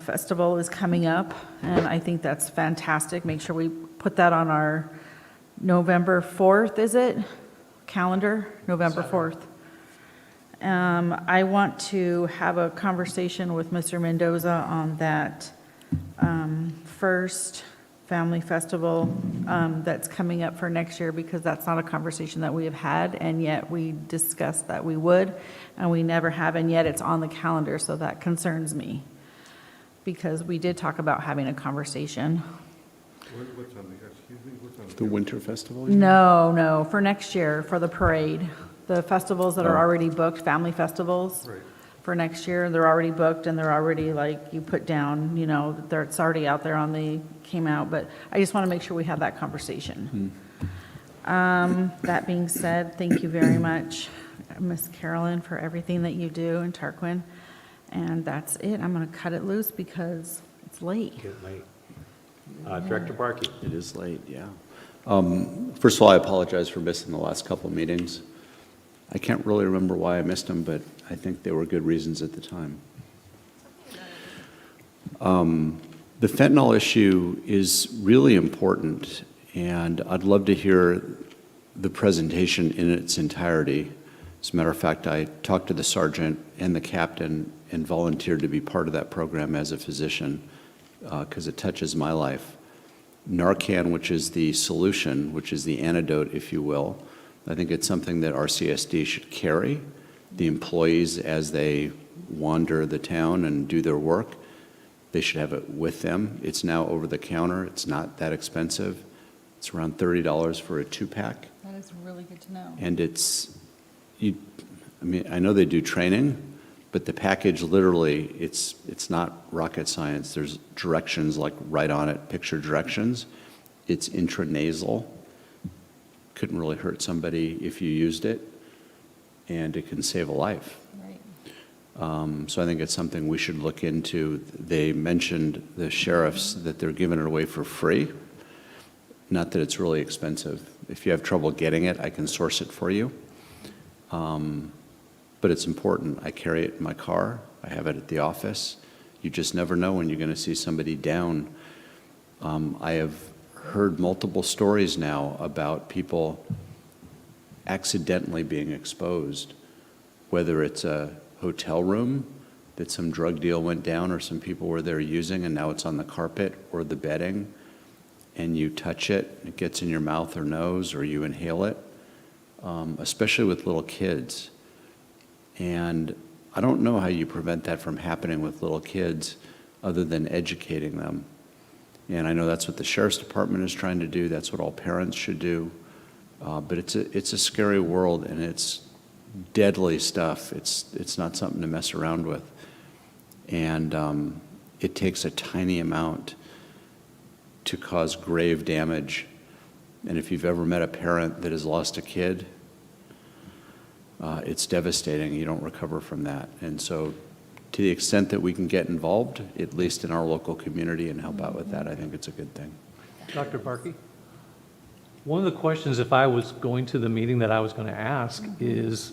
Speaker 17: Festival is coming up, and I think that's fantastic. Make sure we put that on our November 4th, is it? Calendar, November 4th. I want to have a conversation with Mr. Mendoza on that first family festival that's coming up for next year, because that's not a conversation that we have had, and yet we discussed that we would, and we never have, and yet it's on the calendar, so that concerns me, because we did talk about having a conversation.
Speaker 12: What's on the, excuse me, what's on
Speaker 16: The Winter Festival? you mean?
Speaker 17: No, for next year, for the parade. The festivals that are already booked, family festivals.
Speaker 12: Right.
Speaker 17: For next year, they're already booked, and they're already, like, you put down, you know, it's already out there on the, came out, but I just want to make sure we have that conversation. That being said, thank you very much, Miss Carolyn, for everything that you do in Tarquin. And that's it. I'm going to cut it loose because it's late.
Speaker 1: Get late. Director Barkey.
Speaker 16: It is late, yeah. First of all, I apologize for missing the last couple of meetings. I can't really remember why I missed them, but I think there were good reasons at the time. The fentanyl issue is really important, and I'd love to hear the presentation in its entirety. As a matter of fact, I talked to the sergeant and the captain and volunteered to be part of that program as a physician because it touches my life. Narcan, which is the solution, which is the antidote, if you will, I think it's something that our CSD should carry. The employees, as they wander the town and do their work, they should have it with them. It's now over the counter. It's not that expensive. It's around $30 for a 2-pack.
Speaker 17: That is really good to know.
Speaker 16: And I know they do training, but the package literally, it's not rocket science. There's directions like right on it, picture directions. It's intranasal. Couldn't really hurt somebody if you used it, and it can save a life.
Speaker 17: Right.
Speaker 16: So I think it's something we should look into. They mentioned, the sheriffs, that they're giving it away for free. Not that it's really expensive. If you have trouble getting it, I can source it for you. But it's important. I carry it in my car. I have it at the office. You just never know when you're going to see somebody down. I have heard multiple stories now about people accidentally being exposed, whether it's a hotel room that some drug deal went down or some people were there using and now it's on the carpet or the bedding, and you touch it, it gets in your mouth or nose, or you inhale it, especially with little kids. And I don't know how you prevent that from happening with little kids other than educating them. And I know that's what the Sheriff's Department is trying to do. That's what all parents should do. But it's a scary world, and it's deadly stuff. It's not something to mess around with. And it takes a tiny amount to cause grave damage. And if you've ever met a parent that has lost a kid, it's devastating. You don't recover from that. And so to the extent that we can get involved, at least in our local community, and help out with that, I think it's a good thing.
Speaker 14: Dr. Barkey? One of the questions, if I was going to the meeting, that I was going to ask is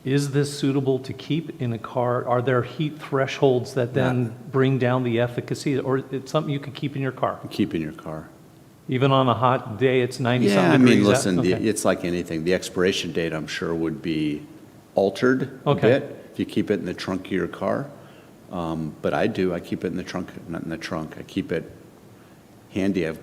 Speaker 14: this suitable to keep in a car? Are there heat thresholds that then bring down the efficacy, or it's something you could keep in your car?
Speaker 16: Keep in your car.
Speaker 14: Even on a hot day, it's 90-something degrees?
Speaker 16: Yeah, I mean, listen,
Speaker 14: Okay.
Speaker 16: it's like anything. The expiration date, I'm sure, would be altered a bit if you keep it in the trunk of your car. But I keep it in the trunk, not in the trunk. I keep it handy. I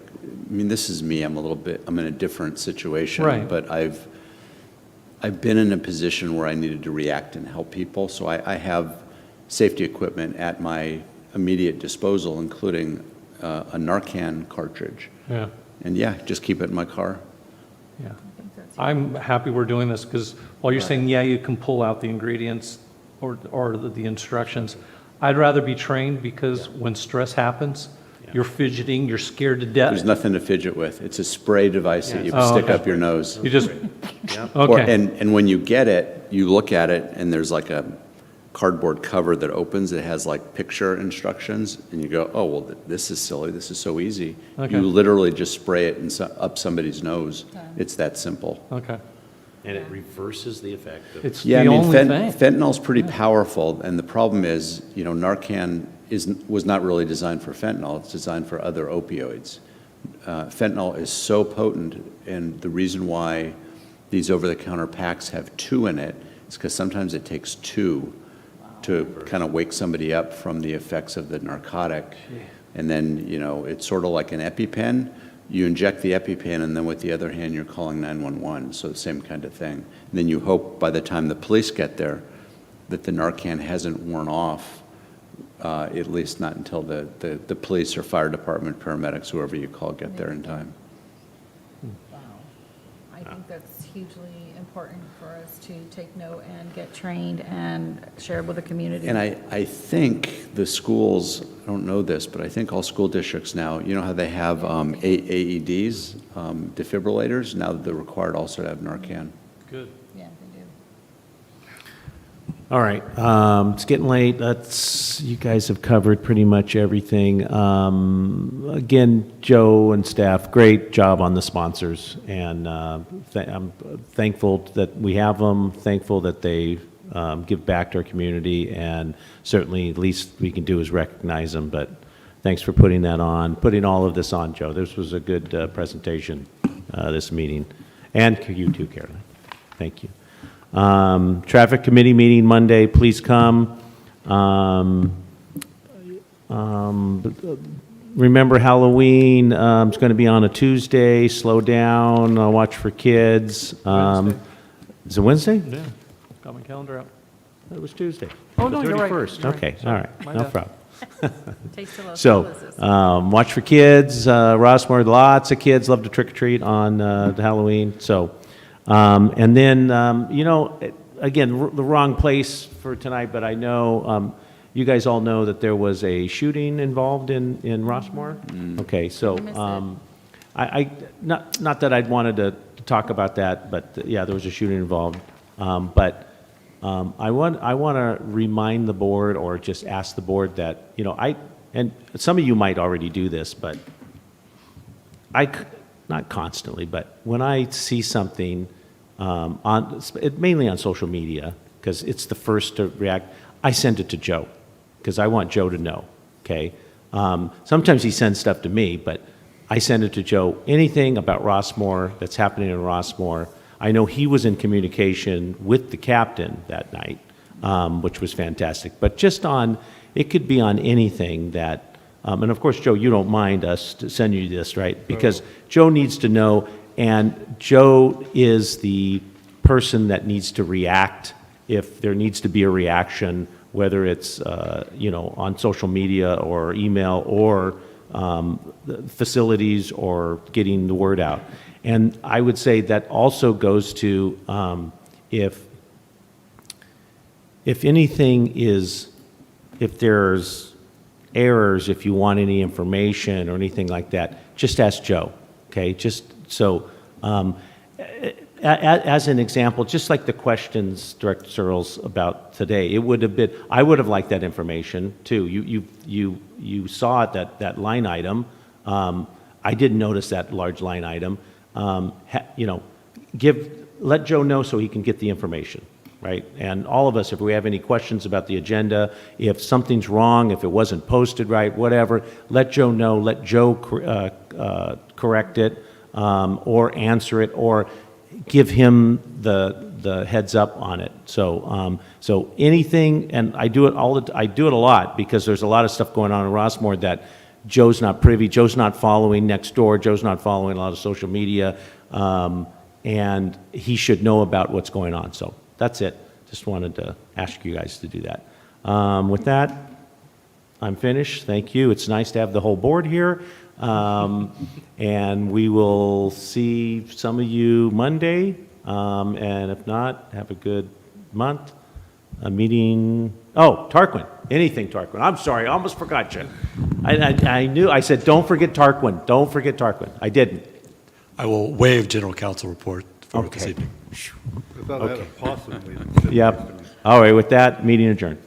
Speaker 16: mean, this is me. I'm in a different situation.
Speaker 14: Right.
Speaker 16: But I've been in a position where I needed to react and help people. So I have safety equipment at my immediate disposal, including a Narcan cartridge.
Speaker 14: Yeah.
Speaker 16: And yeah, just keep it in my car.
Speaker 14: Yeah. I'm happy we're doing this, because while you're saying, yeah, you can pull out the ingredients or the instructions, I'd rather be trained, because when stress happens, you're fidgeting, you're scared to death.
Speaker 16: There's nothing to fidget with. It's a spray device that you
Speaker 14: Oh,
Speaker 16: stick
Speaker 14: okay.
Speaker 16: up your nose.
Speaker 14: You just,
Speaker 16: Or-
Speaker 14: okay.
Speaker 16: And when you get it, you look at it, and there's like a cardboard cover that opens. It has like picture instructions, and you go, oh, well, this is silly. This is so easy.
Speaker 14: Okay.
Speaker 16: You literally just spray it up somebody's nose. It's that simple.
Speaker 14: Okay.
Speaker 1: And it reverses the effect of.
Speaker 14: It's
Speaker 16: Yeah, I
Speaker 14: the
Speaker 16: mean,
Speaker 14: only thing.
Speaker 16: fentanyl's pretty powerful, and the problem is, you know, Narcan was not really designed for fentanyl. It's designed for other opioids. Fentanyl is so potent, and the reason why these over-the-counter packs have 2 in it is because sometimes it takes 2 to kind of wake somebody up from the effects of the narcotic. And then, you know, it's sort of like an EpiPen. You inject the EpiPen, and then with the other hand, you're calling 911, so the same kind of thing. And then you hope by the time the police get there that the Narcan hasn't worn off, at least not until the police or fire department, paramedics, whoever you call, get there in time.
Speaker 17: Wow. I think that's hugely important for us to take note and get trained and share with the community.
Speaker 16: And I think the schools, I don't know this, but I think all school districts now, you know how they have AEDs, defibrillators? Now they're required also to have Narcan.
Speaker 14: Good.
Speaker 17: Yeah, they do.
Speaker 1: All right, it's getting late. You guys have covered pretty much everything. Again, Joe and staff, great job on the sponsors, and I'm thankful that we have them, thankful that they give back to our community, and certainly the least we can do is recognize them, but thanks for putting that on, putting all of this on, Joe. This was a good presentation, this meeting, and you too, Carolyn. Thank you. Traffic Committee meeting Monday, please come. Remember Halloween, it's going to be on a Tuesday, slow down, watch for kids.
Speaker 14: Wednesday.
Speaker 1: Is it Wednesday?
Speaker 14: Yeah, got my calendar out.
Speaker 1: It was Tuesday.
Speaker 14: Oh, no, you're right.
Speaker 1: 31st.
Speaker 14: You're right.
Speaker 1: Okay, all
Speaker 14: Sorry.
Speaker 1: right,
Speaker 14: My
Speaker 1: no
Speaker 14: bad.
Speaker 1: problem.
Speaker 17: Taste of Los
Speaker 1: So,
Speaker 17: Angeles.
Speaker 1: watch for kids, Rossmoor, lots of kids love to trick or treat on the Halloween, so. And then, you know, again, the wrong place for tonight, but I know, you guys all know that there was a shooting involved in Rossmoor? Okay, so, not that I'd wanted to talk about that, but yeah, there was a shooting involved. But I want to remind the board, or just ask the board that, you know, and some of you might already do this, but not constantly, but when I see something mainly on social media, because it's the first to react, I send it to Joe, because I want Joe to know, okay? Sometimes he sends stuff to me, but I send it to Joe. Anything about Rossmoor that's happening in Rossmoor, I know he was in communication with the captain that night, which was fantastic. But just it could be on anything that, and of course, Joe, you don't mind us to send you this, right? Because Joe needs to know, and Joe is the person that needs to react if there needs to be a reaction, whether it's, you know, on social media or email or facilities or getting the word out. And I would say that also goes to if anything is, if there's errors, if you want any information or anything like that, just ask Joe, okay? Just so, as an example, just like the questions Director Searles about today, it would have been, I would have liked that information too. You saw it, that line item. I didn't notice that large line item. You know, let Joe know so he can get the information, right? And all of us, if we have any questions about the agenda, if something's wrong, if it wasn't posted right, whatever, let Joe know, let Joe correct it, or answer it, or give him the heads up on it. So, so anything, and I do it a lot, because there's a lot of stuff going on in Rossmoor that Joe's not privy, Joe's not following next door, Joe's not following a lot of social media, and he should know about what's going on. So that's it. Just wanted to ask you guys to do that. With that, I'm finished. Thank you. It's nice to have the whole board here. And we will see some of you Monday, and if not, have a good month. A meeting, oh, Tarquin, anything Tarquin. I'm sorry, I almost forgot you. I knew, I said, don't forget Tarquin, don't forget Tarquin. I didn't.
Speaker 6: I will waive general counsel report for this
Speaker 1: Okay.
Speaker 6: evening.
Speaker 12: I thought I had a
Speaker 1: Okay.
Speaker 12: possibly.
Speaker 1: Yep. All right, with that, meeting adjourned.